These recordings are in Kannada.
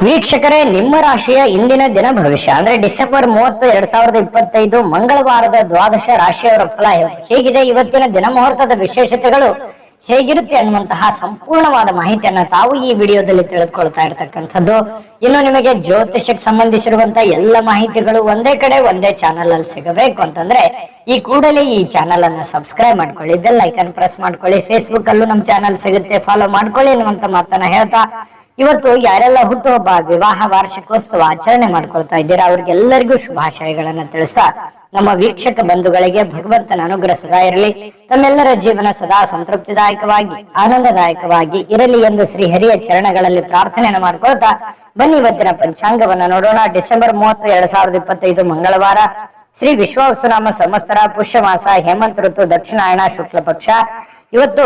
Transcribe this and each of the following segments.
ವೀಕ್ಷಕರೇ, ನಿಮ್ಮ ರಾಶಿಯ ಇಂದಿನ ದಿನ ಭವಿಷ್ಯ ಅಂದ್ರೆ ಡಿಸೆಂಬರ್ 30, 2025 ಮಂಗಳವಾರದ ದ್ವಾದಶ ರಾಶಿಯವರ ಫಲ ಹೇಗಿದೆ, ಇವತ್ತಿನ ದಿನ ಮುಹೂರ್ತದ ವಿಶೇಷತೆಗಳು ಹೇಗಿರುತ್ತೆ ಅನ್ನುವಂತಹ ಸಂಪೂರ್ಣವಾದ ಮಾಹಿತಿಯನ್ನ ತಾವು ಈ ವಿಡಿಯೋದಲ್ಲಿ ತಿಳಿದುಕೊಳ್ತಾ ಇರತಕ್ಕಂಥದ್ದು. ಇನ್ನು ನಿಮಗೆ ಜ್ಯೋತಿಷಕ್ಕೆ ಸಂಬಂಧಿಸಿರುವಂತಹ ಎಲ್ಲ ಮಾಹಿತಿಗಳು ಒಂದೇ ಕಡೆ ಒಂದೇ ಚಾನಲ್ ಅಲ್ಲಿ ಸಿಗಬೇಕು ಅಂತಂದ್ರೆ ಈ ಕೂಡಲೇ ಈ ಚಾನಲ್ ಅನ್ನ ಸಬ್ಸ್ಕ್ರೈಬ್ ಮಾಡ್ಕೊಳ್ಳಿ, ಬೆಲ್ ಐಕನ್ ಪ್ರೆಸ್ ಮಾಡ್ಕೊಳ್ಳಿ. ಫೇಸ್ಬುಕ್ ಅಲ್ಲೂ ನಮ್ಮ ಚಾನಲ್ ಸಿಗುತ್ತೆ, ಫಾಲೋ ಮಾಡ್ಕೊಳ್ಳಿ ಅನ್ನುವಂತ ಮಾತನ್ನ ಹೇಳ್ತಾ, ಇವತ್ತು ಯಾರೆಲ್ಲ ಹುಟ್ಟುಹಬ್ಬ, ವಿವಾಹ ವಾರ್ಷಿಕೋತ್ಸವ ಆಚರಣೆ ಮಾಡ್ಕೊಳ್ತಾ ಇದ್ದೀರಾ ಅವ್ರಿಗೆಲ್ಲರಿಗೂ ಶುಭಾಶಯಗಳನ್ನ ತಿಳಿಸ್ತಾ, ನಮ್ಮ ವೀಕ್ಷಕ ಬಂಧುಗಳಿಗೆ ಭಗವಂತನ ಅನುಗ್ರಹ ಸದಾ ಇರಲಿ, ತಮ್ಮೆಲ್ಲರ ಜೀವನ ಸದಾ ಸಂತೃಪ್ತಿದಾಯಕವಾಗಿ ಆನಂದದಾಯಕವಾಗಿ ಇರಲಿ ಎಂದು ಶ್ರೀಹರಿಯ ಚರಣಗಳಲ್ಲಿ ಪ್ರಾರ್ಥನೆಯನ್ನು ಮಾಡ್ಕೊಳ್ತಾ ಬನ್ನಿ ಇವತ್ತಿನ ಪಂಚಾಂಗವನ್ನ ನೋಡೋಣ. ಡಿಸೆಂಬರ್ 30, 2025 ಮಂಗಳವಾರ, ಶ್ರೀ ವಿಶ್ವಾವಸುನಾಮ ಸಂವತ್ಸರ, ಪುಷ್ಯ ಮಾಸ, ಹೇಮಂತ ಋತು, ದಕ್ಷಿಣಾಯಣ, ಶುಕ್ಲ ಪಕ್ಷ. ಇವತ್ತು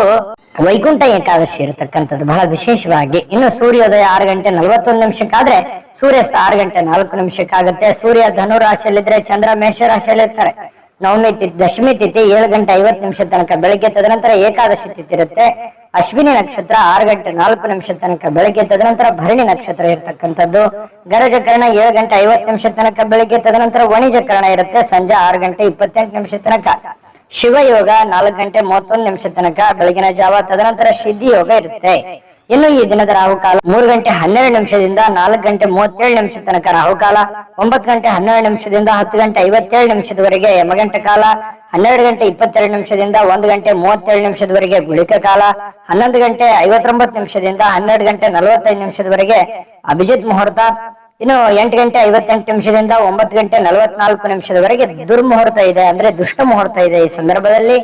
ವೈಕುಂಠ ಏಕಾದಶಿ ಇರತಕ್ಕಂಥದ್ದು ಬಹಳ ವಿಶೇಷವಾಗಿ. ಇನ್ನು ಸೂರ್ಯೋದಯ 6:41 ಸೂರ್ಯಾಸ್ತ 6:04 ಸೂರ್ಯ ಧನು ರಾಶಿಯಲ್ಲಿದ್ರೆ ಚಂದ್ರ ಮೇಷ ರಾಶಿಯಲ್ಲಿ ಇರ್ತಾರೆ. ನವಮಿ ತಿಥಿ, ದಶಮಿ ತಿಥಿ 7:50 ತನಕ ಬೆಳಗ್ಗೆ, ತದನಂತರ ಏಕಾದಶಿ ತಿಥಿ ಇರುತ್ತೆ. ಅಶ್ವಿನಿ ನಕ್ಷತ್ರ 6:04 ತನಕ ಬೆಳಗ್ಗೆ, ತದನಂತರ ಭರಣಿ ನಕ್ಷತ್ರ ಇರತಕ್ಕಂಥದ್ದು. ಗರಜಕರಣ 7:50 ತನಕ ಬೆಳಗ್ಗೆ, ತದನಂತರ ವಣಿಜಕರಣ ಇರುತ್ತೆ ಸಂಜೆ 6:28 ತನಕ. ಶಿವಯೋಗ 4:31 ತನಕ ಬೆಳಗಿನ ಜಾವ, ತದನಂತರ ಸಿದ್ಧಿ ಯೋಗ ಇರುತ್ತೆ. ಇನ್ನು ಈ ದಿನದ ರಾಹುಕಾಲ 3:12 4:37 ತನಕ ರಾಹುಕಾಲ, 9:12 10:57 ಯಮಗಂಟ ಕಾಲ, 12:22 1:37 ಗುಳಿಕ ಕಾಲ, 11:59 12:45 ಅಭಿಜಿತ್ ಮುಹೂರ್ತ. ಇನ್ನು 8:58 9:44 ದುರ್ಮುಹೂರ್ತ ಇದೆ, ಅಂದ್ರೆ ದುಷ್ಟ ಮುಹೂರ್ತ ಇದೆ. ಈ ಸಂದರ್ಭದಲ್ಲಿ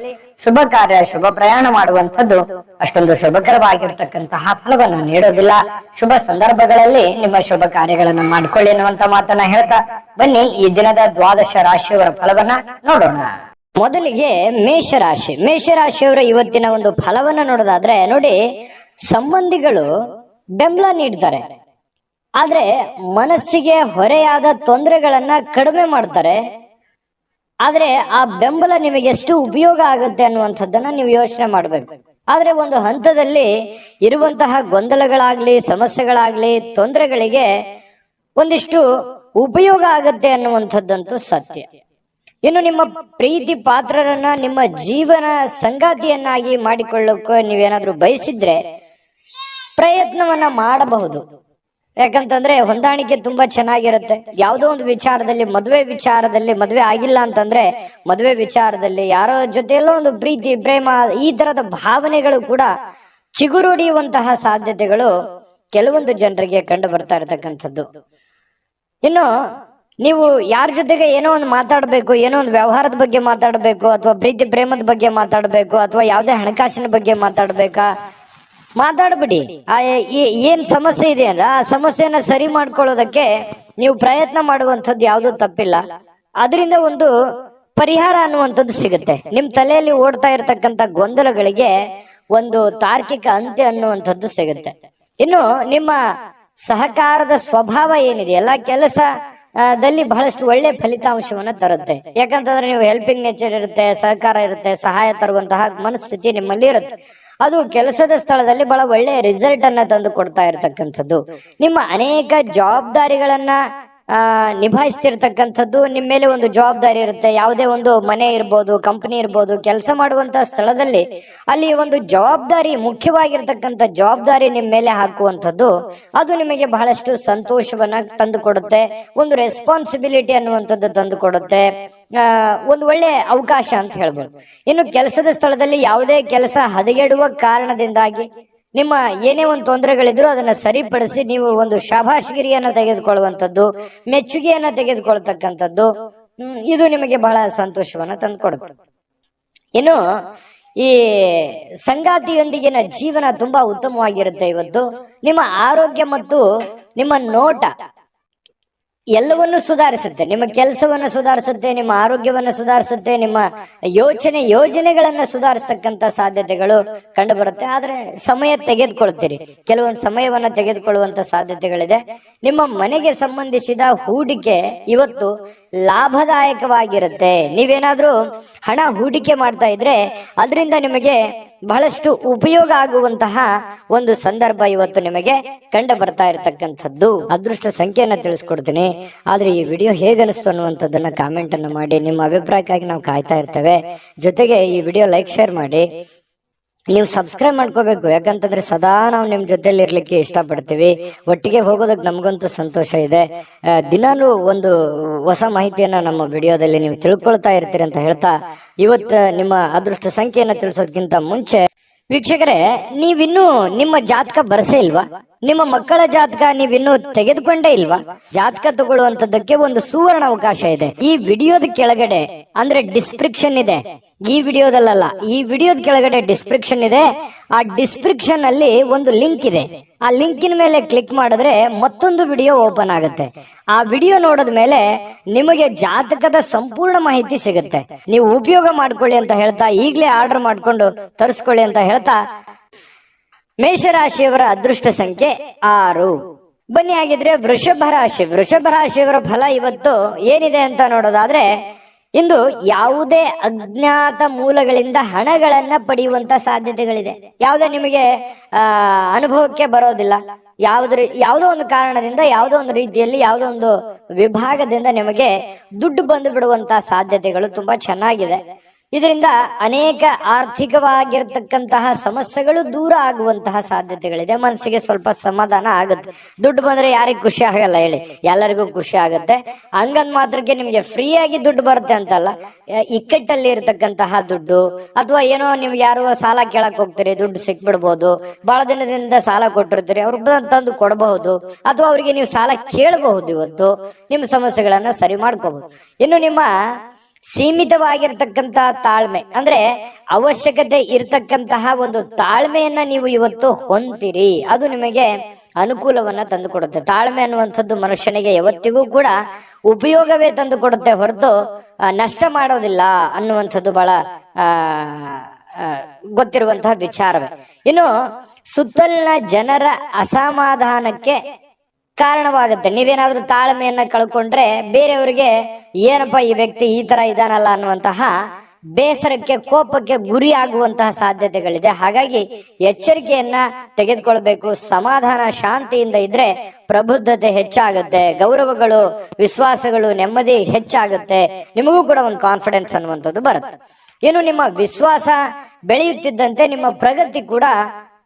ಶುಭ ಕಾರ್ಯ, ಶುಭ ಪ್ರಯಾಣ ಮಾಡುವಂಥದ್ದು ಅಷ್ಟೊಂದು ಶುಭಕರವಾಗಿರ್ತಕ್ಕಂತಹ ಫಲವನ್ನು ನೀಡೋದಿಲ್ಲ. ಶುಭ ಸಂದರ್ಭಗಳಲ್ಲಿ ನಿಮ್ಮ ಶುಭ ಕಾರ್ಯಗಳನ್ನು ಮಾಡಿಕೊಳ್ಳಿ ಅನ್ನುವಂತ ಮಾತನ್ನ ಹೇಳ್ತಾ ಬನ್ನಿ ಈ ದಿನದ ದ್ವಾದಶ ರಾಶಿಯವರ ಫಲವನ್ನ ನೋಡೋಣ. ಮೊದಲಿಗೆ ಮೇಷರಾಶಿ. ಮೇಷರಾಶಿಯವರ ಇವತ್ತಿನ ಒಂದು ಫಲವನ್ನ ನೋಡೋದಾದ್ರೆ ನೋಡಿ, ಸಂಬಂಧಿಗಳು ಬೆಂಬಲ ನೀಡ್ತಾರೆ, ಆದ್ರೆ ಮನಸ್ಸಿಗೆ ಹೊರೆಯಾದ ತೊಂದರೆಗಳನ್ನ ಕಡಿಮೆ ಮಾಡ್ತಾರೆ. ಆದ್ರೆ ಆ ಬೆಂಬಲ ನಿಮಗೆ ಎಷ್ಟು ಉಪಯೋಗ ಆಗುತ್ತೆ ಅನ್ನುವಂಥದ್ದನ್ನ ನೀವು ಯೋಚನೆ ಮಾಡಬೇಕು. ಆದ್ರೆ ಒಂದು ಹಂತದಲ್ಲಿ ಇರುವಂತಹ ಗೊಂದಲಗಳಾಗ್ಲಿ, ಸಮಸ್ಯೆಗಳಾಗ್ಲಿ, ತೊಂದರೆಗಳಿಗೆ ಒಂದಿಷ್ಟು ಉಪಯೋಗ ಆಗುತ್ತೆ ಅನ್ನುವಂಥದ್ದಂತೂ ಸತ್ಯ. ಇನ್ನು ನಿಮ್ಮ ಪ್ರೀತಿ ಪಾತ್ರರನ್ನ ನಿಮ್ಮ ಜೀವನ ಸಂಗಾತಿಯನ್ನಾಗಿ ಮಾಡಿಕೊಳ್ಳೋಕೆ ನೀವೇನಾದ್ರೂ ಬಯಸಿದ್ರೆ ಪ್ರಯತ್ನವನ್ನ ಮಾಡಬಹುದು. ಯಾಕಂತಂದ್ರೆ ಹೊಂದಾಣಿಕೆ ತುಂಬಾ ಚೆನ್ನಾಗಿರುತ್ತೆ. ಯಾವುದೋ ಒಂದು ವಿಚಾರದಲ್ಲಿ, ಮದುವೆ ಆಗಿಲ್ಲ ಅಂತಂದ್ರೆ ಮದುವೆ ವಿಚಾರದಲ್ಲಿ ಯಾರೋ ಜೊತೆಯಲ್ಲೋ ಒಂದು ಪ್ರೀತಿ, ಪ್ರೇಮ, ಈ ತರದ ಭಾವನೆಗಳು ಕೂಡ ಚಿಗುರೊಡೆಯುವಂತಹ ಸಾಧ್ಯತೆಗಳು ಕೆಲವೊಂದು ಜನರಿಗೆ ಕಂಡು ಬರ್ತಾ ಇರತಕ್ಕಂಥದ್ದು. ಇನ್ನು ನೀವು ಯಾರ ಜೊತೆಗೆ ಏನೋ ಒಂದು ಮಾತಾಡಬೇಕು, ಏನೋ ಒಂದು ವ್ಯವಹಾರದ ಬಗ್ಗೆ ಮಾತಾಡಬೇಕು, ಅಥವಾ ಪ್ರೀತಿ ಪ್ರೇಮದ ಬಗ್ಗೆ ಮಾತಾಡಬೇಕು, ಅಥವಾ ಯಾವುದೇ ಹಣಕಾಸಿನ ಬಗ್ಗೆ ಮಾತಾಡ್ಬಿಡಿ. ಏನ್ ಸಮಸ್ಯೆ ಇದೆ ಅಲ್ಲ, ಆ ಸಮಸ್ಯೆಯನ್ನ ಸರಿ ಮಾಡ್ಕೊಳ್ಳೋದಕ್ಕೆ ನೀವು ಪ್ರಯತ್ನ ಮಾಡುವಂಥದ್ದು ಯಾವುದು ತಪ್ಪಿಲ್ಲ. ಅದರಿಂದ ಒಂದು ಪರಿಹಾರ ಅನ್ನುವಂಥದ್ದು ಸಿಗುತ್ತೆ. ನಿಮ್ ತಲೆಯಲ್ಲಿ ಓಡ್ತಾ ಇರತಕ್ಕಂತ ಗೊಂದಲಗಳಿಗೆ ಒಂದು ತಾರ್ಕಿಕ ಅಂತ್ಯ ಅನ್ನುವಂಥದ್ದು ಸಿಗುತ್ತೆ. ಇನ್ನು ನಿಮ್ಮ ಸಹಕಾರದ ಸ್ವಭಾವ ಏನಿದೆ ಎಲ್ಲ ಕೆಲಸದಲ್ಲಿ ಬಹಳಷ್ಟು ಒಳ್ಳೆ ಫಲಿತಾಂಶವನ್ನ ತರುತ್ತೆ. ಯಾಕಂತಂದ್ರೆ ನೀವು ಹೆಲ್ಪಿಂಗ್ ನೇಚರ್ ಇರುತ್ತೆ, ಸಹಕಾರ ಇರುತ್ತೆ, ಸಹಾಯ ತರುವಂತಹ ಮನಸ್ಥಿತಿ ನಿಮ್ಮಲ್ಲಿ ಇರುತ್ತೆ. ಅದು ಕೆಲಸದ ಸ್ಥಳದಲ್ಲಿ ಬಹಳ ಒಳ್ಳೆ ರಿಸಲ್ಟ್ ಅನ್ನ ತಂದು ಕೊಡ್ತಾ ಇರತಕ್ಕಂಥದ್ದು. ನಿಮ್ಮ ಅನೇಕ ಜವಾಬ್ದಾರಿಗಳನ್ನ ನಿಭಾಯಿಸ್ತಿರ್ತಕ್ಕಂಥದ್ದು. ನಿಮ್ಮ ಮೇಲೆ ಒಂದು ಜವಾಬ್ದಾರಿ ಇರುತ್ತೆ. ಯಾವುದೇ ಒಂದು ಮನೆ ಇರ್ಬೋದು, ಕಂಪನಿ ಇರ್ಬೋದು, ಕೆಲಸ ಮಾಡುವಂತಹ ಸ್ಥಳದಲ್ಲಿ ಅಲ್ಲಿ ಒಂದು ಜವಾಬ್ದಾರಿ, ಮುಖ್ಯವಾಗಿರ್ತಕ್ಕಂಥ ಜವಾಬ್ದಾರಿ ನಿಮ್ಮ ಮೇಲೆ ಹಾಕುವಂಥದ್ದು ಅದು ನಿಮಗೆ ಬಹಳಷ್ಟು ಸಂತೋಷವನ್ನ ತಂದು ಕೊಡುತ್ತೆ. ಒಂದು ರೆಸ್ಪಾನ್ಸಿಬಿಲಿಟಿ ಅನ್ನುವಂಥದ್ದು ತಂದು ಕೊಡುತ್ತೆ, ಒಂದು ಒಳ್ಳೆ ಅವಕಾಶ ಅಂತ ಹೇಳ್ಬೋದು. ಇನ್ನು ಕೆಲಸದ ಸ್ಥಳದಲ್ಲಿ ಯಾವುದೇ ಕೆಲಸ ಹದಗೆಡುವ ಕಾರಣದಿಂದಾಗಿ ನಿಮ್ಮ ಏನೇ ಒಂದು ತೊಂದರೆಗಳಿದ್ರು ಅದನ್ನ ಸರಿಪಡಿಸಿ ನೀವು ಒಂದು ಶಾಬಾಷ್ಗಿರಿಯನ್ನ ತೆಗೆದುಕೊಳ್ಳುವಂಥದ್ದು, ಮೆಚ್ಚುಗೆಯನ್ನ ತೆಗೆದುಕೊಳ್ತಕ್ಕಂಥದ್ದು, ಇದು ನಿಮಗೆ ಬಹಳ ಸಂತೋಷವನ್ನ ತಂದುಕೊಡುತ್ತೆ. ಇನ್ನು ಈ ಸಂಗಾತಿಯೊಂದಿಗಿನ ಜೀವನ ತುಂಬಾ ಉತ್ತಮವಾಗಿರುತ್ತೆ. ಇವತ್ತು ನಿಮ್ಮ ಆರೋಗ್ಯ ಮತ್ತು ನಿಮ್ಮ ನೋಟ ಎಲ್ಲವನ್ನು ಸುಧಾರಿಸುತ್ತೆ. ನಿಮ್ಮ ಕೆಲಸವನ್ನು ಸುಧಾರಿಸುತ್ತೆ, ನಿಮ್ಮ ಆರೋಗ್ಯವನ್ನು ಸುಧಾರಿಸುತ್ತೆ, ನಿಮ್ಮ ಯೋಜನೆಗಳನ್ನ ಸುಧಾರಿಸತಕ್ಕಂತ ಸಾಧ್ಯತೆಗಳು ಕಂಡು ಬರುತ್ತೆ. ಆದ್ರೆ ಸಮಯ ತೆಗೆದುಕೊಳ್ತೀರಿ, ಕೆಲವೊಂದು ಸಮಯವನ್ನ ತೆಗೆದುಕೊಳ್ಳುವಂತ ಸಾಧ್ಯತೆಗಳಿದೆ. ನಿಮ್ಮ ಮನೆಗೆ ಸಂಬಂಧಿಸಿದ ಹೂಡಿಕೆ ಇವತ್ತು ಲಾಭದಾಯಕವಾಗಿರುತ್ತೆ. ನೀವೇನಾದ್ರೂ ಹಣ ಹೂಡಿಕೆ ಮಾಡ್ತಾ ಇದ್ರೆ ಅದರಿಂದ ನಿಮಗೆ ಬಹಳಷ್ಟು ಉಪಯೋಗ ಆಗುವಂತಹ ಒಂದು ಸಂದರ್ಭ ಇವತ್ತು ನಿಮಗೆ ಕಂಡು ಬರ್ತಾ ಇರತಕ್ಕಂಥದ್ದು. ಅದೃಷ್ಟ ಸಂಖ್ಯೆಯನ್ನ ತಿಳಿಸ್ಕೊಡ್ತೀನಿ, ಆದ್ರೆ ಈ ವಿಡಿಯೋ ಹೇಗನಿಸ್ತು ಅನ್ನುವಂಥದ್ದನ್ನ ಕಾಮೆಂಟ್ ಅನ್ನು ಮಾಡಿ. ನಿಮ್ಮ ಅಭಿಪ್ರಾಯಕ್ಕಾಗಿ ನಾವು ಕಾಯ್ತಾ ಇರ್ತೇವೆ. ಜೊತೆಗೆ ಈ ವಿಡಿಯೋ ಲೈಕ್ ಶೇರ್ ಮಾಡಿ. ನೀವು ಸಬ್ಸ್ಕ್ರೈಬ್ ಮಾಡ್ಕೋಬೇಕು, ಯಾಕಂತಂದ್ರೆ ಸದಾ ನಾವು ನಿಮ್ ಜೊತೆಲಿ ಇರ್ಲಿಕ್ಕೆ ಇಷ್ಟಪಡ್ತೀವಿ. ಒಟ್ಟಿಗೆ ಹೋಗೋದಕ್ಕೆ ನಮಗಂತೂ ಸಂತೋಷ ಇದೆ. ದಿನಾಲೂ ಒಂದು ಹೊಸ ಮಾಹಿತಿಯನ್ನ ನಮ್ಮ ವಿಡಿಯೋದಲ್ಲಿ ನೀವು ತಿಳ್ಕೊಳ್ತಾ ಇರ್ತೀರಿ ಅಂತ ಹೇಳ್ತಾ, ಇವತ್ತು ನಿಮ್ಮ ಅದೃಷ್ಟ ಸಂಖ್ಯೆಯನ್ನ ತಿಳಿಸೋದಕ್ಕಿಂತ ಮುಂಚೆ ವೀಕ್ಷಕರೇ, ನೀವಿನ್ನೂ ನಿಮ್ಮ ಜಾತಕ ಬರಸೇ ಇಲ್ವಾ? ನಿಮ್ಮ ಮಕ್ಕಳ ಜಾತಕ ನೀವಿನ್ನೂ ತೆಗೆದುಕೊಂಡೇ ಇಲ್ವಾ? ಜಾತಕ ತಗೊಳ್ಳುವಂತದ್ದಕ್ಕೆ ಒಂದು ಸುವರ್ಣ ಅವಕಾಶ ಇದೆ. ಈ ವಿಡಿಯೋದ ಕೆಳಗಡೆ ಅಂದ್ರೆ ಡಿಸ್ಕ್ರಿಪ್ಷನ್ ಇದೆ, ಈ ವಿಡಿಯೋದಲ್ಲ, ಈ ವಿಡಿಯೋದ ಕೆಳಗಡೆ ಡಿಸ್ಕ್ರಿಪ್ಷನ್ ಇದೆ. ಆ ಡಿಸ್ಕ್ರಿಪ್ಷನ್ ಅಲ್ಲಿ ಒಂದು ಲಿಂಕ್ ಇದೆ. ಆ ಲಿಂಕಿನ ಮೇಲೆ ಕ್ಲಿಕ್ ಮಾಡಿದ್ರೆ ಮತ್ತೊಂದು ವಿಡಿಯೋ ಓಪನ್ ಆಗುತ್ತೆ. ಆ ವಿಡಿಯೋ ನೋಡಿದ ಮೇಲೆ ನಿಮಗೆ ಜಾತಕದ ಸಂಪೂರ್ಣ ಮಾಹಿತಿ ಸಿಗುತ್ತೆ. ನೀವು ಉಪಯೋಗ ಮಾಡ್ಕೊಳ್ಳಿ ಅಂತ ಹೇಳ್ತಾ, ಈಗಲೇ ಆರ್ಡರ್ ಮಾಡ್ಕೊಂಡು ತರಿಸ್ಕೊಳ್ಳಿ ಅಂತ ಹೇಳ್ತಾ, ಮೇಷರಾಶಿಯವರ ಅದೃಷ್ಟ ಸಂಖ್ಯೆ 6. ಬನ್ನಿ ಹಾಗಿದ್ರೆ ವೃಷಭ ರಾಶಿಯವರ ಫಲ ಇವತ್ತು ಏನಿದೆ ಅಂತ ನೋಡೋದಾದ್ರೆ, ಇಂದು ಯಾವುದೇ ಅಜ್ಞಾತ ಮೂಲಗಳಿಂದ ಹಣಗಳನ್ನ ಪಡೆಯುವಂತ ಸಾಧ್ಯತೆಗಳಿದೆ. ಯಾವುದೇ ನಿಮಗೆ ಅನುಭವಕ್ಕೆ ಬರೋದಿಲ್ಲ. ಯಾವುದೋ ಒಂದು ಕಾರಣದಿಂದ, ಯಾವುದೋ ಒಂದು ರೀತಿಯಲ್ಲಿ, ಯಾವುದೋ ಒಂದು ವಿಭಾಗದಿಂದ ನಿಮಗೆ ದುಡ್ಡು ಬಂದು ಬಿಡುವಂತ ಸಾಧ್ಯತೆಗಳು ತುಂಬಾ ಚೆನ್ನಾಗಿದೆ. ಇದರಿಂದ ಅನೇಕ ಆರ್ಥಿಕವಾಗಿರ್ತಕ್ಕಂತಹ ಸಮಸ್ಯೆಗಳು ದೂರ ಆಗುವಂತಹ ಸಾಧ್ಯತೆಗಳಿದೆ. ಮನಸ್ಸಿಗೆ ಸ್ವಲ್ಪ ಸಮಾಧಾನ ಆಗುತ್ತೆ. ದುಡ್ಡು ಬಂದ್ರೆ ಯಾರಿಗೂ ಖುಷಿ ಆಗಲ್ಲ ಹೇಳಿ, ಎಲ್ಲರಿಗೂ ಖುಷಿ ಆಗುತ್ತೆ. ಹಂಗಂದ್ ಮಾತ್ರಕ್ಕೆ ನಿಮ್ಗೆ ಫ್ರೀ ಆಗಿ ದುಡ್ಡು ಬರುತ್ತೆ ಅಂತಲ್ಲ, ಇಕ್ಕಟ್ಟಲ್ಲಿ ಇರ್ತಕ್ಕಂತಹ ದುಡ್ಡು, ಅಥವಾ ಏನೋ ನಿಮ್ಗೆ ಯಾರು ಸಾಲ ಕೇಳಕ್ ಹೋಗ್ತೀರಿ, ದುಡ್ಡು ಸಿಕ್ಬಿಡ್ಬೋದು. ಬಹಳ ದಿನದಿಂದ ಸಾಲ ಕೊಟ್ಟಿರ್ತೀರಿ, ಅವ್ರು ತಂದು ಕೊಡಬಹುದು, ಅಥವಾ ಅವ್ರಿಗೆ ನೀವು ಸಾಲ ಕೇಳಬಹುದು. ಇವತ್ತು ನಿಮ್ಮ ಸಮಸ್ಯೆಗಳನ್ನ ಸರಿ ಮಾಡ್ಕೋಬಹುದು. ಇನ್ನು ನಿಮ್ಮ ಸೀಮಿತವಾಗಿರ್ತಕ್ಕಂತಹ ತಾಳ್ಮೆ, ಅಂದ್ರೆ ಅವಶ್ಯಕತೆ ಇರತಕ್ಕಂತಹ ಒಂದು ತಾಳ್ಮೆಯನ್ನ ನೀವು ಇವತ್ತು ಹೊಂದಿರಿ. ಅದು ನಿಮಗೆ ಅನುಕೂಲವನ್ನ ತಂದು ಕೊಡುತ್ತೆ. ತಾಳ್ಮೆ ಅನ್ನುವಂಥದ್ದು ಮನುಷ್ಯನಿಗೆ ಯಾವತ್ತಿಗೂ ಕೂಡ ಉಪಯೋಗವೇ ತಂದು ಕೊಡುತ್ತೆ, ಹೊರತು ನಷ್ಟ ಮಾಡೋದಿಲ್ಲ ಅನ್ನುವಂಥದ್ದು ಬಹಳ ಗೊತ್ತಿರುವಂತಹ ವಿಚಾರವೇ. ಇನ್ನು ಸುತ್ತಲಿನ ಜನರ ಅಸಮಾಧಾನಕ್ಕೆ ಕಾರಣವಾಗುತ್ತೆ. ನೀವೇನಾದ್ರೂ ತಾಳ್ಮೆಯನ್ನ ಕಳ್ಕೊಂಡ್ರೆ ಬೇರೆಯವರಿಗೆ ಏನಪ್ಪ ಈ ವ್ಯಕ್ತಿ ಈ ತರ ಇದಾನಲ್ಲ ಅನ್ನುವಂತಹ ಬೇಸರಕ್ಕೆ, ಕೋಪಕ್ಕೆ ಗುರಿ ಆಗುವಂತಹ ಸಾಧ್ಯತೆಗಳಿದೆ. ಹಾಗಾಗಿ ಎಚ್ಚರಿಕೆಯನ್ನ ತೆಗೆದುಕೊಳ್ಬೇಕು. ಸಮಾಧಾನ, ಶಾಂತಿಯಿಂದ ಇದ್ರೆ ಪ್ರಬುದ್ಧತೆ ಹೆಚ್ಚಾಗುತ್ತೆ, ಗೌರವಗಳು, ವಿಶ್ವಾಸಗಳು, ನೆಮ್ಮದಿ ಹೆಚ್ಚಾಗುತ್ತೆ. ನಿಮಗೂ ಕೂಡ ಒಂದು ಕಾನ್ಫಿಡೆನ್ಸ್ ಅನ್ನುವಂಥದ್ದು ಬರುತ್ತೆ. ಇನ್ನು ನಿಮ್ಮ ವಿಶ್ವಾಸ ಬೆಳೆಯುತ್ತಿದ್ದಂತೆ ನಿಮ್ಮ ಪ್ರಗತಿ ಕೂಡ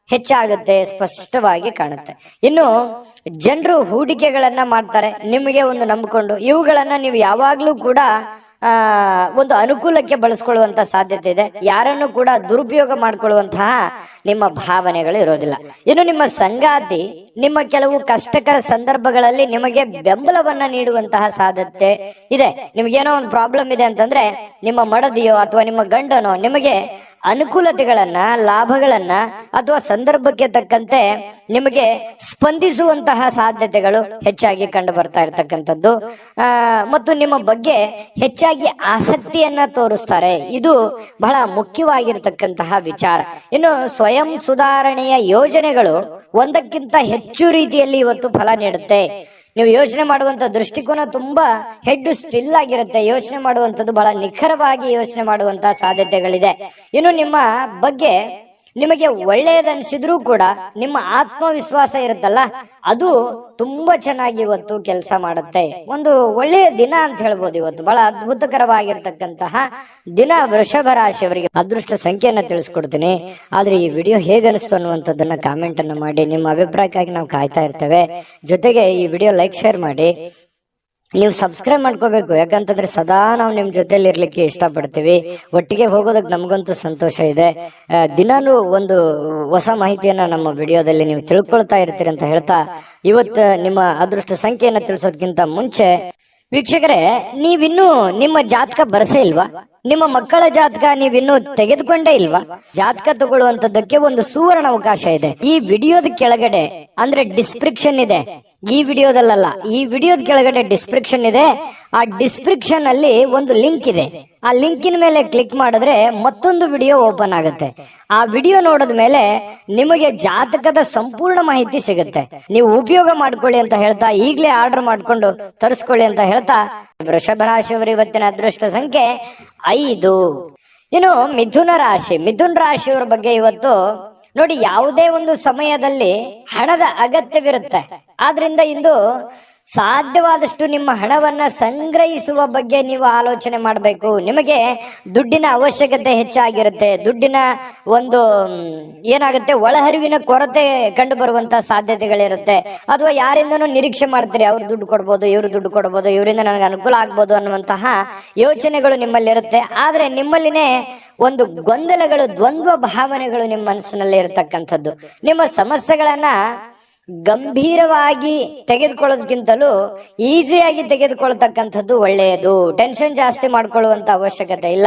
ಹೆಚ್ಚಾಗುತ್ತೆ, ಸ್ಪಷ್ಟವಾಗಿ ಕಾಣುತ್ತೆ. ಇನ್ನು ಜನರು ಹೂಡಿಕೆಗಳನ್ನ ಮಾಡ್ತಾರೆ ನಿಮಗೆ ಒಂದು ನಂಬಿಕೊಂಡು. ಇವುಗಳನ್ನ ನೀವು ಯಾವಾಗ್ಲೂ ಕೂಡ ಒಂದು ಅನುಕೂಲಕ್ಕೆ ಬಳಸ್ಕೊಳ್ಳುವಂತ ಸಾಧ್ಯತೆ ಇದೆ. ಯಾರನ್ನು ಕೂಡ ದುರುಪಯೋಗ ಮಾಡ್ಕೊಳ್ಳುವಂತಹ ನಿಮ್ಮ ಭಾವನೆಗಳು ಇರೋದಿಲ್ಲ. ಇನ್ನು ನಿಮ್ಮ ಸಂಗಾತಿ ನಿಮ್ಮ ಕೆಲವು ಕಷ್ಟಕರ ಸಂದರ್ಭಗಳಲ್ಲಿ ನಿಮಗೆ ಬೆಂಬಲವನ್ನ ನೀಡುವಂತಹ ಸಾಧ್ಯತೆ ಇದೆ. ನಿಮ್ಗೇನೋ ಒಂದು ಪ್ರಾಬ್ಲಮ್ ಇದೆ ಅಂತಂದ್ರೆ ನಿಮ್ಮ ಮಡದಿಯೋ ಅಥವಾ ನಿಮ್ಮ ಗಂಡನೋ ನಿಮಗೆ ಅನುಕೂಲತೆಗಳನ್ನ, ಲಾಭಗಳನ್ನ ಅಥವಾ ಸಂದರ್ಭಕ್ಕೆ ತಕ್ಕಂತೆ ನಿಮಗೆ ಸ್ಪಂದಿಸುವಂತಹ ಸಾಧ್ಯತೆಗಳು ಹೆಚ್ಚಾಗಿ ಕಂಡು ಬರ್ತಾ ಇರತಕ್ಕಂಥದ್ದು. ಮತ್ತು ನಿಮ್ಮ ಬಗ್ಗೆ ಹೆಚ್ಚಾಗಿ ಆಸಕ್ತಿಯನ್ನ ತೋರಿಸ್ತಾರೆ. ಇದು ಬಹಳ ಮುಖ್ಯವಾಗಿರ್ತಕ್ಕಂತಹ ವಿಚಾರ. ಇನ್ನು ಸ್ವಯಂ ಸುಧಾರಣೆಯ ಯೋಜನೆಗಳು ಒಂದಕ್ಕಿಂತ ಹೆಚ್ಚು ರೀತಿಯಲ್ಲಿ ಇವತ್ತು ಫಲ ನೀಡುತ್ತೆ. ನೀವು ಯೋಚನೆ ಮಾಡುವಂತ ದೃಷ್ಟಿಕೋನ ತುಂಬಾ ಹೆಡ್ ಸ್ಟಿಲ್ ಆಗಿರುತ್ತೆ. ಯೋಚನೆ ಮಾಡುವಂತದ್ದು ಬಹಳ ನಿಖರವಾಗಿ ಯೋಚನೆ ಮಾಡುವಂತಹ ಸಾಧ್ಯತೆಗಳಿದೆ. ಇನ್ನು ನಿಮ್ಮ ಬಗ್ಗೆ ನಿಮಗೆ ಒಳ್ಳೆಯದನ್ಸಿದ್ರೂ ಕೂಡ ನಿಮ್ಮ ಆತ್ಮವಿಶ್ವಾಸ ಇರುತ್ತಲ್ಲ, ಅದು ತುಂಬಾ ಚೆನ್ನಾಗಿ ಇವತ್ತು ಕೆಲಸ ಮಾಡುತ್ತೆ. ಒಂದು ಒಳ್ಳೆಯ ದಿನ ಅಂತ ಹೇಳ್ಬೋದು. ಇವತ್ತು ಬಹಳ ಅದ್ಭುತಕರವಾಗಿರ್ತಕ್ಕಂತಹ ದಿನ ವೃಷಭ ರಾಶಿಯವರಿಗೆ. ಅದೃಷ್ಟ ಸಂಖ್ಯೆಯನ್ನ ತಿಳಿಸ್ಕೊಡ್ತೀನಿ, ಆದ್ರೆ ಈ ವಿಡಿಯೋ ಹೇಗನಿಸ್ತು ಅನ್ನುವಂಥದ್ದನ್ನ ಕಾಮೆಂಟ್ ಅನ್ನು ಮಾಡಿ. ನಿಮ್ಮ ಅಭಿಪ್ರಾಯಕ್ಕಾಗಿ ನಾವು ಕಾಯ್ತಾ ಇರ್ತೇವೆ. ಜೊತೆಗೆ ಈ ವಿಡಿಯೋ ಲೈಕ್ ಶೇರ್ ಮಾಡಿ. ನೀವು ಸಬ್ಸ್ಕ್ರೈಬ್ ಮಾಡ್ಕೋಬೇಕು, ಯಾಕಂತಂದ್ರೆ ಸದಾ ನಾವು ನಿಮ್ ಜೊತೆಲಿ ಇರ್ಲಿಕ್ಕೆ ಇಷ್ಟಪಡ್ತೀವಿ. ಒಟ್ಟಿಗೆ ಹೋಗೋದಕ್ಕೆ ನಮಗಂತೂ ಸಂತೋಷ ಇದೆ. ದಿನಾಲೂ ಒಂದು ಹೊಸ ಮಾಹಿತಿಯನ್ನ ನಮ್ಮ ವಿಡಿಯೋದಲ್ಲಿ ನೀವು ತಿಳ್ಕೊಳ್ತಾ ಇರ್ತೀರಿ ಅಂತ ಹೇಳ್ತಾ, ಇವತ್ತು ನಿಮ್ಮ ಅದೃಷ್ಟ ಸಂಖ್ಯೆಯನ್ನ ತಿಳಿಸೋದಕ್ಕಿಂತ ಮುಂಚೆ ವೀಕ್ಷಕರೇ, ನೀವಿನ್ನೂ ನಿಮ್ಮ ಜಾತಕ ಬರಸೇ ಇಲ್ವಾ? ನಿಮ್ಮ ಮಕ್ಕಳ ಜಾತಕ ನೀವಿನ್ನೂ ತೆಗೆದುಕೊಂಡೇ ಇಲ್ವಾ? ಜಾತಕ ತಗೊಳ್ಳುವಂತದ್ದಕ್ಕೆ ಒಂದು ಸುವರ್ಣ ಅವಕಾಶ ಇದೆ. ಈ ವಿಡಿಯೋದ ಕೆಳಗಡೆ ಅಂದ್ರೆ ಡಿಸ್ಕ್ರಿಪ್ಷನ್ ಇದೆ, ಈ ವಿಡಿಯೋದಲ್ಲ, ಈ ವಿಡಿಯೋದ ಕೆಳಗಡೆ ಡಿಸ್ಕ್ರಿಪ್ಷನ್ ಇದೆ. ಆ ಡಿಸ್ಕ್ರಿಪ್ಷನ್ ಅಲ್ಲಿ ಒಂದು ಲಿಂಕ್ ಇದೆ. ಆ ಲಿಂಕಿನ ಮೇಲೆ ಕ್ಲಿಕ್ ಮಾಡಿದ್ರೆ ಮತ್ತೊಂದು ವಿಡಿಯೋ ಓಪನ್ ಆಗುತ್ತೆ. ಆ ವಿಡಿಯೋ ನೋಡಿದ ಮೇಲೆ ನಿಮಗೆ ಜಾತಕದ ಸಂಪೂರ್ಣ ಮಾಹಿತಿ ಸಿಗುತ್ತೆ. ನೀವು ಉಪಯೋಗ ಮಾಡ್ಕೊಳ್ಳಿ ಅಂತ ಹೇಳ್ತಾ, ಈಗಲೇ ಆರ್ಡರ್ ಮಾಡ್ಕೊಂಡು ತರಿಸ್ಕೊಳ್ಳಿ ಅಂತ ಹೇಳ್ತಾ, ವೃಷಭ ರಾಶಿಯವರ ಇವತ್ತಿನ ಅದೃಷ್ಟ ಸಂಖ್ಯೆ 5. ಇನ್ನು ಮಿಥುನ ರಾಶಿಯವರ ಬಗ್ಗೆ ಇವತ್ತು ನೋಡಿ, ಯಾವುದೇ ಒಂದು ಸಮಯದಲ್ಲಿ ಹಣದ ಅಗತ್ಯವಿರುತ್ತೆ. ಆದ್ರಿಂದ ಇಂದು ಸಾಧ್ಯವಾದಷ್ಟು ನಿಮ್ಮ ಹಣವನ್ನ ಸಂಗ್ರಹಿಸುವ ಬಗ್ಗೆ ನೀವು ಆಲೋಚನೆ ಮಾಡಬೇಕು. ನಿಮಗೆ ದುಡ್ಡಿನ ಅವಶ್ಯಕತೆ ಹೆಚ್ಚಾಗಿರುತ್ತೆ. ದುಡ್ಡಿನ ಒಂದು ಏನಾಗುತ್ತೆ, ಒಳಹರಿವಿನ ಕೊರತೆ ಕಂಡು ಬರುವಂತಹ ಸಾಧ್ಯತೆಗಳಿರುತ್ತೆ. ಅಥವಾ ಯಾರಿಂದನೂ ನಿರೀಕ್ಷೆ ಮಾಡ್ತೀರಿ, ಅವ್ರು ದುಡ್ಡು ಕೊಡ್ಬೋದು, ಇವ್ರು ದುಡ್ಡು ಕೊಡ್ಬೋದು, ಇವರಿಂದ ನನಗೆ ಅನುಕೂಲ ಆಗ್ಬೋದು ಅನ್ನುವಂತಹ ಯೋಚನೆಗಳು ನಿಮ್ಮಲ್ಲಿರುತ್ತೆ. ಆದ್ರೆ ನಿಮ್ಮಲ್ಲಿನೇ ಒಂದು ಗೊಂದಲಗಳು, ದ್ವಂದ್ವ ಭಾವನೆಗಳು ನಿಮ್ಮ ಮನಸ್ಸಿನಲ್ಲಿ ಇರತಕ್ಕಂಥದ್ದು. ನಿಮ್ಮ ಸಮಸ್ಯೆಗಳನ್ನ ಗಂಭೀರವಾಗಿ ತೆಗೆದುಕೊಳ್ಳೋದಕ್ಕಿಂತಲೂ ಈಸಿಯಾಗಿ ತೆಗೆದುಕೊಳ್ತಕ್ಕಂಥದ್ದು ಒಳ್ಳೆಯದು. ಟೆನ್ಷನ್ ಜಾಸ್ತಿ ಮಾಡ್ಕೊಳ್ಳುವಂತ ಅವಶ್ಯಕತೆ ಇಲ್ಲ.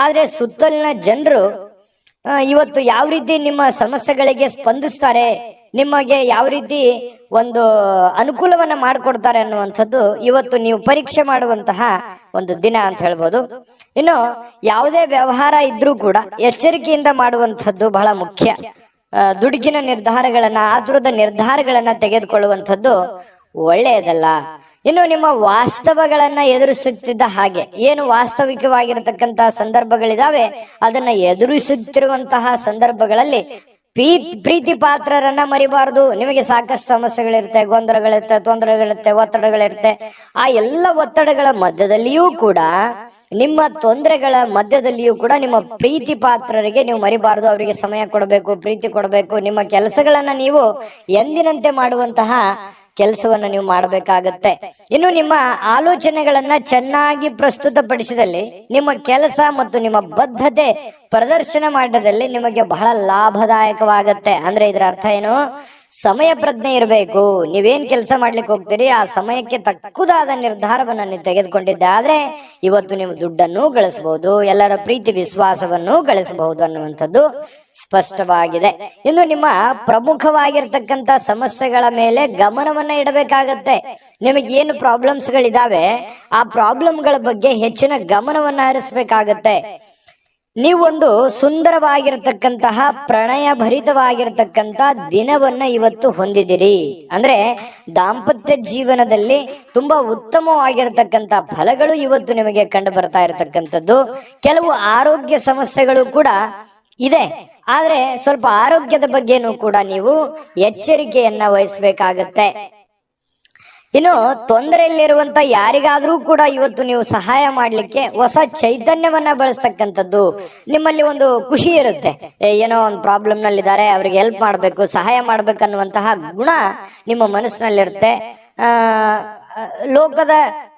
ಆದ್ರೆ ಸುತ್ತಲಿನ ಜನರು ಇವತ್ತು ಯಾವ ರೀತಿ ನಿಮ್ಮ ಸಮಸ್ಯೆಗಳಿಗೆ ಸ್ಪಂದಿಸ್ತಾರೆ, ನಿಮಗೆ ಯಾವ ರೀತಿ ಒಂದು ಅನುಕೂಲವನ್ನ ಮಾಡಿಕೊಡ್ತಾರೆ ಅನ್ನುವಂಥದ್ದು ಇವತ್ತು ನೀವು ಪರೀಕ್ಷೆ ಮಾಡುವಂತಹ ಒಂದು ದಿನ ಅಂತ ಹೇಳ್ಬೋದು. ಇನ್ನು ಯಾವುದೇ ವ್ಯವಹಾರ ಇದ್ರೂ ಕೂಡ ಎಚ್ಚರಿಕೆಯಿಂದ ಮಾಡುವಂಥದ್ದು ಬಹಳ ಮುಖ್ಯ. ದುಡುಕಿನ ನಿರ್ಧಾರಗಳನ್ನ, ಆತುರದ ನಿರ್ಧಾರಗಳನ್ನ ತೆಗೆದುಕೊಳ್ಳುವಂಥದ್ದು ಒಳ್ಳೆಯದಲ್ಲ. ಇನ್ನು ನಿಮ್ಮ ವಾಸ್ತವಗಳನ್ನ ಎದುರಿಸುತ್ತಿದ್ದ ಹಾಗೆ, ಏನು ವಾಸ್ತವಿಕವಾಗಿರತಕ್ಕಂತಹ ಸಂದರ್ಭಗಳಿದಾವೆ ಅದನ್ನ ಎದುರಿಸುತ್ತಿರುವಂತಹ ಸಂದರ್ಭಗಳಲ್ಲಿ ಪ್ರೀತಿ ಪಾತ್ರರನ್ನ ಮರಿಬಾರದು. ನಿಮಗೆ ಸಾಕಷ್ಟು ಸಮಸ್ಯೆಗಳಿರುತ್ತೆ, ಗೊಂದಲಗಳಿರುತ್ತೆ, ತೊಂದರೆಗಳಿರುತ್ತೆ, ಒತ್ತಡಗಳಿರುತ್ತೆ. ಆ ಎಲ್ಲ ಒತ್ತಡಗಳ ಮಧ್ಯದಲ್ಲಿಯೂ ಕೂಡ, ನಿಮ್ಮ ತೊಂದರೆಗಳ ಮಧ್ಯದಲ್ಲಿಯೂ ಕೂಡ ನಿಮ್ಮ ಪ್ರೀತಿ ಪಾತ್ರರಿಗೆ ನೀವು ಮರಿಬಾರದು. ಅವರಿಗೆ ಸಮಯ ಕೊಡಬೇಕು, ಪ್ರೀತಿ ಕೊಡಬೇಕು. ನಿಮ್ಮ ಕೆಲಸಗಳನ್ನ ನೀವು ಎಂದಿನಂತೆ ಮಾಡುವಂತಹ ಕೆಲಸವನ್ನ ನೀವು ಮಾಡಬೇಕಾಗತ್ತೆ. ಇನ್ನು ನಿಮ್ಮ ಆಲೋಚನೆಗಳನ್ನ ಚೆನ್ನಾಗಿ ಪ್ರಸ್ತುತಪಡಿಸಿದಲ್ಲಿ ನಿಮ್ಮ ಕೆಲಸ ಮತ್ತು ನಿಮ್ಮ ಬದ್ಧತೆ ಪ್ರದರ್ಶನ ಮಾಡೋದಲ್ಲಿ ನಿಮಗೆ ಬಹಳ ಲಾಭದಾಯಕವಾಗತ್ತೆ. ಅಂದ್ರೆ ಇದರ ಅರ್ಥ ಏನು? ಸಮಯ ಪ್ರಜ್ಞೆ ಇರಬೇಕು. ನೀವೇನ್ ಕೆಲಸ ಮಾಡ್ಲಿಕ್ಕೆ ಹೋಗ್ತೀರಿ ಆ ಸಮಯಕ್ಕೆ ತಕ್ಕುದಾದ ನಿರ್ಧಾರವನ್ನ ನೀವು ತೆಗೆದುಕೊಂಡಿದ್ದೆ ಆದ್ರೆ ಇವತ್ತು ನೀವು ದುಡ್ಡನ್ನು ಗಳಿಸಬಹುದು, ಎಲ್ಲರ ಪ್ರೀತಿ ವಿಶ್ವಾಸವನ್ನು ಗಳಿಸಬಹುದು ಅನ್ನುವಂಥದ್ದು ಸ್ಪಷ್ಟವಾಗಿದೆ. ಇನ್ನು ನಿಮ್ಮ ಪ್ರಮುಖವಾಗಿರ್ತಕ್ಕಂಥ ಸಮಸ್ಯೆಗಳ ಮೇಲೆ ಗಮನವನ್ನ ಇಡಬೇಕಾಗತ್ತೆ. ನಿಮಗೆ ಏನು ಪ್ರಾಬ್ಲಮ್ಸ್ ಗಳಿದಾವೆ ಆ ಪ್ರಾಬ್ಲಮ್ಗಳ ಬಗ್ಗೆ ಹೆಚ್ಚಿನ ಗಮನವನ್ನ ಹರಿಸಬೇಕಾಗತ್ತೆ. ನೀವೊಂದು ಸುಂದರವಾಗಿರತಕ್ಕಂತಹ ಪ್ರಣಯ ಭರಿತವಾಗಿರತಕ್ಕಂತ ದಿನವನ್ನ ಇವತ್ತು ಹೊಂದಿದಿರಿ. ಅಂದ್ರೆ ದಾಂಪತ್ಯ ಜೀವನದಲ್ಲಿ ತುಂಬಾ ಉತ್ತಮವಾಗಿರತಕ್ಕಂತ ಫಲಗಳು ಇವತ್ತು ನಿಮಗೆ ಕಂಡು ಬರ್ತಾ ಇರತಕ್ಕಂಥದ್ದು. ಕೆಲವು ಆರೋಗ್ಯ ಸಮಸ್ಯೆಗಳು ಕೂಡ ಇದೆ. ಆದ್ರೆ ಸ್ವಲ್ಪ ಆರೋಗ್ಯದ ಬಗ್ಗೆನೂ ಕೂಡ ನೀವು ಎಚ್ಚರಿಕೆಯನ್ನ ವಹಿಸಬೇಕಾಗತ್ತೆ. ಇನ್ನು ತೊಂದರೆಯಲ್ಲಿರುವಂತ ಯಾರಿಗಾದ್ರೂ ಕೂಡ ಇವತ್ತು ನೀವು ಸಹಾಯ ಮಾಡ್ಲಿಕ್ಕೆ ಹೊಸ ಚೈತನ್ಯವನ್ನ ಬಳಸ್ತಕ್ಕಂಥದ್ದು. ನಿಮ್ಮಲ್ಲಿ ಒಂದು ಖುಷಿ ಇರುತ್ತೆ, ಏನೋ ಒಂದು ಪ್ರಾಬ್ಲಮ್ ನಲ್ಲಿದ್ದಾರೆ, ಅವ್ರಿಗೆ ಹೆಲ್ಪ್ ಮಾಡ್ಬೇಕು, ಸಹಾಯ ಮಾಡ್ಬೇಕನ್ನುವಂತಹ ಗುಣ ನಿಮ್ಮ ಮನಸ್ಸಿನಲ್ಲಿರುತ್ತೆ. ಲೋಕದ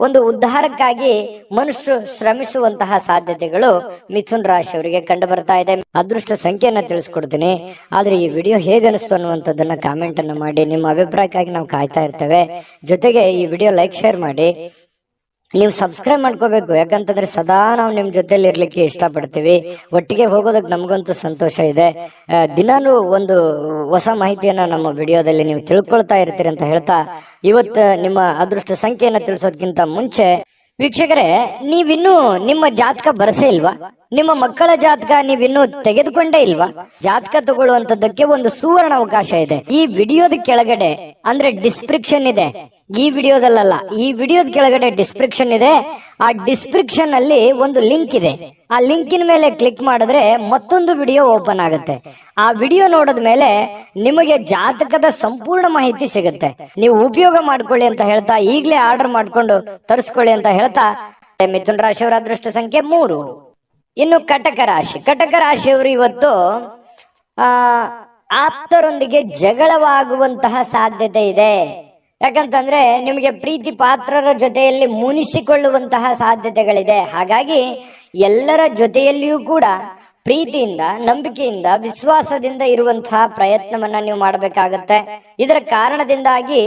ಒಂದು ಉದ್ಧಾರಕ್ಕಾಗಿ ಮನುಷ್ಯರು ಶ್ರಮಿಸುವಂತಹ ಸಾಧ್ಯತೆಗಳು ಮಿಥುನ್ ರಾಶಿಯವರಿಗೆ ಕಂಡು ಬರ್ತಾ ಇದೆ. ಅದೃಷ್ಟ ಸಂಖ್ಯೆಯನ್ನ ತಿಳಿಸ್ಕೊಡ್ತೀನಿ. ಆದ್ರೆ ಈ ವಿಡಿಯೋ ಹೇಗೆ ಅನಿಸ್ತು ಅನ್ನುವಂಥದ್ದನ್ನ ಕಾಮೆಂಟ್ ಅನ್ನ ಮಾಡಿ. ನಿಮ್ಮ ಅಭಿಪ್ರಾಯಕ್ಕಾಗಿ ನಾವು ಕಾಯ್ತಾ ಇರ್ತೇವೆ. ಜೊತೆಗೆ ಈ ವಿಡಿಯೋ ಲೈಕ್, ಶೇರ್ ಮಾಡಿ. ನೀವು ಸಬ್ಸ್ಕ್ರೈಬ್ ಮಾಡ್ಕೋಬೇಕು. ಯಾಕಂತಂದ್ರೆ ಸದಾ ನಾವು ನಿಮ್ ಜೊತೆಲಿ ಇರ್ಲಿಕ್ಕೆ ಇಷ್ಟಪಡ್ತೀವಿ. ಒಟ್ಟಿಗೆ ಹೋಗೋದಕ್ಕೆ ನಮಗಂತೂ ಸಂತೋಷ ಇದೆ. ದಿನಾನು ಒಂದು ಹೊಸ ಮಾಹಿತಿಯನ್ನ ನಮ್ಮ ವಿಡಿಯೋದಲ್ಲಿ ನೀವು ತಿಳ್ಕೊಳ್ತಾ ಇರ್ತೀರಿ ಅಂತ ಹೇಳ್ತಾ, ಇವತ್ತು ನಿಮ್ಮ ಅದೃಷ್ಟ ಸಂಖ್ಯೆಯನ್ನ ತಿಳಿಸೋದಕ್ಕಿಂತ ಮುಂಚೆ ವೀಕ್ಷಕರೇ, ನೀವಿನ್ನೂ ನಿಮ್ಮ ಜಾತಕ ಬರಸೇ ಇಲ್ವಾ? ನಿಮ್ಮ ಮಕ್ಕಳ ಜಾತಕ ನೀವಿನ್ನೂ ತೆಗೆದುಕೊಂಡೇ ಇಲ್ವಾ? ಜಾತಕ ತಗೊಳ್ಳುವಂತದ್ದಕ್ಕೆ ಒಂದು ಸುವರ್ಣ ಅವಕಾಶ ಇದೆ. ಈ ವಿಡಿಯೋದ ಕೆಳಗಡೆ ಅಂದ್ರೆ ಡಿಸ್ಕ್ರಿಪ್ಷನ್ ಇದೆ. ಈ ವಿಡಿಯೋದಲ್ಲ, ಈ ವಿಡಿಯೋದ ಕೆಳಗಡೆ ಡಿಸ್ಕ್ರಿಪ್ಷನ್ ಇದೆ. ಆ ಡಿಸ್ಕ್ರಿಪ್ಷನ್ ಅಲ್ಲಿ ಒಂದು ಲಿಂಕ್ ಇದೆ. ಆ ಲಿಂಕಿನ ಮೇಲೆ ಕ್ಲಿಕ್ ಮಾಡಿದ್ರೆ ಮತ್ತೊಂದು ವಿಡಿಯೋ ಓಪನ್ ಆಗುತ್ತೆ. ಆ ವಿಡಿಯೋ ನೋಡಿದ ಮೇಲೆ ನಿಮಗೆ ಜಾತಕದ ಸಂಪೂರ್ಣ ಮಾಹಿತಿ ಸಿಗುತ್ತೆ. ನೀವು ಉಪಯೋಗ ಮಾಡ್ಕೊಳ್ಳಿ ಅಂತ ಹೇಳ್ತಾ, ಈಗಲೇ ಆರ್ಡರ್ ಮಾಡ್ಕೊಂಡು ತರಿಸ್ಕೊಳ್ಳಿ ಅಂತ ಹೇಳ್ತಾ, ಮಿಥುನ ರಾಶಿಯವರ ಅದೃಷ್ಟ ಸಂಖ್ಯೆ 3. ಇನ್ನು ಕಟಕ ರಾಶಿಯವರು ಇವತ್ತು ಆಪ್ತರೊಂದಿಗೆ ಜಗಳವಾಗುವಂತಹ ಸಾಧ್ಯತೆ ಇದೆ. ಯಾಕಂತಂದ್ರೆ ನಿಮಗೆ ಪ್ರೀತಿ ಪಾತ್ರರ ಜೊತೆಯಲ್ಲಿ ಮುನಿಸಿಕೊಳ್ಳುವಂತಹ ಸಾಧ್ಯತೆಗಳಿದೆ. ಹಾಗಾಗಿ ಎಲ್ಲರ ಜೊತೆಯಲ್ಲಿಯೂ ಕೂಡ ಪ್ರೀತಿಯಿಂದ, ನಂಬಿಕೆಯಿಂದ, ವಿಶ್ವಾಸದಿಂದ ಇರುವಂತಹ ಪ್ರಯತ್ನವನ್ನ ನೀವು ಮಾಡಬೇಕಾಗತ್ತೆ. ಇದರ ಕಾರಣದಿಂದಾಗಿ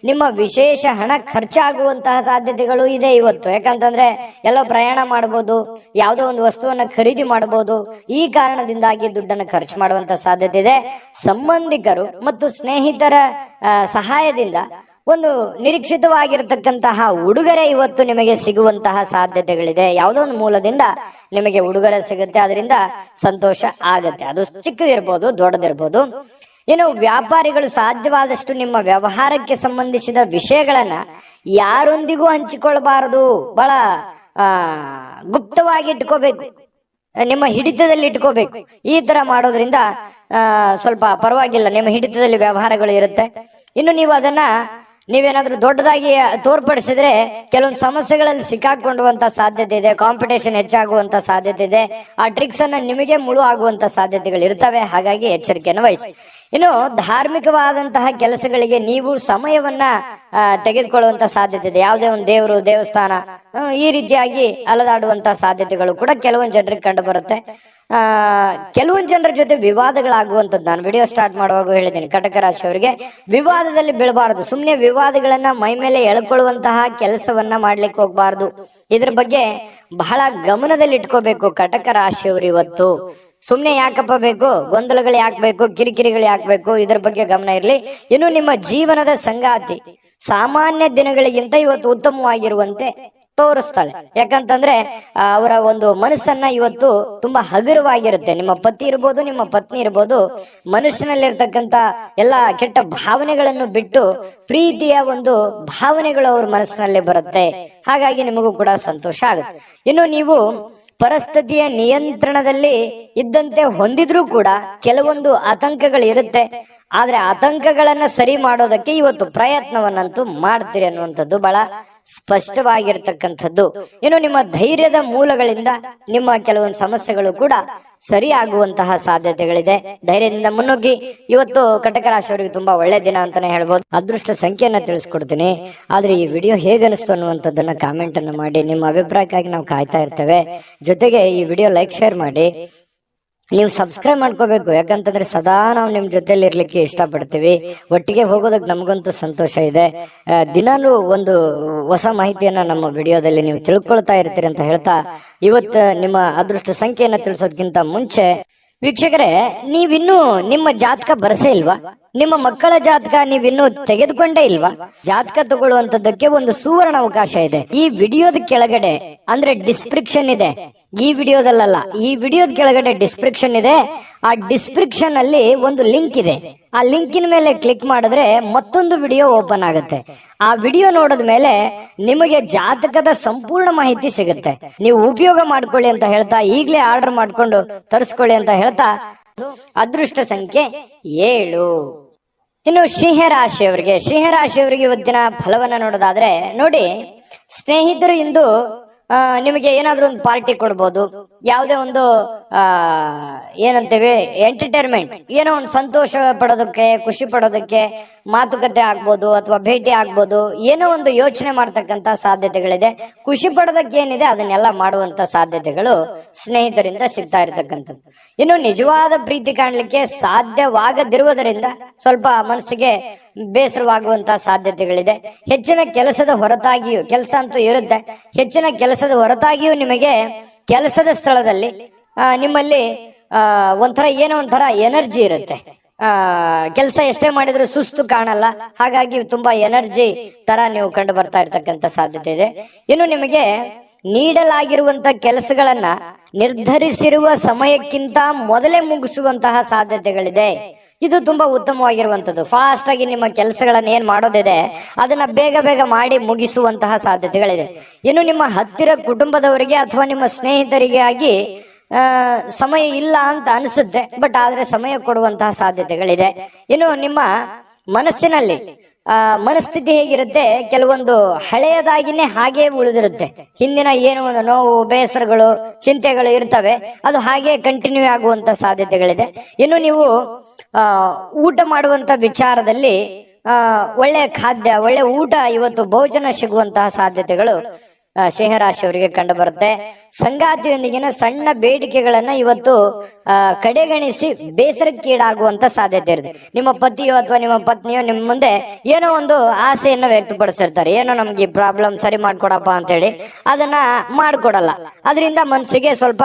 ನಿಮ್ಮ ವಿಶೇಷ ಹಣ ಖರ್ಚಾಗುವಂತಹ ಸಾಧ್ಯತೆಗಳು ಇದೆ ಇವತ್ತು. ಯಾಕಂತಂದ್ರೆ ಎಲ್ಲೋ ಪ್ರಯಾಣ ಮಾಡಬಹುದು, ಯಾವುದೋ ಒಂದು ವಸ್ತುವನ್ನ ಖರೀದಿ ಮಾಡಬಹುದು. ಈ ಕಾರಣದಿಂದಾಗಿ ದುಡ್ಡನ್ನು ಖರ್ಚು ಮಾಡುವಂತಹ ಸಾಧ್ಯತೆ ಇದೆ. ಸಂಬಂಧಿಕರು ಮತ್ತು ಸ್ನೇಹಿತರ ಸಹಾಯದಿಂದ ಒಂದು ನಿರೀಕ್ಷಿತವಾಗಿರತಕ್ಕಂತಹ ಉಡುಗೊರೆ ಇವತ್ತು ನಿಮಗೆ ಸಿಗುವಂತಹ ಸಾಧ್ಯತೆಗಳಿದೆ. ಯಾವುದೋ ಒಂದು ಮೂಲದಿಂದ ನಿಮಗೆ ಉಡುಗೊರೆ ಸಿಗುತ್ತೆ, ಅದರಿಂದ ಸಂತೋಷ ಆಗತ್ತೆ. ಅದು ಚಿಕ್ಕದಿರ್ಬೋದು, ದೊಡ್ಡದಿರ್ಬೋದು. ಇನ್ನು ವ್ಯಾಪಾರಿಗಳು ಸಾಧ್ಯವಾದಷ್ಟು ನಿಮ್ಮ ವ್ಯವಹಾರಕ್ಕೆ ಸಂಬಂಧಿಸಿದ ವಿಷಯಗಳನ್ನ ಯಾರೊಂದಿಗೂ ಹಂಚಿಕೊಳ್ಬಾರದು. ಬಹಳ ಗುಪ್ತವಾಗಿ ಇಟ್ಕೋಬೇಕು. ನಿಮ್ಮ ಹಿಡಿತದಲ್ಲಿ ಇಟ್ಕೋಬೇಕು. ಈ ತರ ಮಾಡೋದ್ರಿಂದ ಸ್ವಲ್ಪ ಪರವಾಗಿಲ್ಲ, ನಿಮ್ಮ ಹಿಡಿತದಲ್ಲಿ ವ್ಯವಹಾರಗಳು ಇರುತ್ತೆ. ಇನ್ನು ನೀವು ಅದನ್ನ ನೀವೇನಾದ್ರೂ ದೊಡ್ಡದಾಗಿ ತೋರ್ಪಡಿಸಿದ್ರೆ ಕೆಲವೊಂದು ಸಮಸ್ಯೆಗಳಲ್ಲಿ ಸಿಕ್ಕಾಕೊಳ್ಳುವಂತ ಸಾಧ್ಯತೆ ಇದೆ, ಕಾಂಪಿಟೇಷನ್ ಹೆಚ್ಚಾಗುವಂತ ಸಾಧ್ಯತೆ ಇದೆ, ಆ ಟ್ರಿಕ್ಸ್ ಅನ್ನ ನಿಮಗೆ ಮುಳು ಆಗುವಂತ ಸಾಧ್ಯತೆಗಳು ಇರ್ತವೆ. ಹಾಗಾಗಿ ಎಚ್ಚರಿಕೆಯನ್ನು ವಹಿಸಿ. ಇನ್ನು ಧಾರ್ಮಿಕವಾದಂತಹ ಕೆಲಸಗಳಿಗೆ ನೀವು ಸಮಯವನ್ನ ತೆಗೆದುಕೊಳ್ಳುವಂತ ಸಾಧ್ಯತೆ ಇದೆ. ಯಾವುದೇ ಒಂದು ದೇವರು, ದೇವಸ್ಥಾನ ಈ ರೀತಿಯಾಗಿ ಅಲದಾಡುವಂತ ಸಾಧ್ಯತೆಗಳು ಕೂಡ ಕೆಲವೊಂದು ಜನರಿಗೆ ಕಂಡು ಬರುತ್ತೆ. ಕೆಲವೊಂದು ಜನರ ಜೊತೆ ವಿವಾದಗಳಾಗುವಂಥದ್ದು ನಾನು ವಿಡಿಯೋ ಸ್ಟಾರ್ಟ್ ಮಾಡುವಾಗ ಹೇಳಿದ್ದೀನಿ. ಕಟಕ ರಾಶಿಯವರಿಗೆ ವಿವಾದದಲ್ಲಿ ಬೀಳಬಾರದು. ಸುಮ್ಮನೆ ವಿವಾದಗಳನ್ನ ಮೈ ಮೇಲೆ ಎಳ್ಕೊಳ್ಳುವಂತಹ ಕೆಲಸವನ್ನ ಮಾಡ್ಲಿಕ್ಕೆ ಹೋಗ್ಬಾರ್ದು. ಇದ್ರ ಬಗ್ಗೆ ಬಹಳ ಗಮನದಲ್ಲಿ ಇಟ್ಕೋಬೇಕು ಕಟಕ ರಾಶಿಯವರು. ಇವತ್ತು ಸುಮ್ನೆ ಯಾಕಪ್ಪ ಬೇಕು, ಗೊಂದಲಗಳು ಯಾಕಬೇಕು, ಕಿರಿಕಿರಿಗಳು ಯಾಕಬೇಕು, ಇದ್ರ ಬಗ್ಗೆ ಗಮನ ಇರಲಿ. ಇನ್ನು ನಿಮ್ಮ ಜೀವನದ ಸಂಗಾತಿ ಸಾಮಾನ್ಯ ದಿನಗಳಿಗಿಂತ ಇವತ್ತು ಉತ್ತಮವಾಗಿರುವಂತೆ ತೋರಿಸ್ತಾಳೆ. ಯಾಕಂತಂದ್ರೆ ಅವರ ಒಂದು ಮನಸ್ಸನ್ನ ಇವತ್ತು ತುಂಬಾ ಹಗುರವಾಗಿರುತ್ತೆ. ನಿಮ್ಮ ಪತಿ ಇರ್ಬೋದು, ನಿಮ್ಮ ಪತ್ನಿ ಇರ್ಬೋದು, ಮನುಷ್ಯನಲ್ಲಿರ್ತಕ್ಕಂಥ ಎಲ್ಲ ಕೆಟ್ಟ ಭಾವನೆಗಳನ್ನು ಬಿಟ್ಟು ಪ್ರೀತಿಯ ಒಂದು ಭಾವನೆಗಳು ಅವ್ರ ಮನಸ್ಸಿನಲ್ಲಿ ಬರುತ್ತೆ. ಹಾಗಾಗಿ ನಿಮಗೂ ಕೂಡ ಸಂತೋಷ ಆಗುತ್ತೆ. ಇನ್ನು ನೀವು ಪರಿಸ್ಥಿತಿಯ ನಿಯಂತ್ರಣದಲ್ಲಿ ಇದ್ದಂತೆ ಹೊಂದಿದ್ರೂ ಕೂಡ ಕೆಲವೊಂದು ಆತಂಕಗಳು ಇರುತ್ತೆ. ಆದ್ರೆ ಆತಂಕಗಳನ್ನ ಸರಿ ಮಾಡೋದಕ್ಕೆ ಇವತ್ತು ಪ್ರಯತ್ನವನ್ನಂತೂ ಮಾಡ್ತೀರಿ ಅನ್ನುವಂಥದ್ದು ಬಹಳ ಸ್ಪಷ್ಟವಾಗಿರ್ತಕ್ಕಂಥದ್ದು. ಇನ್ನು ನಿಮ್ಮ ಧೈರ್ಯದ ಮೂಲಗಳಿಂದ ನಿಮ್ಮ ಕೆಲವೊಂದು ಸಮಸ್ಯೆಗಳು ಕೂಡ ಸರಿ ಆಗುವಂತಹ ಸಾಧ್ಯತೆಗಳಿದೆ. ಧೈರ್ಯದಿಂದ ಮುನ್ನುಗ್ಗಿ. ಇವತ್ತು ಕಟಕ ರಾಶಿಯವರಿಗೆ ತುಂಬಾ ಒಳ್ಳೆ ದಿನ ಅಂತಾನೆ ಹೇಳ್ಬೋದು. ಅದೃಷ್ಟ ಸಂಖ್ಯೆಯನ್ನ ತಿಳಿಸ್ಕೊಡ್ತೀನಿ. ಆದ್ರೆ ಈ ವಿಡಿಯೋ ಹೇಗನಿಸ್ತು ಅನ್ನುವಂಥದ್ದನ್ನ ಕಾಮೆಂಟ್ ಅನ್ನು ಮಾಡಿ. ನಿಮ್ಮ ಅಭಿಪ್ರಾಯಕ್ಕಾಗಿ ನಾವು ಕಾಯ್ತಾ ಇರ್ತೇವೆ. ಜೊತೆಗೆ ಈ ವಿಡಿಯೋ ಲೈಕ್, ಶೇರ್ ಮಾಡಿ. ನೀವು ಸಬ್ಸ್ಕ್ರೈಬ್ ಮಾಡ್ಕೋಬೇಕು. ಯಾಕಂತಂದ್ರೆ ಸದಾ ನಾವು ನಿಮ್ ಜೊತೆಲಿ ಇರ್ಲಿಕ್ಕೆ ಇಷ್ಟಪಡ್ತೀವಿ. ಒಟ್ಟಿಗೆ ಹೋಗೋದಕ್ಕೆ ನಮಗಂತೂ ಸಂತೋಷ ಇದೆ. ದಿನಾಲೂ ಒಂದು ಹೊಸ ಮಾಹಿತಿಯನ್ನ ನಮ್ಮ ವಿಡಿಯೋದಲ್ಲಿ ನೀವು ತಿಳ್ಕೊಳ್ತಾ ಇರ್ತೀರಿ ಅಂತ ಹೇಳ್ತಾ, ಇವತ್ತು ನಿಮ್ಮ ಅದೃಷ್ಟ ಸಂಖ್ಯೆಯನ್ನ ತಿಳಿಸೋದಕ್ಕಿಂತ ಮುಂಚೆ ವೀಕ್ಷಕರೇ, ನೀವಿನ್ನೂ ನಿಮ್ಮ ಜಾತಕ ಬರಸೇ ಇಲ್ವಾ? ನಿಮ್ಮ ಮಕ್ಕಳ ಜಾತಕ ನೀವಿನ್ನೂ ತೆಗೆದುಕೊಂಡೇ ಇಲ್ವಾ? ಜಾತಕ ತಗೊಳ್ಳುವಂತದ್ದಕ್ಕೆ ಒಂದು ಸುವರ್ಣ ಅವಕಾಶ ಇದೆ. ಈ ವಿಡಿಯೋದ ಕೆಳಗಡೆ ಅಂದ್ರೆ ಡಿಸ್ಕ್ರಿಪ್ಷನ್ ಇದೆ. ಈ ವಿಡಿಯೋದಲ್ಲ, ಈ ವಿಡಿಯೋದ ಕೆಳಗಡೆ ಡಿಸ್ಕ್ರಿಪ್ಷನ್ ಇದೆ. ಆ ಡಿಸ್ಕ್ರಿಪ್ಷನ್ ಅಲ್ಲಿ ಒಂದು ಲಿಂಕ್ ಇದೆ. ಆ ಲಿಂಕಿನ ಮೇಲೆ ಕ್ಲಿಕ್ ಮಾಡಿದ್ರೆ ಮತ್ತೊಂದು ವಿಡಿಯೋ ಓಪನ್ ಆಗುತ್ತೆ. ಆ ವಿಡಿಯೋ ನೋಡಿದ ಮೇಲೆ ನಿಮಗೆ ಜಾತಕದ ಸಂಪೂರ್ಣ ಮಾಹಿತಿ ಸಿಗುತ್ತೆ. ನೀವು ಉಪಯೋಗ ಮಾಡ್ಕೊಳ್ಳಿ ಅಂತ ಹೇಳ್ತಾ, ಈಗಲೇ ಆರ್ಡರ್ ಮಾಡ್ಕೊಂಡು ತರಿಸ್ಕೊಳ್ಳಿ ಅಂತ ಹೇಳ್ತಾ, ಅದೃಷ್ಟ ಸಂಖ್ಯೆ 7. ಇನ್ನು ಸಿಂಹರಾಶಿಯವರಿಗೆ ಇವತ್ತಿನ ಫಲವನ್ನ ನೋಡೋದಾದ್ರೆ, ನೋಡಿ ಸ್ನೇಹಿತರು ಇಂದು ನಿಮಗೆ ಏನಾದ್ರೂ ಒಂದು ಪಾರ್ಟಿ ಕೊಡ್ಬೋದು. ಯಾವುದೇ ಒಂದು ಏನಂತೇವೆ ಎಂಟರ್ಟೈನ್ಮೆಂಟ್, ಏನೋ ಒಂದು ಸಂತೋಷ ಪಡೋದಕ್ಕೆ, ಖುಷಿ ಪಡೋದಕ್ಕೆ ಮಾತುಕತೆ ಆಗ್ಬೋದು ಅಥವಾ ಭೇಟಿ ಆಗ್ಬೋದು. ಏನೋ ಒಂದು ಯೋಚನೆ ಮಾಡ್ತಕ್ಕಂತ ಸಾಧ್ಯತೆಗಳಿದೆ. ಖುಷಿ ಪಡೋದಕ್ಕೆ ಏನಿದೆ ಅದನ್ನೆಲ್ಲ ಮಾಡುವಂತ ಸಾಧ್ಯತೆಗಳು ಸ್ನೇಹಿತರಿಂದ ಸಿಗ್ತಾ ಇರ್ತಕ್ಕಂಥದ್ದು. ಇನ್ನು ನಿಜವಾದ ಪ್ರೀತಿ ಕಾಣಲಿಕ್ಕೆ ಸಾಧ್ಯವಾಗದಿರುವುದರಿಂದ ಸ್ವಲ್ಪ ಮನಸ್ಸಿಗೆ ಬೇಸರವಾಗುವಂತಹ ಸಾಧ್ಯತೆಗಳಿದೆ. ಹೆಚ್ಚಿನ ಕೆಲಸದ ಹೊರತಾಗಿಯೂ, ಕೆಲಸ ಅಂತೂ ಇರುತ್ತೆ, ಹೆಚ್ಚಿನ ಕೆಲಸದ ಹೊರತಾಗಿಯೂ ನಿಮಗೆ ಕೆಲಸದ ಸ್ಥಳದಲ್ಲಿ ನಿಮ್ಮಲ್ಲಿ ಏನೋ ಒಂಥರ ಎನರ್ಜಿ ಇರುತ್ತೆ. ಕೆಲಸ ಎಷ್ಟೇ ಮಾಡಿದ್ರು ಸುಸ್ತು ಕಾಣಲ್ಲ. ಹಾಗಾಗಿ ತುಂಬಾ ಎನರ್ಜಿ ತರ ನೀವು ಕಂಡು ಬರ್ತಾ ಇರ್ತಕ್ಕಂಥ ಸಾಧ್ಯತೆ ಇದೆ. ಇನ್ನು ನಿಮಗೆ ನೀಡಲಾಗಿರುವಂತ ಕೆಲಸಗಳನ್ನ ನಿರ್ಧರಿಸಿರುವ ಸಮಯಕ್ಕಿಂತ ಮೊದಲೇ ಮುಗಿಸುವಂತಹ ಸಾಧ್ಯತೆಗಳಿದೆ. ಇದು ತುಂಬಾ ಉತ್ತಮವಾಗಿರುವಂತದ್ದು. ಫಾಸ್ಟ್ ಆಗಿ ನಿಮ್ಮ ಕೆಲಸಗಳನ್ನ ಏನ್ ಮಾಡೋದಿದೆ ಅದನ್ನ ಬೇಗ ಬೇಗ ಮಾಡಿ ಮುಗಿಸುವಂತಹ ಸಾಧ್ಯತೆಗಳಿದೆ. ಇನ್ನು ನಿಮ್ಮ ಹತ್ತಿರ ಕುಟುಂಬದವರಿಗೆ ಅಥವಾ ನಿಮ್ಮ ಸ್ನೇಹಿತರಿಗೆ ಆಗಿ ಸಮಯ ಇಲ್ಲ ಅಂತ ಅನಿಸುತ್ತೆ, ಬಟ್ ಆದ್ರೆ ಸಮಯ ಕೊಡುವಂತಹ ಸಾಧ್ಯತೆಗಳಿದೆ. ಇನ್ನು ನಿಮ್ಮ ಮನಸ್ಸಿನಲ್ಲಿ ಮನಸ್ಥಿತಿ ಹೇಗಿರುತ್ತೆ, ಕೆಲವೊಂದು ಹಳೆಯದಾಗಿನೇ ಹಾಗೆ ಉಳಿದಿರುತ್ತೆ. ಹಿಂದಿನ ಏನು ಒಂದು ನೋವು, ಬೇಸರಗಳು, ಚಿಂತೆಗಳು ಇರ್ತವೆ, ಅದು ಹಾಗೆ ಕಂಟಿನ್ಯೂ ಆಗುವಂತ ಸಾಧ್ಯತೆಗಳಿದೆ. ಇನ್ನು ನೀವು ಊಟ ಮಾಡುವಂತ ವಿಚಾರದಲ್ಲಿ ಒಳ್ಳೆ ಖಾದ್ಯ, ಒಳ್ಳೆ ಊಟ, ಇವತ್ತು ಭೋಜನ ಸಿಗುವಂತಹ ಸಾಧ್ಯತೆಗಳು ಸಿಂಹರಾಶಿಯವರಿಗೆ ಕಂಡು ಬರುತ್ತೆ. ಸಂಗಾತಿಯೊಂದಿಗಿನ ಸಣ್ಣ ಬೇಡಿಕೆಗಳನ್ನ ಇವತ್ತು ಕಡೆಗಣಿಸಿ ಬೇಸರಕ್ಕೀಡಾಗುವಂತ ಸಾಧ್ಯತೆ ಇರುತ್ತೆ. ನಿಮ್ಮ ಪತಿಯೋ ಅಥವಾ ನಿಮ್ಮ ಪತ್ನಿಯೋ ನಿಮ್ಮ ಮುಂದೆ ಏನೋ ಒಂದು ಆಸೆಯನ್ನು ವ್ಯಕ್ತಪಡಿಸಿರ್ತಾರೆ, ಏನೋ ನಮ್ಗೆ ಈ ಪ್ರಾಬ್ಲಮ್ ಸರಿ ಮಾಡ್ಕೊಡಪ್ಪ ಅಂತ ಹೇಳಿ, ಅದನ್ನ ಮಾಡ್ಕೊಡಲ್ಲ. ಅದರಿಂದ ಮನಸ್ಸಿಗೆ ಸ್ವಲ್ಪ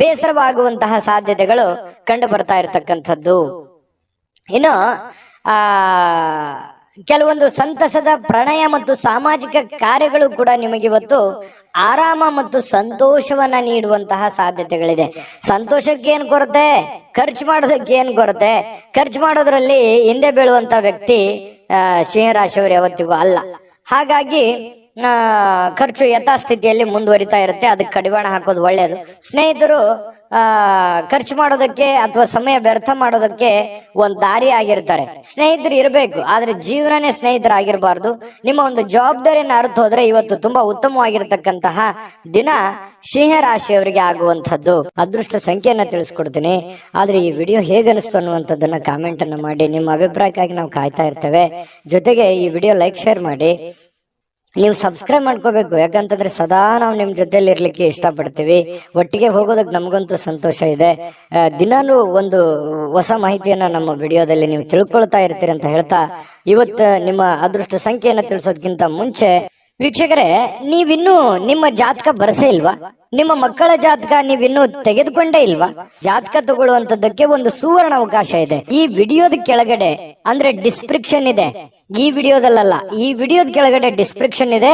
ಬೇಸರವಾಗುವಂತಹ ಸಾಧ್ಯತೆಗಳು ಕಂಡು ಬರ್ತಾ ಇರತಕ್ಕಂಥದ್ದು. ಇನ್ನು ಕೆಲವೊಂದು ಸಂತಸದ ಪ್ರಣಯ ಮತ್ತು ಸಾಮಾಜಿಕ ಕಾರ್ಯಗಳು ಕೂಡ ನಿಮಗೆ ಇವತ್ತು ಆರಾಮ ಮತ್ತು ಸಂತೋಷವನ್ನ ನೀಡುವಂತಹ ಸಾಧ್ಯತೆಗಳಿದೆ. ಸಂತೋಷಕ್ಕೆ ಏನ್ ಕೊರತೆ, ಖರ್ಚು ಮಾಡೋದಕ್ಕೆ ಏನ್ ಕೊರತೆ? ಖರ್ಚು ಮಾಡೋದ್ರಲ್ಲಿ ಹಿಂದೆ ಬೀಳುವಂತ ವ್ಯಕ್ತಿ ಸಿಂಹರಾಶಿಯವರು ಯಾವತ್ತಿಗೂ ಅಲ್ಲ. ಹಾಗಾಗಿ ಖರ್ಚು ಯಥಾಸ್ಥಿತಿಯಲ್ಲಿ ಮುಂದುವರಿತಾ ಇರುತ್ತೆ. ಅದಕ್ಕೆ ಕಡಿವಾಣ ಹಾಕೋದು ಒಳ್ಳೆಯದು. ಸ್ನೇಹಿತರು ಖರ್ಚು ಮಾಡೋದಕ್ಕೆ ಅಥವಾ ಸಮಯ ವ್ಯರ್ಥ ಮಾಡೋದಕ್ಕೆ ಒಂದು ದಾರಿ ಆಗಿರ್ತಾರೆ. ಸ್ನೇಹಿತರು ಇರಬೇಕು, ಆದ್ರೆ ಜೀವನನೇ ಸ್ನೇಹಿತರಾಗಿರ್ಬಾರ್ದು. ನಿಮ್ಮ ಒಂದು ಜವಾಬ್ದಾರಿಯನ್ನು ಅರ್ಥ ಹೋದ್ರೆ ಇವತ್ತು ತುಂಬಾ ಉತ್ತಮವಾಗಿರ್ತಕ್ಕಂತಹ ದಿನ ಸಿಂಹ ರಾಶಿಯವರಿಗೆ ಆಗುವಂತದ್ದು. ಅದೃಷ್ಟ ಸಂಖ್ಯೆಯನ್ನ ತಿಳಿಸ್ಕೊಡ್ತೀನಿ. ಆದ್ರೆ ಈ ವಿಡಿಯೋ ಹೇಗನಿಸ್ತು ಅನ್ನುವಂಥದ್ದನ್ನ ಕಾಮೆಂಟ್ ಅನ್ನ ಮಾಡಿ. ನಿಮ್ಮ ಅಭಿಪ್ರಾಯಕ್ಕಾಗಿ ನಾವು ಕಾಯ್ತಾ ಇರ್ತೇವೆ. ಜೊತೆಗೆ ಈ ವಿಡಿಯೋ ಲೈಕ್ ಶೇರ್ ಮಾಡಿ. ನೀವು ಸಬ್ಸ್ಕ್ರೈಬ್ ಮಾಡ್ಕೋಬೇಕು, ಯಾಕಂತಂದ್ರೆ ಸದಾ ನಾವು ನಿಮ್ ಜೊತೆಲಿ ಇರ್ಲಿಕ್ಕೆ ಇಷ್ಟಪಡ್ತೀವಿ. ಒಟ್ಟಿಗೆ ಹೋಗೋದಕ್ಕೆ ನಮಗಂತೂ ಸಂತೋಷ ಇದೆ. ದಿನಾನು ಒಂದು ಹೊಸ ಮಾಹಿತಿಯನ್ನ ನಮ್ಮ ವಿಡಿಯೋದಲ್ಲಿ ನೀವು ತಿಳ್ಕೊಳ್ತಾ ಇರ್ತೀರಿ ಅಂತ ಹೇಳ್ತಾ, ಇವತ್ತು ನಿಮ್ಮ ಅದೃಷ್ಟ ಸಂಖ್ಯೆಯನ್ನ ತಿಳಿಸೋದಕ್ಕಿಂತ ಮುಂಚೆ ವೀಕ್ಷಕರೇ, ನೀವಿನ್ನೂ ನಿಮ್ಮ ಜಾತಕ ಬರಸೇ ಇಲ್ವಾ? ನಿಮ್ಮ ಮಕ್ಕಳ ಜಾತಕ ನೀವಿನ್ನೂ ತೆಗೆದುಕೊಂಡೇ ಇಲ್ವಾ? ಜಾತಕ ತಗೊಳ್ಳುವಂತದ್ದಕ್ಕೆ ಒಂದು ಸುವರ್ಣ ಅವಕಾಶ ಇದೆ. ಈ ವಿಡಿಯೋದ ಕೆಳಗಡೆ ಅಂದ್ರೆ ಡಿಸ್ಕ್ರಿಪ್ಷನ್ ಇದೆ. ಈ ವಿಡಿಯೋದಲ್ಲ, ಈ ವಿಡಿಯೋದ ಕೆಳಗಡೆ ಡಿಸ್ಕ್ರಿಪ್ಷನ್ ಇದೆ.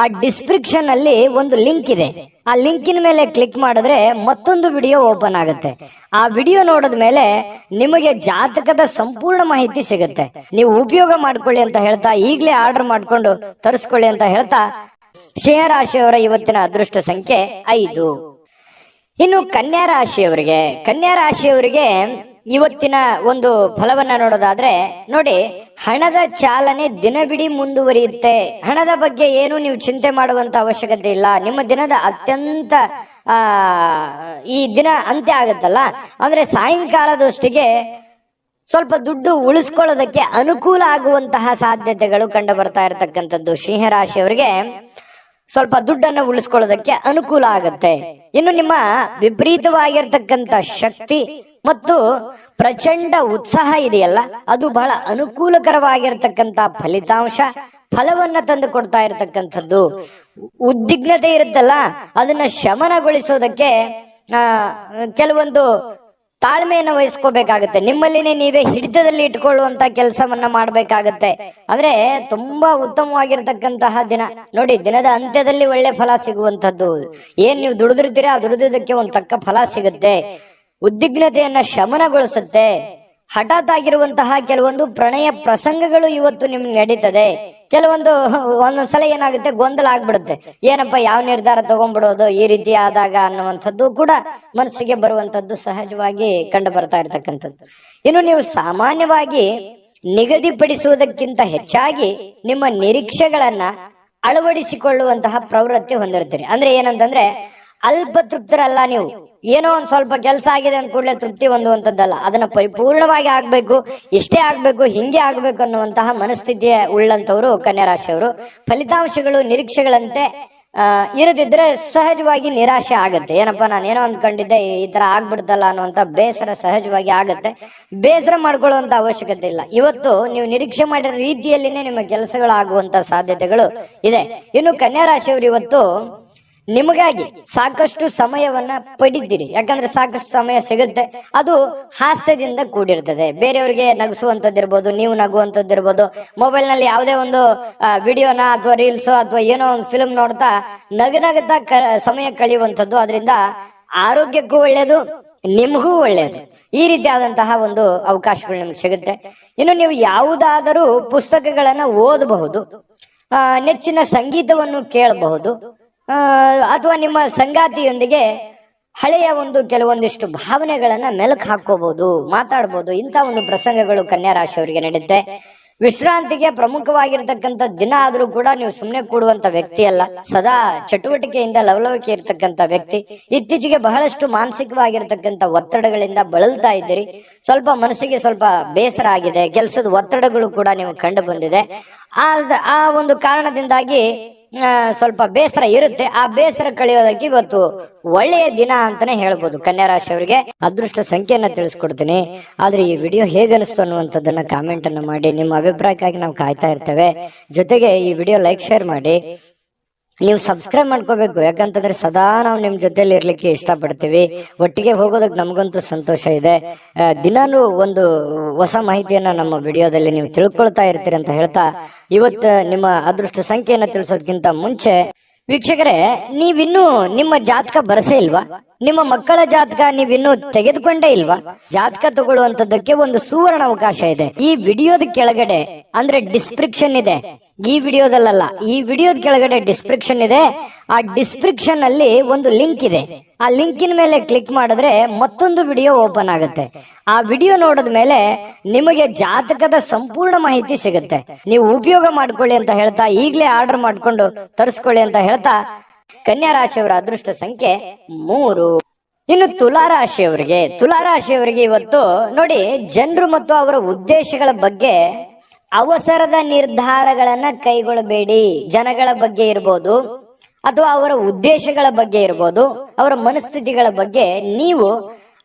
ಆ ಡಿಸ್ಕ್ರಿಪ್ಷನ್ ಅಲ್ಲಿ ಒಂದು ಲಿಂಕ್ ಇದೆ. ಆ ಲಿಂಕಿನ ಮೇಲೆ ಕ್ಲಿಕ್ ಮಾಡಿದ್ರೆ ಮತ್ತೊಂದು ವಿಡಿಯೋ ಓಪನ್ ಆಗುತ್ತೆ. ಆ ವಿಡಿಯೋ ನೋಡಿದ ಮೇಲೆ ನಿಮಗೆ ಜಾತಕದ ಸಂಪೂರ್ಣ ಮಾಹಿತಿ ಸಿಗುತ್ತೆ. ನೀವು ಉಪಯೋಗ ಮಾಡ್ಕೊಳ್ಳಿ ಅಂತ ಹೇಳ್ತಾ, ಈಗಲೇ ಆರ್ಡರ್ ಮಾಡ್ಕೊಂಡು ತರಿಸ್ಕೊಳ್ಳಿ ಅಂತ ಹೇಳ್ತಾ, ಸಿಂಹ ರಾಶಿಯವರ ಇವತ್ತಿನ ಅದೃಷ್ಟ ಸಂಖ್ಯೆ 5. ಇನ್ನು ಕನ್ಯಾ ರಾಶಿಯವರಿಗೆ ಇವತ್ತಿನ ಒಂದು ಫಲವನ್ನ ನೋಡೋದಾದ್ರೆ ನೋಡಿ, ಹಣದ ಚಾಲನೆ ದಿನವಿಡೀ ಮುಂದುವರಿಯುತ್ತೆ. ಹಣದ ಬಗ್ಗೆ ಏನು ನೀವು ಚಿಂತೆ ಮಾಡುವಂತ ಅವಶ್ಯಕತೆ ಇಲ್ಲ. ನಿಮ್ಮ ದಿನದ ಅತ್ಯಂತ ಈ ದಿನ ಅಂತ್ಯ ಆಗುತ್ತಲ್ಲ, ಅಂದ್ರೆ ಸಾಯಂಕಾಲದಷ್ಟಿಗೆ ಸ್ವಲ್ಪ ದುಡ್ಡು ಉಳಿಸ್ಕೊಳ್ಳೋದಕ್ಕೆ ಅನುಕೂಲ ಆಗುವಂತಹ ಸಾಧ್ಯತೆಗಳು ಕಂಡು ಬರ್ತಾ ಇರತಕ್ಕಂಥದ್ದು. ಸಿಂಹ ರಾಶಿಯವರಿಗೆ ಸ್ವಲ್ಪ ದುಡ್ಡನ್ನು ಉಳಿಸ್ಕೊಳ್ಳೋದಕ್ಕೆ ಅನುಕೂಲ ಆಗುತ್ತೆ. ಇನ್ನು ನಿಮ್ಮ ವಿಪರೀತವಾಗಿರ್ತಕ್ಕಂಥ ಶಕ್ತಿ ಮತ್ತು ಪ್ರಚಂಡ ಉತ್ಸಾಹ ಇದೆಯಲ್ಲ, ಅದು ಬಹಳ ಅನುಕೂಲಕರವಾಗಿರ್ತಕ್ಕಂಥ ಫಲವನ್ನ ತಂದು ಕೊಡ್ತಾ ಇರತಕ್ಕಂಥದ್ದು. ಉದ್ವಿಗ್ನತೆ ಇರುತ್ತಲ್ಲ, ಅದನ್ನ ಶಮನಗೊಳಿಸೋದಕ್ಕೆ ಕೆಲವೊಂದು ತಾಳ್ಮೆಯನ್ನು ವಹಿಸ್ಕೋಬೇಕಾಗತ್ತೆ. ನಿಮ್ಮಲ್ಲಿನೇ ನೀವೇ ಹಿಡಿತದಲ್ಲಿ ಇಟ್ಕೊಳ್ಳುವಂತ ಕೆಲಸವನ್ನ ಮಾಡ್ಬೇಕಾಗತ್ತೆ. ಅಂದ್ರೆ ತುಂಬಾ ಉತ್ತಮವಾಗಿರ್ತಕ್ಕಂತಹ ದಿನ ನೋಡಿ. ದಿನದ ಅಂತ್ಯದಲ್ಲಿ ಒಳ್ಳೆ ಫಲ ಸಿಗುವಂತದ್ದು. ಏನ್ ನೀವು ದುಡಿದಿರ್ತೀರಾ, ಆ ದುಡಿದಕ್ಕೆ ಒಂದು ತಕ್ಕ ಫಲ ಸಿಗುತ್ತೆ. ಉದ್ವಿಗ್ನತೆಯನ್ನ ಶಮನಗೊಳಿಸುತ್ತೆ. ಹಠಾತ್ ಆಗಿರುವಂತಹ ಕೆಲವೊಂದು ಪ್ರಣಯ ಪ್ರಸಂಗಗಳು ಇವತ್ತು ನಿಮ್ಗೆ ನಡೀತದೆ. ಒಂದೊಂದ್ಸಲ ಏನಾಗುತ್ತೆ, ಗೊಂದಲ ಆಗ್ಬಿಡುತ್ತೆ. ಏನಪ್ಪ, ಯಾವ ನಿರ್ಧಾರ ತಗೊಂಡ್ಬಿಡೋದು ಈ ರೀತಿ ಆದಾಗ ಅನ್ನುವಂಥದ್ದು ಕೂಡ ಮನಸ್ಸಿಗೆ ಬರುವಂತದ್ದು ಸಹಜವಾಗಿ ಕಂಡು ಬರ್ತಾ ಇರ್ತಕ್ಕಂಥದ್ದು. ಇನ್ನು ನೀವು ಸಾಮಾನ್ಯವಾಗಿ ನಿಗದಿಪಡಿಸುವುದಕ್ಕಿಂತ ಹೆಚ್ಚಾಗಿ ನಿಮ್ಮ ನಿರೀಕ್ಷೆಗಳನ್ನ ಅಳವಡಿಸಿಕೊಳ್ಳುವಂತಹ ಪ್ರವೃತ್ತಿ ಹೊಂದಿರ್ತೀರಿ. ಅಂದ್ರೆ ಏನಂತಂದ್ರೆ, ಅಲ್ಪ ತೃಪ್ತರಲ್ಲ ನೀವು. ಏನೋ ಒಂದ್ ಸ್ವಲ್ಪ ಕೆಲಸ ಆಗಿದೆ ಅಂದ ಕೂಡಲೇ ತೃಪ್ತಿ ಹೊಂದುವಂತದ್ದಲ್ಲ. ಅದನ್ನ ಪರಿಪೂರ್ಣವಾಗಿ ಆಗ್ಬೇಕು, ಇಷ್ಟೇ ಆಗ್ಬೇಕು, ಹಿಂಗೆ ಆಗ್ಬೇಕು ಅನ್ನುವಂತಹ ಮನಸ್ಥಿತಿಯ ಉಳ್ಳಂತವ್ರು ಕನ್ಯಾ ರಾಶಿಯವರು. ಫಲಿತಾಂಶಗಳು ನಿರೀಕ್ಷೆಗಳಂತೆ ಇರದಿದ್ರೆ ಸಹಜವಾಗಿ ನಿರಾಶೆ ಆಗತ್ತೆ. ಏನಪ್ಪಾ, ನಾನೇನೋ ಅಂದ್ಕೊಂಡಿದ್ದೆ, ಈ ತರ ಆಗ್ಬಿಡ್ತಲ್ಲ ಅನ್ನುವಂತ ಬೇಸರ ಸಹಜವಾಗಿ ಆಗತ್ತೆ. ಬೇಸರ ಮಾಡ್ಕೊಳ್ಳುವಂತ ಅವಶ್ಯಕತೆ ಇಲ್ಲ. ಇವತ್ತು ನೀವು ನಿರೀಕ್ಷೆ ಮಾಡಿರೋ ರೀತಿಯಲ್ಲಿನೇ ನಿಮ್ಮ ಕೆಲಸಗಳು ಆಗುವಂತ ಸಾಧ್ಯತೆಗಳು ಇದೆ. ಇನ್ನು ಕನ್ಯಾ ರಾಶಿಯವರು ಇವತ್ತು ನಿಮಗಾಗಿ ಸಾಕಷ್ಟು ಸಮಯವನ್ನ ಪಡಿತೀರಿ. ಯಾಕಂದ್ರೆ ಸಾಕಷ್ಟು ಸಮಯ ಸಿಗುತ್ತೆ. ಅದು ಹಾಸ್ಯದಿಂದ ಕೂಡಿರ್ತದೆ. ಬೇರೆಯವರಿಗೆ ನಗಿಸುವಂತದ್ದಿರ್ಬೋದು, ನೀವು ನಗುವಂತದ್ದಿರ್ಬೋದು. ಮೊಬೈಲ್ ನಲ್ಲಿ ಯಾವುದೇ ಒಂದು ವಿಡಿಯೋನ ಅಥವಾ ರೀಲ್ಸ್ ಅಥವಾ ಏನೋ ಒಂದು ಫಿಲ್ಮ್ ನೋಡ್ತಾ ನಗುತ್ತಾ ಸಮಯ ಕಳೆಯುವಂಥದ್ದು. ಅದರಿಂದ ಆರೋಗ್ಯಕ್ಕೂ ಒಳ್ಳೆಯದು, ನಿಮಗೂ ಒಳ್ಳೆಯದು. ಈ ರೀತಿಯಾದಂತಹ ಒಂದು ಅವಕಾಶಗಳು ನಿಮ್ಗೆ ಸಿಗುತ್ತೆ. ಇನ್ನು ನೀವು ಯಾವುದಾದರೂ ಪುಸ್ತಕಗಳನ್ನ ಓದಬಹುದು, ನೆಚ್ಚಿನ ಸಂಗೀತವನ್ನು ಕೇಳಬಹುದು, ಅಥವಾ ನಿಮ್ಮ ಸಂಗಾತಿಯೊಂದಿಗೆ ಹಳೆಯ ಒಂದು ಕೆಲವೊಂದಿಷ್ಟು ಭಾವನೆಗಳನ್ನ ಮೆಲುಕು ಹಾಕೋಬಹುದು, ಮಾತಾಡಬಹುದು. ಇಂಥ ಒಂದು ಪ್ರಸಂಗಗಳು ಕನ್ಯಾ ರಾಶಿಯವರಿಗೆ ನಡೆಯುತ್ತೆ. ವಿಶ್ರಾಂತಿಗೆ ಪ್ರಮುಖವಾಗಿರ್ತಕ್ಕಂಥ ದಿನ ಆದ್ರೂ ಕೂಡ ನೀವು ಸುಮ್ಮನೆ ಕೂಡುವಂತ ವ್ಯಕ್ತಿ ಅಲ್ಲ. ಸದಾ ಚಟುವಟಿಕೆಯಿಂದ ಲವಲವಿಕೆ ಇರ್ತಕ್ಕಂಥ ವ್ಯಕ್ತಿ. ಇತ್ತೀಚೆಗೆ ಬಹಳಷ್ಟು ಮಾನಸಿಕವಾಗಿರ್ತಕ್ಕಂಥ ಒತ್ತಡಗಳಿಂದ ಬಳಲ್ತಾ ಇದ್ದೀರಿ. ಸ್ವಲ್ಪ ಮನಸ್ಸಿಗೆ ಸ್ವಲ್ಪ ಬೇಸರ ಆಗಿದೆ. ಕೆಲಸದ ಒತ್ತಡಗಳು ಕೂಡ ನೀವು ಕಂಡು ಬಂದಿದೆ. ಆ ಒಂದು ಕಾರಣದಿಂದಾಗಿ ಸ್ವಲ್ಪ ಬೇಸರ ಇರುತ್ತೆ. ಆ ಬೇಸರ ಕಳೆಯೋದಕ್ಕೆ ಇವತ್ತು ಒಳ್ಳೆಯ ದಿನ ಅಂತಾನೆ ಹೇಳ್ಬೋದು. ಕನ್ಯಾ ರಾಶಿಯವರಿಗೆ ಅದೃಷ್ಟ ಸಂಖ್ಯೆಯನ್ನ ತಿಳಿಸ್ಕೊಡ್ತೀನಿ. ಆದ್ರೆ ಈ ವಿಡಿಯೋ ಹೇಗನಿಸ್ತು ಅನ್ನುವಂಥದ್ದನ್ನ ಕಾಮೆಂಟ್ ಅನ್ನ ಮಾಡಿ. ನಿಮ್ಮ ಅಭಿಪ್ರಾಯಕ್ಕಾಗಿ ನಾವು ಕಾಯ್ತಾ ಇರ್ತೇವೆ. ಜೊತೆಗೆ ಈ ವಿಡಿಯೋ ಲೈಕ್ ಶೇರ್ ಮಾಡಿ. ನೀವು ಸಬ್ಸ್ಕ್ರೈಬ್ ಮಾಡ್ಕೋಬೇಕು, ಯಾಕಂತಂದ್ರೆ ಸದಾ ನಾವು ನಿಮ್ ಜೊತೆಲಿ ಇರ್ಲಿಕ್ಕೆ ಇಷ್ಟಪಡ್ತೀವಿ. ಒಟ್ಟಿಗೆ ಹೋಗೋದಕ್ಕೆ ನಮಗಂತೂ ಸಂತೋಷ ಇದೆ. ದಿನಾನು ಒಂದು ಹೊಸ ಮಾಹಿತಿಯನ್ನ ನಮ್ಮ ವಿಡಿಯೋದಲ್ಲಿ ನೀವು ತಿಳ್ಕೊಳ್ತಾ ಇರ್ತೀರಿ ಅಂತ ಹೇಳ್ತಾ, ಇವತ್ತು ನಿಮ್ಮ ಅದೃಷ್ಟ ಸಂಖ್ಯೆಯನ್ನ ತಿಳಿಸೋದಕ್ಕಿಂತ ಮುಂಚೆ ವೀಕ್ಷಕರೇ, ನೀವಿನ್ನೂ ನಿಮ್ಮ ಜಾತಕ ಬರಸೇ ಇಲ್ವಾ? ನಿಮ್ಮ ಮಕ್ಕಳ ಜಾತಕ ನೀವಿನ್ನೂ ತೆಗೆದುಕೊಂಡೇ ಇಲ್ವಾ? ಜಾತಕ ತಗೊಳ್ಳುವಂತದ್ದಕ್ಕೆ ಒಂದು ಸುವರ್ಣ ಅವಕಾಶ ಇದೆ. ಈ ವಿಡಿಯೋದ ಕೆಳಗಡೆ ಅಂದ್ರೆ ಡಿಸ್ಕ್ರಿಪ್ಷನ್ ಇದೆ, ಈ ವಿಡಿಯೋದಲ್ಲ, ಈ ವಿಡಿಯೋದ ಕೆಳಗಡೆ ಡಿಸ್ಕ್ರಿಪ್ಷನ್ ಇದೆ. ಆ ಡಿಸ್ಕ್ರಿಪ್ಷನ್ ಅಲ್ಲಿ ಒಂದು ಲಿಂಕ್ ಇದೆ. ಆ ಲಿಂಕಿನ ಮೇಲೆ ಕ್ಲಿಕ್ ಮಾಡಿದ್ರೆ ಮತ್ತೊಂದು ವಿಡಿಯೋ ಓಪನ್ ಆಗುತ್ತೆ. ಆ ವಿಡಿಯೋ ನೋಡಿದ ಮೇಲೆ ನಿಮಗೆ ಜಾತಕದ ಸಂಪೂರ್ಣ ಮಾಹಿತಿ ಸಿಗುತ್ತೆ. ನೀವು ಉಪಯೋಗ ಮಾಡ್ಕೊಳ್ಳಿ ಅಂತ ಹೇಳ್ತಾ, ಈಗಲೇ ಆರ್ಡರ್ ಮಾಡ್ಕೊಂಡು ತರಿಸ್ಕೊಳ್ಳಿ ಅಂತ ಹೇಳ್ತಾ, ಕನ್ಯಾ ರಾಶಿಯವರ ಅದೃಷ್ಟ ಸಂಖ್ಯೆ 3. ಇನ್ನು ತುಲಾರಾಶಿಯವರಿಗೆ ಇವತ್ತು ನೋಡಿ, ಜನರು ಮತ್ತು ಅವರ ಉದ್ದೇಶಗಳ ಬಗ್ಗೆ ಅವಸರದ ನಿರ್ಧಾರಗಳನ್ನ ಕೈಗೊಳ್ಳಬೇಡಿ. ಜನಗಳ ಬಗ್ಗೆ ಇರ್ಬೋದು ಅಥವಾ ಅವರ ಉದ್ದೇಶಗಳ ಬಗ್ಗೆ ಇರ್ಬೋದು, ಅವರ ಮನಸ್ಥಿತಿಗಳ ಬಗ್ಗೆ ನೀವು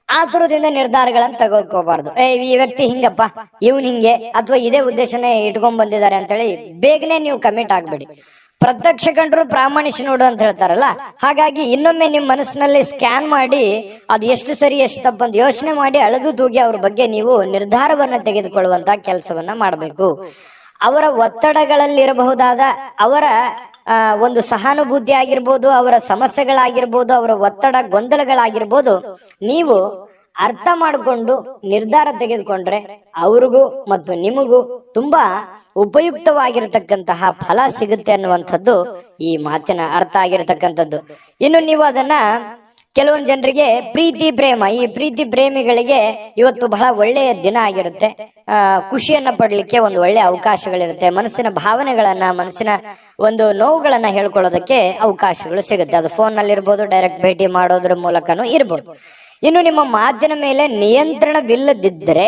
ಆತುರದಿಂದ ನಿರ್ಧಾರಗಳನ್ನ ತಗೋಕೋಬಾರ್ದು. ಈ ವ್ಯಕ್ತಿ ಹಿಂಗಪ್ಪ, ಇವನ್ ಹಿಂಗೆ, ಅಥವಾ ಇದೇ ಉದ್ದೇಶನೇ ಇಟ್ಕೊಂಡ್ ಬಂದಿದ್ದಾರೆ ಅಂತೇಳಿ ಬೇಗನೆ ನೀವು ಕಮಿಟ್ ಆಗ್ಬೇಡಿ. ಪ್ರತ್ಯಕ್ಷ ಕಂಡ್ರು ಪ್ರಾಮಾಣಿಕ ನೋಡು ಅಂತ ಹೇಳ್ತಾರಲ್ಲ, ಹಾಗಾಗಿ ಇನ್ನೊಮ್ಮೆ ನಿಮ್ಮ ಮನಸ್ಸಿನಲ್ಲಿ ಸ್ಕ್ಯಾನ್ ಮಾಡಿ ಅದು ಎಷ್ಟು ಸರಿ ಎಷ್ಟು ತಪ್ಪಂತ ಯೋಚನೆ ಮಾಡಿ ಅಳೆದು ತೂಗಿ ಅವ್ರ ಬಗ್ಗೆ ನೀವು ನಿರ್ಧಾರವನ್ನ ತೆಗೆದುಕೊಳ್ಳುವಂತ ಕೆಲಸವನ್ನ ಮಾಡಬೇಕು. ಅವರ ಒತ್ತಡಗಳಲ್ಲಿರಬಹುದಾದ ಅವರ ಒಂದು ಸಹಾನುಭೂತಿ ಆಗಿರ್ಬೋದು, ಅವರ ಸಮಸ್ಯೆಗಳಾಗಿರ್ಬೋದು, ಅವರ ಒತ್ತಡ ಗೊಂದಲಗಳಾಗಿರ್ಬೋದು, ನೀವು ಅರ್ಥ ಮಾಡಿಕೊಂಡು ನಿರ್ಧಾರ ತೆಗೆದುಕೊಂಡ್ರೆ ಅವ್ರಿಗೂ ಮತ್ತು ನಿಮಗೂ ತುಂಬಾ ಉಪಯುಕ್ತವಾಗಿರತಕ್ಕಂತಹ ಫಲ ಸಿಗುತ್ತೆ ಅನ್ನುವಂಥದ್ದು ಈ ಮಾತಿನ ಅರ್ಥ ಆಗಿರತಕ್ಕಂಥದ್ದು. ಇನ್ನು ನೀವು ಅದನ್ನ ಕೆಲವೊಂದು ಜನರಿಗೆ ಪ್ರೀತಿ ಪ್ರೇಮ, ಈ ಪ್ರೀತಿ ಪ್ರೇಮಿಗಳಿಗೆ ಇವತ್ತು ಬಹಳ ಒಳ್ಳೆಯ ದಿನ ಆಗಿರುತ್ತೆ. ಖುಷಿಯನ್ನ ಪಡ್ಲಿಕ್ಕೆ ಒಂದು ಒಳ್ಳೆಯ ಅವಕಾಶಗಳಿರುತ್ತೆ. ಮನಸ್ಸಿನ ಭಾವನೆಗಳನ್ನ, ಮನಸ್ಸಿನ ಒಂದು ನೋವುಗಳನ್ನ ಹೇಳ್ಕೊಳ್ಳೋದಕ್ಕೆ ಅವಕಾಶಗಳು ಸಿಗುತ್ತೆ. ಅದು ಫೋನ್ ನಲ್ಲಿ ಇರ್ಬೋದು, ಡೈರೆಕ್ಟ್ ಭೇಟಿ ಮಾಡೋದ್ರ ಮೂಲಕನೂ ಇರ್ಬೋದು. ಇನ್ನು ನಿಮ್ಮ ಮಾತಿನ ಮೇಲೆ ನಿಯಂತ್ರಣವಿಲ್ಲದಿದ್ದರೆ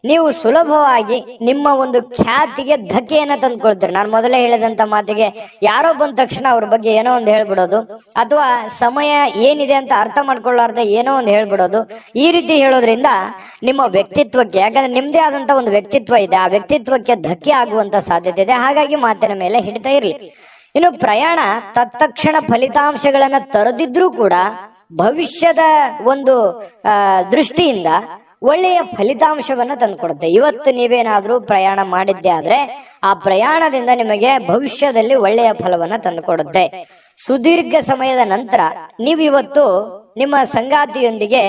ನೀವು ಸುಲಭವಾಗಿ ನಿಮ್ಮ ಒಂದು ಖ್ಯಾತಿಗೆ ಧಕ್ಕೆಯನ್ನ ತಂದ್ಕೊಳ್ತೀರಿ. ನಾನು ಮೊದಲೇ ಹೇಳಿದಂತ ಮಾತಿಗೆ ಯಾರೋ ಬಂದ ತಕ್ಷಣ ಅವ್ರ ಬಗ್ಗೆ ಏನೋ ಒಂದು ಹೇಳ್ಬಿಡೋದು, ಅಥವಾ ಸಮಯ ಏನಿದೆ ಅಂತ ಅರ್ಥ ಮಾಡ್ಕೊಳ್ಳಾರ್ದೆ ಏನೋ ಒಂದು ಹೇಳ್ಬಿಡೋದು. ಈ ರೀತಿ ಹೇಳೋದ್ರಿಂದ ನಿಮ್ಮ ವ್ಯಕ್ತಿತ್ವಕ್ಕೆ, ಯಾಕಂದ್ರೆ ನಿಮ್ದೇ ಆದಂತ ಒಂದು ವ್ಯಕ್ತಿತ್ವ ಇದೆ, ಆ ವ್ಯಕ್ತಿತ್ವಕ್ಕೆ ಧಕ್ಕೆ ಆಗುವಂತ ಸಾಧ್ಯತೆ ಇದೆ. ಹಾಗಾಗಿ ಮಾತಿನ ಮೇಲೆ ಹಿಡಿತಾ ಇರ್ಲಿ. ಇನ್ನು ಪ್ರಯಾಣ ತತ್ಕ್ಷಣ ಫಲಿತಾಂಶಗಳನ್ನ ತರದಿದ್ರೂ ಕೂಡ ಭವಿಷ್ಯದ ಒಂದು ದೃಷ್ಟಿಯಿಂದ ಒಳ್ಳೆಯ ಫಲಿತಾಂಶವನ್ನ ತಂದುಕೊಡುತ್ತೆ. ಇವತ್ತು ನೀವೇನಾದ್ರೂ ಪ್ರಯಾಣ ಮಾಡಿದ್ದೆ ಆದ್ರೆ ಆ ಪ್ರಯಾಣದಿಂದ ನಿಮಗೆ ಭವಿಷ್ಯದಲ್ಲಿ ಒಳ್ಳೆಯ ಫಲವನ್ನ ತಂದುಕೊಡುತ್ತೆ. ಸುದೀರ್ಘ ಸಮಯದ ನಂತರ ನೀವು ಇವತ್ತು ನಿಮ್ಮ ಸಂಗಾತಿಯೊಂದಿಗೆ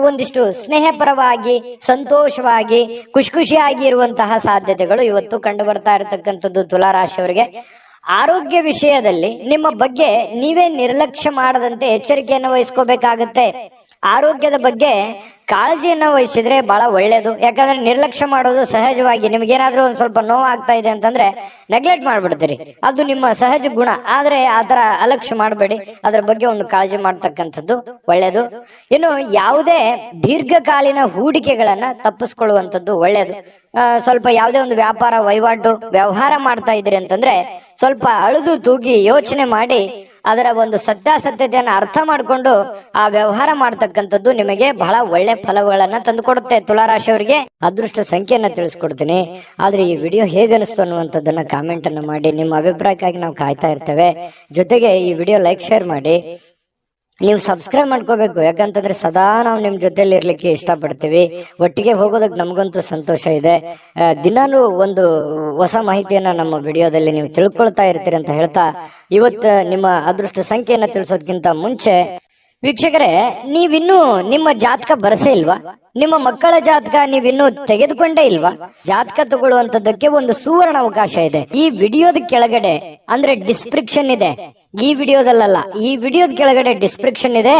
ಒಂದಿಷ್ಟು ಸ್ನೇಹಪರವಾಗಿ, ಸಂತೋಷವಾಗಿ, ಖುಷಿಯಾಗಿ ಇರುವಂತಹ ಸಾಧ್ಯತೆಗಳು ಇವತ್ತು ಕಂಡು ಬರ್ತಾ ಇರತಕ್ಕಂಥದ್ದು ತುಲಾರಾಶಿಯವರಿಗೆ. ಆರೋಗ್ಯ ವಿಷಯದಲ್ಲಿ ನಿಮ್ಮ ಬಗ್ಗೆ ನೀವೇ ನಿರ್ಲಕ್ಷ್ಯ ಮಾಡದಂತೆ ಎಚ್ಚರಿಕೆಯನ್ನು ವಹಿಸ್ಕೋಬೇಕಾಗತ್ತೆ. ಆರೋಗ್ಯದ ಬಗ್ಗೆ ಕಾಳಜಿಯನ್ನ ವಹಿಸಿದ್ರೆ ಬಹಳ ಒಳ್ಳೇದು. ಯಾಕಂದ್ರೆ ನಿರ್ಲಕ್ಷ್ಯ ಮಾಡೋದು ಸಹಜವಾಗಿ, ನಿಮ್ಗೇನಾದ್ರೂ ಒಂದ್ ಸ್ವಲ್ಪ ನೋವು ಆಗ್ತಾ ಇದೆ ಅಂತಂದ್ರೆ ನೆಗ್ಲೆಕ್ಟ್ ಮಾಡ್ಬಿಡ್ತೀರಿ, ಅದು ನಿಮ್ಮ ಸಹಜ ಗುಣ. ಆದ್ರೆ ಆತರ ಅಲಕ್ಷ್ಯ ಮಾಡಬೇಡಿ, ಅದ್ರ ಬಗ್ಗೆ ಒಂದು ಕಾಳಜಿ ಮಾಡ್ತಕ್ಕಂಥದ್ದು ಒಳ್ಳೇದು. ಇನ್ನು ಯಾವುದೇ ದೀರ್ಘಕಾಲೀನ ಹೂಡಿಕೆಗಳನ್ನ ತಪ್ಪಿಸ್ಕೊಳ್ಳುವಂಥದ್ದು ಒಳ್ಳೇದು. ಸ್ವಲ್ಪ ಯಾವುದೇ ಒಂದು ವ್ಯಾಪಾರ ವಹಿವಾಟು ವ್ಯವಹಾರ ಮಾಡ್ತಾ ಇದ್ರಿ ಅಂತಂದ್ರೆ ಸ್ವಲ್ಪ ಅಳೆದು ತೂಗಿ ಯೋಚನೆ ಮಾಡಿ ಅದರ ಒಂದು ಸತ್ಯಾಸತ್ಯತೆಯನ್ನು ಅರ್ಥ ಮಾಡಿಕೊಂಡು ಆ ವ್ಯವಹಾರ ಮಾಡ್ತಕ್ಕಂಥದ್ದು ನಿಮಗೆ ಬಹಳ ಒಳ್ಳೆ ಫಲಗಳನ್ನ ತಂದುಕೊಡುತ್ತೆ. ತುಲಾರಾಶಿಯವರಿಗೆ ಅದೃಷ್ಟ ಸಂಖ್ಯೆಯನ್ನ ತಿಳಿಸ್ಕೊಡ್ತೀನಿ. ಆದ್ರೆ ಈ ವಿಡಿಯೋ ಹೇಗೆ ಅನಿಸ್ತು ಅನ್ನುವಂಥದ್ದನ್ನ ಕಾಮೆಂಟ್ ಅನ್ನು ಮಾಡಿ. ನಿಮ್ಮ ಅಭಿಪ್ರಾಯಕ್ಕಾಗಿ ನಾವು ಕಾಯ್ತಾ ಇರ್ತೇವೆ. ಜೊತೆಗೆ ಈ ವಿಡಿಯೋ ಲೈಕ್, ಶೇರ್ ಮಾಡಿ. ನೀವು ಸಬ್ಸ್ಕ್ರೈಬ್ ಮಾಡ್ಕೋಬೇಕು, ಯಾಕಂತಂದ್ರೆ ಸದಾ ನಾವು ನಿಮ್ ಜೊತೆಲಿ ಇರ್ಲಿಕ್ಕೆ ಇಷ್ಟಪಡ್ತೀವಿ. ಒಟ್ಟಿಗೆ ಹೋಗೋದಕ್ಕೆ ನಮಗಂತೂ ಸಂತೋಷ ಇದೆ. ದಿನಾನು ಒಂದು ಹೊಸ ಮಾಹಿತಿಯನ್ನ ನಮ್ಮ ವಿಡಿಯೋದಲ್ಲಿ ನೀವು ತಿಳ್ಕೊಳ್ತಾ ಇರ್ತೀರಿ ಅಂತ ಹೇಳ್ತಾ, ಇವತ್ತು ನಿಮ್ಮ ಅದೃಷ್ಟ ಸಂಖ್ಯೆಯನ್ನ ತಿಳಿಸೋದಕ್ಕಿಂತ ಮುಂಚೆ ವೀಕ್ಷಕರೇ, ನೀವಿನ್ನೂ ನಿಮ್ಮ ಜಾತಕ ಬರಸೇ ಇಲ್ವಾ? ನಿಮ್ಮ ಮಕ್ಕಳ ಜಾತಕ ನೀವಿನ್ನೂ ತೆಗೆದುಕೊಂಡೇ ಇಲ್ವಾ? ಜಾತಕ ತಗೊಳ್ಳುವಂತದ್ದಕ್ಕೆ ಒಂದು ಸುವರ್ಣ ಅವಕಾಶ ಇದೆ. ಈ ವಿಡಿಯೋದ ಕೆಳಗಡೆ ಅಂದ್ರೆ ಡಿಸ್ಕ್ರಿಪ್ಷನ್ ಇದೆ, ಈ ವಿಡಿಯೋದಲ್ಲ, ಈ ವಿಡಿಯೋದ ಕೆಳಗಡೆ ಡಿಸ್ಕ್ರಿಪ್ಷನ್ ಇದೆ.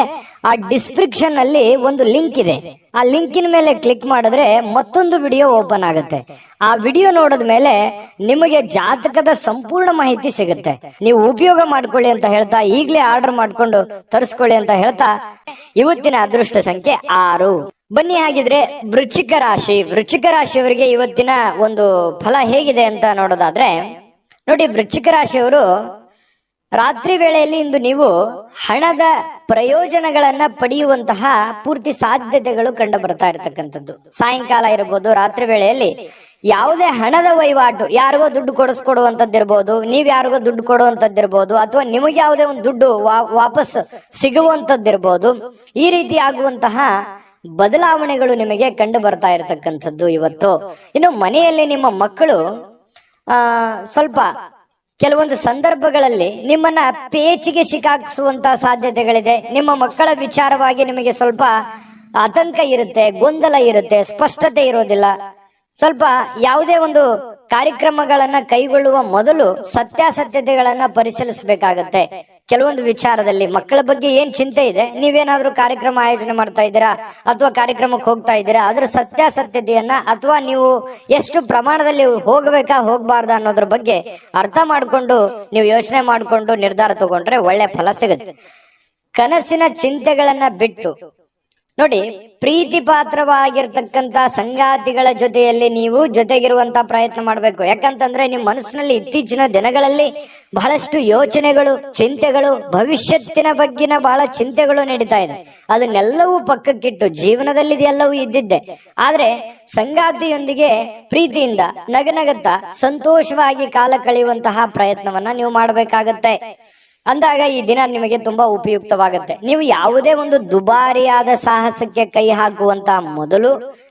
ಆ ಡಿಸ್ಕ್ರಿಪ್ಷನ್ ಅಲ್ಲಿ ಒಂದು ಲಿಂಕ್ ಇದೆ. ಆ ಲಿಂಕಿನ ಮೇಲೆ ಕ್ಲಿಕ್ ಮಾಡಿದ್ರೆ ಮತ್ತೊಂದು ವಿಡಿಯೋ ಓಪನ್ ಆಗುತ್ತೆ. ಆ ವಿಡಿಯೋ ನೋಡಿದ ಮೇಲೆ ನಿಮಗೆ ಜಾತಕದ ಸಂಪೂರ್ಣ ಮಾಹಿತಿ ಸಿಗುತ್ತೆ. ನೀವು ಉಪಯೋಗ ಮಾಡ್ಕೊಳ್ಳಿ ಅಂತ ಹೇಳ್ತಾ, ಈಗಲೇ ಆರ್ಡರ್ ಮಾಡ್ಕೊಂಡು ತರಿಸ್ಕೊಳ್ಳಿ ಅಂತ ಹೇಳ್ತಾ, ಇವತ್ತಿನ ಅದೃಷ್ಟ ಸಂಖ್ಯೆ 6. ಬನ್ನಿ ಹಾಗಿದ್ರೆ ವೃಶ್ಚಿಕ ರಾಶಿಯವರಿಗೆ ಇವತ್ತಿನ ಒಂದು ಫಲ ಹೇಗಿದೆ ಅಂತ ನೋಡೋದಾದ್ರೆ, ನೋಡಿ, ವೃಶ್ಚಿಕ ರಾಶಿಯವರು ರಾತ್ರಿ ವೇಳೆಯಲ್ಲಿ ಇಂದು ನೀವು ಹಣದ ಪ್ರಯೋಜನಗಳನ್ನ ಪಡೆಯುವಂತಹ ಪೂರ್ತಿ ಸಾಧ್ಯತೆಗಳು ಕಂಡು ಬರ್ತಾ ಇರತಕ್ಕಂಥದ್ದು. ಸಾಯಂಕಾಲ ಇರಬಹುದು, ರಾತ್ರಿ ವೇಳೆಯಲ್ಲಿ ಯಾವುದೇ ಹಣದ ವಹಿವಾಟು, ಯಾರಿಗೋ ದುಡ್ಡು ಕೊಡಿಸ್ಕೊಡುವಂತದ್ದಿರ್ಬೋದು, ನೀವ್ ಯಾರಿಗೋ ದುಡ್ಡು ಕೊಡುವಂತದ್ದಿರ್ಬೋದು, ಅಥವಾ ನಿಮಗೆ ಯಾವುದೇ ಒಂದು ದುಡ್ಡು ವಾಪಸ್ ಸಿಗುವಂತದ್ದಿರ್ಬೋದು. ಈ ರೀತಿ ಆಗುವಂತಹ ಬದಲಾವಣೆಗಳು ನಿಮಗೆ ಕಂಡು ಬರ್ತಾ ಇರತಕ್ಕಂಥದ್ದು ಇವತ್ತು. ಇನ್ನು ಮನೆಯಲ್ಲಿ ನಿಮ್ಮ ಮಕ್ಕಳು ಸ್ವಲ್ಪ ಕೆಲವೊಂದು ಸಂದರ್ಭಗಳಲ್ಲಿ ನಿಮ್ಮನ್ನ ಪೇಚಿಗೆ ಸಿಕ್ಕಾಕ್ಸುವಂತ ಸಾಧ್ಯತೆಗಳಿದೆ. ನಿಮ್ಮ ಮಕ್ಕಳ ವಿಚಾರವಾಗಿ ನಿಮಗೆ ಸ್ವಲ್ಪ ಆತಂಕ ಇರುತ್ತೆ, ಗೊಂದಲ ಇರುತ್ತೆ, ಸ್ಪಷ್ಟತೆ ಇರೋದಿಲ್ಲ. ಸ್ವಲ್ಪ ಯಾವುದೇ ಒಂದು ಕಾರ್ಯಕ್ರಮಗಳನ್ನ ಕೈಗೊಳ್ಳುವ ಮೊದಲು ಸತ್ಯಾಸತ್ಯತೆಗಳನ್ನ ಪರಿಶೀಲಿಸಬೇಕಾಗತ್ತೆ. ಕೆಲವೊಂದು ವಿಚಾರದಲ್ಲಿ ಮಕ್ಕಳ ಬಗ್ಗೆ ಏನ್ ಚಿಂತೆ ಇದೆ, ನೀವೇನಾದ್ರೂ ಕಾರ್ಯಕ್ರಮ ಆಯೋಜನೆ ಮಾಡ್ತಾ ಇದ್ದೀರಾ ಅಥವಾ ಕಾರ್ಯಕ್ರಮಕ್ಕೆ ಹೋಗ್ತಾ ಇದ್ದೀರಾ, ಅದರ ಸತ್ಯಾಸತ್ಯತೆಯನ್ನ ಅಥವಾ ನೀವು ಎಷ್ಟು ಪ್ರಮಾಣದಲ್ಲಿ ಹೋಗ್ಬೇಕಾ ಹೋಗ್ಬಾರ್ದ ಅನ್ನೋದ್ರ ಬಗ್ಗೆ ಅರ್ಥ ಮಾಡ್ಕೊಂಡು ನೀವು ಯೋಚನೆ ಮಾಡ್ಕೊಂಡು ನಿರ್ಧಾರ ತಗೊಂಡ್ರೆ ಒಳ್ಳೆ ಫಲ ಸಿಗುತ್ತೆ. ಕನಸಿನ ಚಿಂತೆಗಳನ್ನ ಬಿಟ್ಟು ನೋಡಿ, ಪ್ರೀತಿ ಪಾತ್ರವಾಗಿರ್ತಕ್ಕಂತ ಸಂಗಾತಿಗಳ ಜೊತೆಯಲ್ಲಿ ನೀವು ಜೊತೆಗಿರುವಂತ ಪ್ರಯತ್ನ ಮಾಡಬೇಕು. ಯಾಕಂತಂದ್ರೆ ನಿಮ್ಮ ಮನಸ್ಸಿನಲ್ಲಿ ಇತ್ತೀಚಿನ ದಿನಗಳಲ್ಲಿ ಬಹಳಷ್ಟು ಯೋಚನೆಗಳು, ಚಿಂತೆಗಳು, ಭವಿಷ್ಯತ್ತಿನ ಬಗ್ಗಿನ ಬಹಳ ಚಿಂತೆಗಳು ನಡೀತಾ ಇದೆ. ಅದನ್ನೆಲ್ಲವೂ ಪಕ್ಕಕ್ಕಿಟ್ಟು ಜೀವನದಲ್ಲಿ ಇದೆಲ್ಲವೂ ಇದ್ದಿದ್ದೆ, ಆದ್ರೆ ಸಂಗಾತಿಯೊಂದಿಗೆ ಪ್ರೀತಿಯಿಂದ ನಗನಗತ್ತಾ ಸಂತೋಷವಾಗಿ ಕಾಲ ಕಳೆಯುವಂತಹ ಪ್ರಯತ್ನವನ್ನ ನೀವು ಮಾಡಬೇಕಾಗತ್ತೆ. ಅಂದಾಗ ಈ ದಿನ ನಿಮಗೆ ತುಂಬಾ ಉಪಯುಕ್ತವಾಗುತ್ತೆ. ನೀವು ಯಾವುದೇ ಒಂದು ದುಬಾರಿಯಾದ ಸಾಹಸಕ್ಕೆ ಕೈ ಹಾಕುವಂತ ಮೊದಲು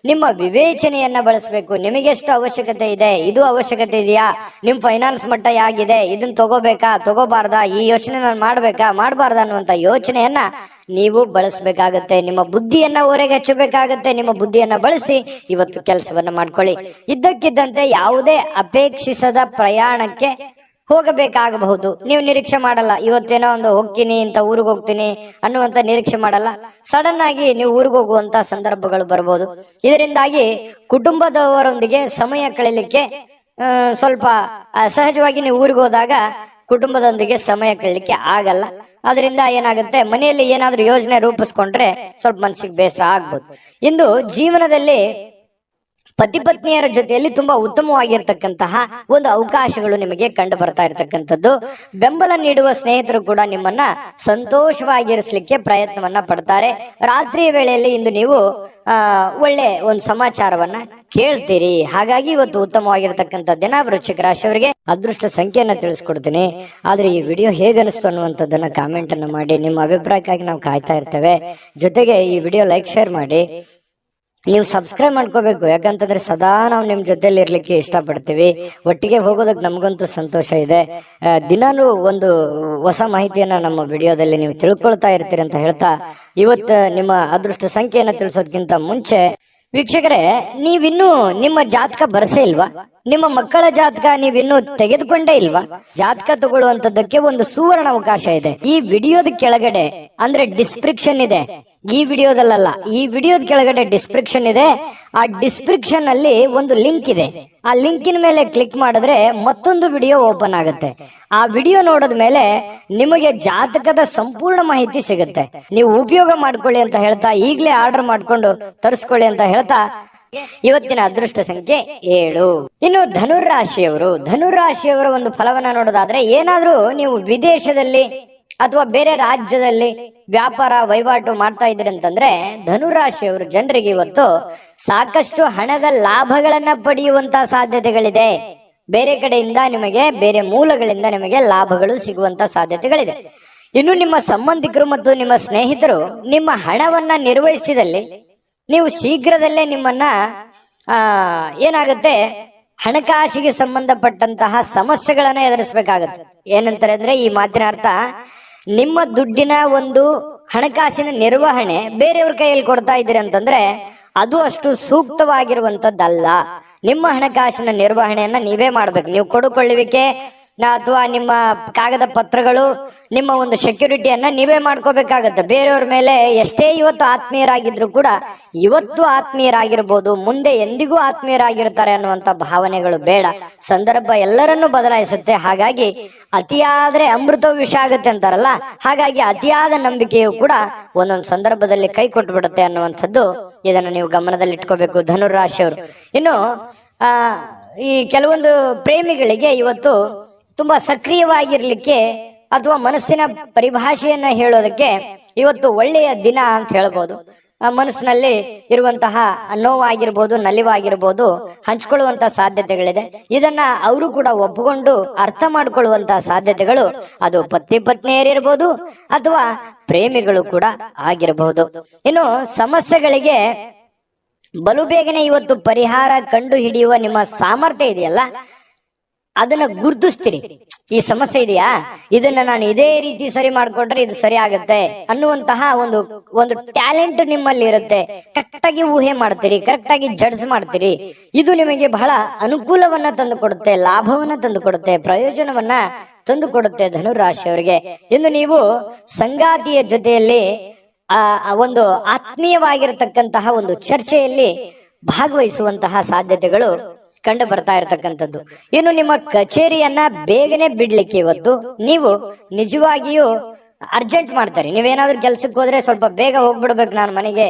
ನಿಮ್ಮ ವಿವೇಚನೆಯನ್ನ ಬಳಸಬೇಕು. ನಿಮಗೆ ಎಷ್ಟು ಅವಶ್ಯಕತೆ ಇದೆ, ಇದು ಅವಶ್ಯಕತೆ ಇದೆಯಾ, ನಿಮ್ ಫೈನಾನ್ಸ್ ಮಟ್ಟ ಹೇಗಿದೆ, ಇದನ್ನ ತಗೋಬೇಕಾ ತಗೋಬಾರ್ದಾ, ಈ ಯೋಚನೆ ನಾನು ಮಾಡ್ಬೇಕಾ ಮಾಡಬಾರ್ದ ಅನ್ನುವಂತ ಯೋಚನೆಯನ್ನ ನೀವು ಬಳಸಬೇಕಾಗತ್ತೆ. ನಿಮ್ಮ ಬುದ್ಧಿಯನ್ನ ಹೊರಗೆ ಹಚ್ಚಬೇಕಾಗತ್ತೆ. ನಿಮ್ಮ ಬುದ್ಧಿಯನ್ನ ಬಳಸಿ ಇವತ್ತು ಕೆಲಸವನ್ನ ಮಾಡ್ಕೊಳ್ಳಿ. ಇದ್ದಕ್ಕಿದ್ದಂತೆ ಯಾವುದೇ ಅಪೇಕ್ಷಿಸದ ಪ್ರಯಾಣಕ್ಕೆ ಹೋಗಬೇಕಾಗಬಹುದು. ನೀವು ನಿರೀಕ್ಷೆ ಮಾಡಲ್ಲ, ಇವತ್ತೇನೋ ಒಂದು ಹೋಗ್ತೀನಿ ಅಂತ ಊರಿಗೆ ಹೋಗ್ತೀನಿ ಅನ್ನುವಂತ ನಿರೀಕ್ಷೆ ಮಾಡಲ್ಲ. ಸಡನ್ ಆಗಿ ನೀವು ಊರಿಗೆ ಹೋಗುವಂತ ಸಂದರ್ಭಗಳು ಬರಬಹುದು. ಇದರಿಂದಾಗಿ ಕುಟುಂಬದವರೊಂದಿಗೆ ಸಮಯ ಕಳೀಲಿಕ್ಕೆ ಸ್ವಲ್ಪ ಸಹಜವಾಗಿ ನೀವು ಊರಿಗೆ ಹೋದಾಗ ಕುಟುಂಬದೊಂದಿಗೆ ಸಮಯ ಕಳೀಲಿಕ್ಕೆ ಆಗಲ್ಲ. ಅದರಿಂದ ಏನಾಗುತ್ತೆ, ಮನೆಯಲ್ಲಿ ಏನಾದ್ರೂ ಯೋಜನೆ ರೂಪಿಸ್ಕೊಂಡ್ರೆ ಸ್ವಲ್ಪ ಮನಸ್ಸಿಗೆ ಬೇಸರ ಆಗ್ಬೋದು. ಇಂದು ಜೀವನದಲ್ಲಿ ಪತಿ ಪತ್ನಿಯರ ಜೊತೆಯಲ್ಲಿ ತುಂಬಾ ಉತ್ತಮವಾಗಿರ್ತಕ್ಕಂತಹ ಒಂದು ಅವಕಾಶಗಳು ನಿಮಗೆ ಕಂಡು ಬರ್ತಾ ಇರತಕ್ಕಂಥದ್ದು. ಬೆಂಬಲ ನೀಡುವ ಸ್ನೇಹಿತರು ಕೂಡ ನಿಮ್ಮನ್ನ ಸಂತೋಷವಾಗಿರಿಸಲಿಕ್ಕೆ ಪ್ರಯತ್ನವನ್ನ ಪಡ್ತಾರೆ. ರಾತ್ರಿಯ ವೇಳೆಯಲ್ಲಿ ಇಂದು ನೀವು ಒಳ್ಳೆ ಒಂದು ಸಮಾಚಾರವನ್ನ ಕೇಳ್ತೀರಿ. ಹಾಗಾಗಿ ಇವತ್ತು ಉತ್ತಮವಾಗಿರ್ತಕ್ಕಂಥ ದಿನ. ವೃಶ್ಚಿಕ ರಾಶಿಯವರಿಗೆ ಅದೃಷ್ಟ ಸಂಖ್ಯೆಯನ್ನ ತಿಳಿಸ್ಕೊಡ್ತೀನಿ. ಆದ್ರೆ ಈ ವಿಡಿಯೋ ಹೇಗನಿಸ್ತು ಅನ್ನುವಂಥದ್ದನ್ನ ಕಾಮೆಂಟ್ ಅನ್ನು ಮಾಡಿ. ನಿಮ್ಮ ಅಭಿಪ್ರಾಯಕ್ಕಾಗಿ ನಾವು ಕಾಯ್ತಾ ಇರ್ತೇವೆ. ಜೊತೆಗೆ ಈ ವಿಡಿಯೋ ಲೈಕ್ ಶೇರ್ ಮಾಡಿ. ನೀವು ಸಬ್ಸ್ಕ್ರೈಬ್ ಮಾಡ್ಕೋಬೇಕು. ಯಾಕಂತಂದ್ರೆ ಸದಾ ನಾವು ನಿಮ್ ಜೊತೆಲಿ ಇರ್ಲಿಕ್ಕೆ ಇಷ್ಟಪಡ್ತೀವಿ. ಒಟ್ಟಿಗೆ ಹೋಗೋದಕ್ಕೆ ನಮಗಂತೂ ಸಂತೋಷ ಇದೆ. ದಿನಾನು ಒಂದು ಹೊಸ ಮಾಹಿತಿಯನ್ನ ನಮ್ಮ ವಿಡಿಯೋದಲ್ಲಿ ನೀವು ತಿಳ್ಕೊಳ್ತಾ ಇರ್ತೀರಿ ಅಂತ ಹೇಳ್ತಾ, ಇವತ್ತು ನಿಮ್ಮ ಅದೃಷ್ಟ ಸಂಖ್ಯೆಯನ್ನ ತಿಳಿಸೋದಕ್ಕಿಂತ ಮುಂಚೆ ವೀಕ್ಷಕರೇ, ನೀವಿನ್ನೂ ನಿಮ್ಮ ಜಾತಕ ಬರಸೇ ಇಲ್ವಾ? ನಿಮ್ಮ ಮಕ್ಕಳ ಜಾತಕ ನೀವಿನ್ನೂ ತೆಗೆದುಕೊಂಡೇ ಇಲ್ವಾ? ಜಾತಕ ತಗೊಳ್ಳುವಂತದ್ದಕ್ಕೆ ಒಂದು ಸುವರ್ಣ ಅವಕಾಶ ಇದೆ. ಈ ವಿಡಿಯೋದ ಕೆಳಗಡೆ ಅಂದ್ರೆ ಡಿಸ್ಕ್ರಿಪ್ಷನ್ ಇದೆ. ಈ ವಿಡಿಯೋದಲ್ಲ, ಈ ವಿಡಿಯೋದ ಕೆಳಗಡೆ ಡಿಸ್ಕ್ರಿಪ್ಷನ್ ಇದೆ. ಆ ಡಿಸ್ಕ್ರಿಪ್ಷನ್ ಅಲ್ಲಿ ಒಂದು ಲಿಂಕ್ ಇದೆ. ಆ ಲಿಂಕಿನ ಮೇಲೆ ಕ್ಲಿಕ್ ಮಾಡಿದ್ರೆ ಮತ್ತೊಂದು ವಿಡಿಯೋ ಓಪನ್ ಆಗುತ್ತೆ. ಆ ವಿಡಿಯೋ ನೋಡಿದ ಮೇಲೆ ನಿಮಗೆ ಜಾತಕದ ಸಂಪೂರ್ಣ ಮಾಹಿತಿ ಸಿಗುತ್ತೆ. ನೀವು ಉಪಯೋಗ ಮಾಡ್ಕೊಳ್ಳಿ ಅಂತ ಹೇಳ್ತಾ, ಈಗಲೇ ಆರ್ಡರ್ ಮಾಡ್ಕೊಂಡು ತರಿಸ್ಕೊಳ್ಳಿ ಅಂತ ಹೇಳ್ತಾ, ಇವತ್ತಿನ ಅದೃಷ್ಟ ಸಂಖ್ಯೆ 7. ಇನ್ನು ಧನುರಾಶಿಯವರ ಒಂದು ಫಲವನ್ನ ನೋಡೋದಾದ್ರೆ, ಏನಾದ್ರೂ ನೀವು ವಿದೇಶದಲ್ಲಿ ಅಥವಾ ಬೇರೆ ರಾಜ್ಯದಲ್ಲಿ ವ್ಯಾಪಾರ ವಹಿವಾಟು ಮಾಡ್ತಾ ಇದ್ರಿ ಅಂತಂದ್ರೆ, ಧನುರಾಶಿಯವರು ಜನರಿಗೆ ಇವತ್ತು ಸಾಕಷ್ಟು ಹಣದ ಲಾಭಗಳನ್ನ ಪಡೆಯುವಂತ ಸಾಧ್ಯತೆಗಳಿದೆ. ಬೇರೆ ಕಡೆಯಿಂದ ನಿಮಗೆ, ಬೇರೆ ಮೂಲಗಳಿಂದ ನಿಮಗೆ ಲಾಭಗಳು ಸಿಗುವಂತ ಸಾಧ್ಯತೆಗಳಿದೆ. ಇನ್ನು ನಿಮ್ಮ ಸಂಬಂಧಿಕರು ಮತ್ತು ನಿಮ್ಮ ಸ್ನೇಹಿತರು ನಿಮ್ಮ ಹಣವನ್ನ ನಿರ್ವಹಿಸಿದಲ್ಲಿ ನೀವು ಶೀಘ್ರದಲ್ಲೇ ನಿಮ್ಮನ್ನ ಏನಾಗುತ್ತೆ, ಹಣಕಾಸಿಗೆ ಸಂಬಂಧಪಟ್ಟಂತಹ ಸಮಸ್ಯೆಗಳನ್ನ ಎದುರಿಸಬೇಕಾಗತ್ತೆ. ಏನಂತಾರೆ ಅಂದ್ರೆ, ಈ ಮಾತಿನ ಅರ್ಥ, ನಿಮ್ಮ ದುಡ್ಡಿನ ಒಂದು ಹಣಕಾಸಿನ ನಿರ್ವಹಣೆ ಬೇರೆಯವ್ರ ಕೈಯಲ್ಲಿ ಕೊಡ್ತಾ ಇದ್ದೀರಿ ಅಂತಂದ್ರೆ ಅದು ಅಷ್ಟು ಸೂಕ್ತವಾಗಿರುವಂತದ್ದಲ್ಲ. ನಿಮ್ಮ ಹಣಕಾಸಿನ ನಿರ್ವಹಣೆಯನ್ನ ನೀವೇ ಮಾಡ್ಬೇಕು. ನೀವು ಕೊಡುಕೊಳ್ಳುವಿಕೆ ಅಥವಾ ನಿಮ್ಮ ಕಾಗದ ಪತ್ರಗಳು, ನಿಮ್ಮ ಒಂದು ಸೆಕ್ಯೂರಿಟಿಯನ್ನ ನೀವೇ ಮಾಡ್ಕೋಬೇಕಾಗತ್ತೆ. ಬೇರೆಯವ್ರ ಮೇಲೆ ಎಷ್ಟೇ ಇವತ್ತು ಆತ್ಮೀಯರಾಗಿದ್ರು ಕೂಡ, ಇವತ್ತು ಆತ್ಮೀಯರಾಗಿರ್ಬೋದು, ಮುಂದೆ ಎಂದಿಗೂ ಆತ್ಮೀಯರಾಗಿರ್ತಾರೆ ಅನ್ನುವಂತ ಭಾವನೆಗಳು ಬೇಡ. ಸಂದರ್ಭ ಎಲ್ಲರನ್ನೂ ಬದಲಾಯಿಸುತ್ತೆ. ಹಾಗಾಗಿ ಅತಿಯಾದ್ರೆ ಅಮೃತ ವಿಷ ಆಗುತ್ತೆ ಅಂತಾರಲ್ಲ, ಹಾಗಾಗಿ ಅತಿಯಾದ ನಂಬಿಕೆಯು ಕೂಡ ಒಂದೊಂದು ಸಂದರ್ಭದಲ್ಲಿ ಕೈ ಕೊಟ್ಟು ಬಿಡುತ್ತೆ ಅನ್ನುವಂಥದ್ದು. ಇದನ್ನು ನೀವು ಗಮನದಲ್ಲಿ ಇಟ್ಕೋಬೇಕು ಧನುರಾಶಿಯವರು. ಇನ್ನು ಈ ಕೆಲವೊಂದು ಪ್ರೇಮಿಗಳಿಗೆ ಇವತ್ತು ತುಂಬಾ ಸಕ್ರಿಯವಾಗಿರ್ಲಿಕ್ಕೆ ಅಥವಾ ಮನಸ್ಸಿನ ಪರಿಭಾಷೆಯನ್ನ ಹೇಳೋದಕ್ಕೆ ಇವತ್ತು ಒಳ್ಳೆಯ ದಿನ ಅಂತ ಹೇಳ್ಬೋದು. ಮನಸ್ಸಿನಲ್ಲಿ ಇರುವಂತಹ ನೋವಾಗಿರ್ಬೋದು, ನಲಿವಾಗಿರ್ಬೋದು, ಹಂಚ್ಕೊಳ್ಳುವಂತ ಸಾಧ್ಯತೆಗಳಿದೆ. ಇದನ್ನ ಅವರು ಕೂಡ ಒಪ್ಪಿಕೊಂಡು ಅರ್ಥ ಮಾಡ್ಕೊಳ್ಳುವಂತಹ ಸಾಧ್ಯತೆಗಳು, ಅದು ಪತಿ ಪತ್ನಿಯರಿರ್ಬೋದು ಅಥವಾ ಪ್ರೇಮಿಗಳು ಕೂಡ ಆಗಿರಬಹುದು. ಇನ್ನು ಸಮಸ್ಯೆಗಳಿಗೆ ಬಲು ಬೇಗನೆ ಇವತ್ತು ಪರಿಹಾರ ಕಂಡು ಹಿಡಿಯುವ ನಿಮ್ಮ ಸಾಮರ್ಥ್ಯ ಇದೆಯಲ್ಲ, ಅದನ್ನ ಗುರುತಿಸ್ತೀರಿ. ಈ ಸಮಸ್ಯೆ ಇದೆಯಾ, ಇದನ್ನ ನಾನು ಇದೇ ರೀತಿ ಸರಿ ಮಾಡ್ಕೊಂಡ್ರೆ ಇದು ಸರಿ ಆಗತ್ತೆ ಅನ್ನುವಂತಹ ಒಂದು ಒಂದು ಟ್ಯಾಲೆಂಟ್ ನಿಮ್ಮಲ್ಲಿ ಇರುತ್ತೆ. ಕರೆಕ್ಟ್ ಆಗಿ ಊಹೆ ಮಾಡ್ತೀರಿ, ಕರೆಕ್ಟ್ ಆಗಿ ಜಡ್ಜ್ ಮಾಡ್ತೀರಿ. ಇದು ನಿಮಗೆ ಬಹಳ ಅನುಕೂಲವನ್ನ ತಂದು ಕೊಡುತ್ತೆ, ಲಾಭವನ್ನ ತಂದು ಕೊಡುತ್ತೆ, ಪ್ರಯೋಜನವನ್ನ ತಂದು ಕೊಡುತ್ತೆ ಧನುರಾಶಿಯವರಿಗೆ. ಇನ್ನು ನೀವು ಸಂಗಾತಿಯ ಜೊತೆಯಲ್ಲಿ ಒಂದು ಆತ್ಮೀಯವಾಗಿರತಕ್ಕಂತಹ ಒಂದು ಚರ್ಚೆಯಲ್ಲಿ ಭಾಗವಹಿಸುವಂತಹ ಸಾಧ್ಯತೆಗಳು ಕಂಡು ಬರ್ತಾ ಇರತಕ್ಕಂಥದ್ದು. ಇನ್ನು ನಿಮ್ಮ ಕಚೇರಿಯನ್ನ ಬೇಗನೆ ಬಿಡ್ಲಿಕ್ಕೆ ಇವತ್ತು ನೀವು ನಿಜವಾಗಿಯೂ ಅರ್ಜೆಂಟ್ ಮಾಡ್ತಾರೆ. ನೀವೇನಾದ್ರೂ ಕೆಲ್ಸಕ್ಕೆ ಹೋದ್ರೆ ಸ್ವಲ್ಪ ಬೇಗ ಹೋಗ್ಬಿಡ್ಬೇಕು, ನಾನು ಮನೆಗೆ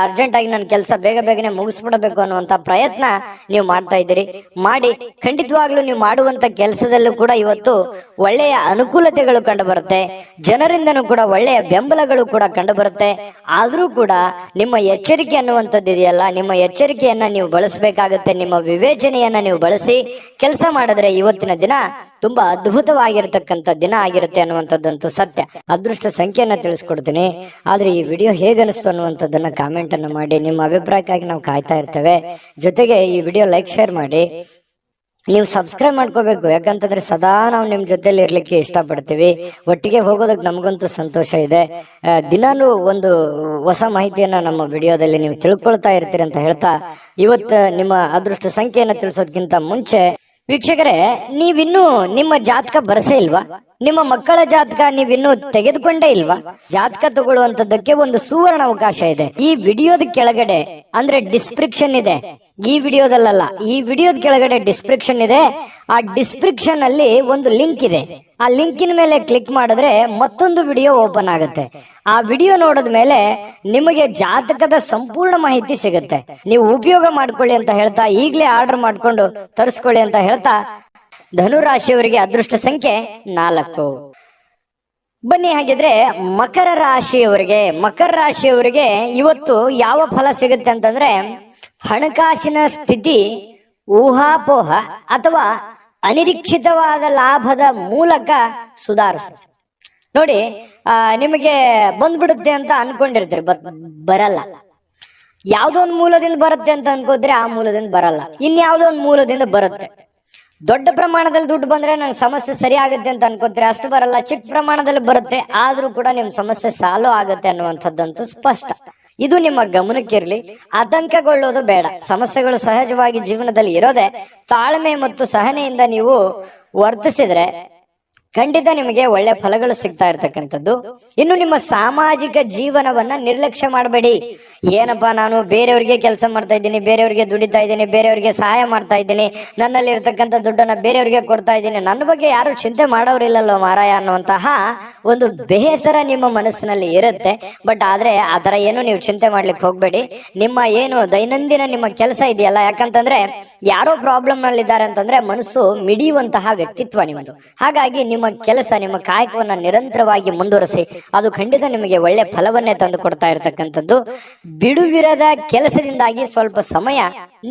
ಅರ್ಜೆಂಟ್ ಆಗಿ ನನ್ನ ಕೆಲಸ ಬೇಗ ಬೇಗನೆ ಮುಗಿಸ್ಬಿಡ್ಬೇಕು ಅನ್ನುವಂತ ಪ್ರಯತ್ನ ನೀವು ಮಾಡ್ತಾ ಇದ್ದೀರಿ. ಮಾಡಿ, ಖಂಡಿತವಾಗ್ಲೂ ನೀವು ಮಾಡುವಂತ ಕೆಲಸದಲ್ಲೂ ಕೂಡ ಇವತ್ತು ಒಳ್ಳೆಯ ಅನುಕೂಲತೆಗಳು ಕಂಡು ಬರುತ್ತೆ. ಜನರಿಂದನೂ ಕೂಡ ಒಳ್ಳೆಯ ಬೆಂಬಲಗಳು ಕೂಡ ಕಂಡು ಬರುತ್ತೆ. ಆದ್ರೂ ಕೂಡ ನಿಮ್ಮ ಎಚ್ಚರಿಕೆ ಅನ್ನುವಂಥದ್ದು ಇದೆಯಲ್ಲ, ನಿಮ್ಮ ಎಚ್ಚರಿಕೆಯನ್ನ ನೀವು ಬಳಸಬೇಕಾಗುತ್ತೆ. ನಿಮ್ಮ ವಿವೇಚನೆಯನ್ನ ನೀವು ಬಳಸಿ ಕೆಲಸ ಮಾಡಿದ್ರೆ ಇವತ್ತಿನ ದಿನ ತುಂಬಾ ಅದ್ಭುತವಾಗಿರ್ತಕ್ಕಂಥ ದಿನ ಆಗಿರುತ್ತೆ ಅನ್ನುವಂಥದ್ದಂತೂ ಸತ್ಯ. ಅದೃಷ್ಟ ಸಂಖ್ಯೆಯನ್ನ ತಿಳಿಸ್ಕೊಡ್ತೀನಿ. ಆದ್ರೆ ಈ ವಿಡಿಯೋ ಹೇಗನಿಸ್ತು ಅನ್ನುವಂಥದ್ದನ್ನ ಕಾಮೆಂಟ್ ಅನ್ನು ಮಾಡಿ. ನಿಮ್ಮ ಅಭಿಪ್ರಾಯಕ್ಕಾಗಿ ನಾವು ಕಾಯ್ತಾ ಇರ್ತೇವೆ. ಜೊತೆಗೆ ಈ ವಿಡಿಯೋ ಲೈಕ್, ಶೇರ್ ಮಾಡಿ. ನೀವು ಸಬ್ಸ್ಕ್ರೈಬ್ ಮಾಡ್ಕೋಬೇಕು, ಯಾಕಂತಂದ್ರೆ ಸದಾ ನಾವು ನಿಮ್ ಜೊತೆಲಿ ಇರ್ಲಿಕ್ಕೆ ಇಷ್ಟಪಡ್ತೀವಿ. ಒಟ್ಟಿಗೆ ಹೋಗೋದಕ್ಕೆ ನಮಗಂತೂ ಸಂತೋಷ ಇದೆ. ದಿನಾನು ಒಂದು ಹೊಸ ಮಾಹಿತಿಯನ್ನ ನಮ್ಮ ವಿಡಿಯೋದಲ್ಲಿ ನೀವು ತಿಳ್ಕೊಳ್ತಾ ಇರ್ತೀರಿ ಅಂತ ಹೇಳ್ತಾ, ಇವತ್ತು ನಿಮ್ಮ ಅದೃಷ್ಟ ಸಂಖ್ಯೆಯನ್ನ ತಿಳಿಸೋದಕ್ಕಿಂತ ಮುಂಚೆ ವೀಕ್ಷಕರೇ, ನೀವಿನ್ನೂ ನಿಮ್ಮ ಜಾತಕ ಬರಸೇ ಇಲ್ವಾ? ನಿಮ್ಮ ಮಕ್ಕಳ ಜಾತಕ ನೀವಿನ್ನೂ ತೆಗೆದುಕೊಂಡೇ ಇಲ್ವಾ? ಜಾತಕ ತಗೊಳ್ಳುವಂತದ್ದಕ್ಕೆ ಒಂದು ಸುವರ್ಣ ಅವಕಾಶ ಇದೆ. ಈ ವಿಡಿಯೋದ ಕೆಳಗಡೆ ಅಂದ್ರೆ ಡಿಸ್ಕ್ರಿಪ್ಷನ್ ಇದೆ, ಈ ವಿಡಿಯೋದಲ್ಲ, ಈ ವಿಡಿಯೋದ ಕೆಳಗಡೆ ಡಿಸ್ಕ್ರಿಪ್ಷನ್ ಇದೆ. ಆ ಡಿಸ್ಕ್ರಿಪ್ಷನ್ ಅಲ್ಲಿ ಒಂದು ಲಿಂಕ್ ಇದೆ. ಆ ಲಿಂಕಿನ ಮೇಲೆ ಕ್ಲಿಕ್ ಮಾಡಿದ್ರೆ ಮತ್ತೊಂದು ವಿಡಿಯೋ ಓಪನ್ ಆಗುತ್ತೆ. ಆ ವಿಡಿಯೋ ನೋಡಿದ ಮೇಲೆ ನಿಮಗೆ ಜಾತಕದ ಸಂಪೂರ್ಣ ಮಾಹಿತಿ ಸಿಗುತ್ತೆ. ನೀವು ಉಪಯೋಗ ಮಾಡ್ಕೊಳ್ಳಿ ಅಂತ ಹೇಳ್ತಾ, ಈಗಲೇ ಆರ್ಡರ್ ಮಾಡ್ಕೊಂಡು ತರಿಸ್ಕೊಳ್ಳಿ ಅಂತ ಹೇಳ್ತಾ, ಧನುರಾಶಿಯವರಿಗೆ ಅದೃಷ್ಟ ಸಂಖ್ಯೆ 4. ಬನ್ನಿ ಹಾಗಿದ್ರೆ ಮಕರ ರಾಶಿಯವರಿಗೆ ಇವತ್ತು ಯಾವ ಫಲ ಸಿಗುತ್ತೆ ಅಂತಂದ್ರೆ, ಹಣಕಾಸಿನ ಸ್ಥಿತಿ ಊಹಾಪೋಹ ಅಥವಾ ಅನಿರೀಕ್ಷಿತವಾದ ಲಾಭದ ಮೂಲಕ ಸುಧಾರಿಸುತ್ತೆ. ನೋಡಿ, ನಿಮಗೆ ಬಂದ್ಬಿಡುತ್ತೆ ಅಂತ ಅನ್ಕೊಂಡಿರ್ತೀರಿ, ಬರಲ್ಲ. ಯಾವ್ದೋ ಒಂದು ಮೂಲದಿಂದ ಬರುತ್ತೆ ಅಂತ ಅನ್ಕೋದ್ರೆ ಆ ಮೂಲದಿಂದ ಬರಲ್ಲ, ಇನ್ಯಾವುದೋ ಒಂದು ಮೂಲದಿಂದ ಬರುತ್ತೆ. ದೊಡ್ಡ ಪ್ರಮಾಣದಲ್ಲಿ ದುಡ್ಡು ಬಂದ್ರೆ ನಂಗೆ ಸಮಸ್ಯೆ ಸರಿ ಆಗುತ್ತೆ ಅಂತ ಅನ್ಕೋತೀರಿ, ಅಷ್ಟು ಬರಲ್ಲ. ಚಿಕ್ಕ ಪ್ರಮಾಣದಲ್ಲಿ ಬರುತ್ತೆ, ಆದ್ರೂ ಕೂಡ ನಿಮ್ ಸಮಸ್ಯೆ ಸಾಲ್ವ್ ಆಗುತ್ತೆ ಅನ್ನುವಂಥದ್ದಂತೂ ಸ್ಪಷ್ಟ. ಇದು ನಿಮ್ಮ ಗಮನಕ್ಕಿರ್ಲಿ. ಆತಂಕಗೊಳ್ಳೋದು ಬೇಡ. ಸಮಸ್ಯೆಗಳು ಸಹಜವಾಗಿ ಜೀವನದಲ್ಲಿ ಇರೋದೆ. ತಾಳ್ಮೆ ಮತ್ತು ಸಹನೆಯಿಂದ ನೀವು ವರ್ತಿಸಿದ್ರೆ ಖಂಡಿತ ನಿಮಗೆ ಒಳ್ಳೆ ಫಲಗಳು ಸಿಗ್ತಾ ಇರ್ತಕ್ಕಂಥದ್ದು. ಇನ್ನು ನಿಮ್ಮ ಸಾಮಾಜಿಕ ಜೀವನವನ್ನ ನಿರ್ಲಕ್ಷ್ಯ ಮಾಡಬೇಡಿ. ಏನಪ್ಪಾ, ನಾನು ಬೇರೆಯವ್ರಿಗೆ ಕೆಲಸ ಮಾಡ್ತಾ ಇದ್ದೀನಿ, ಬೇರೆಯವ್ರಿಗೆ ದುಡಿತಾ ಇದ್ದೀನಿ, ಬೇರೆಯವ್ರಿಗೆ ಸಹಾಯ ಮಾಡ್ತಾ ಇದ್ದೀನಿ, ನನ್ನಲ್ಲಿ ಇರ್ತಕ್ಕಂಥ ದುಡ್ಡನ್ನ ಬೇರೆಯವ್ರಿಗೆ ಕೊಡ್ತಾ ಇದ್ದೀನಿ, ನನ್ನ ಬಗ್ಗೆ ಯಾರು ಚಿಂತೆ ಮಾಡೋರಿಲ್ಲಲ್ಲೋ ಮಾರಾಯ ಅನ್ನುವಂತಹ ಒಂದು ಬೇಸರ ನಿಮ್ಮ ಮನಸ್ಸಿನಲ್ಲಿ ಇರುತ್ತೆ. ಬಟ್ ಆದ್ರೆ ಆತರ ಏನು ನೀವು ಚಿಂತೆ ಮಾಡ್ಲಿಕ್ಕೆ ಹೋಗ್ಬೇಡಿ. ನಿಮ್ಮ ಏನು ದೈನಂದಿನ ನಿಮ್ಮ ಕೆಲಸ ಇದೆಯಲ್ಲ, ಯಾಕಂತಂದ್ರೆ ಯಾರೋ ಪ್ರಾಬ್ಲಮ್ ನಲ್ಲಿದ್ದಾರೆ ಅಂತಂದ್ರೆ ಮನಸ್ಸು ಮಿಡಿಯುವಂತಹ ವ್ಯಕ್ತಿತ್ವ ನಿಮ್ಮದು. ಹಾಗಾಗಿ ನಿಮ್ಮ ಕೆಲಸ, ನಿಮ್ಮ ಕಾಯಕವನ್ನ ನಿರಂತರವಾಗಿ ಮುಂದುವರಿಸಿ, ಅದು ಖಂಡಿತ ನಿಮಗೆ ಒಳ್ಳೆ ಫಲವನ್ನೇ ತಂದು ಕೊಡ್ತಾ ಇರತಕ್ಕಂಥದ್ದು. ಬಿಡುವಿರದ ಕೆಲಸದಿಂದಾಗಿ ಸ್ವಲ್ಪ ಸಮಯ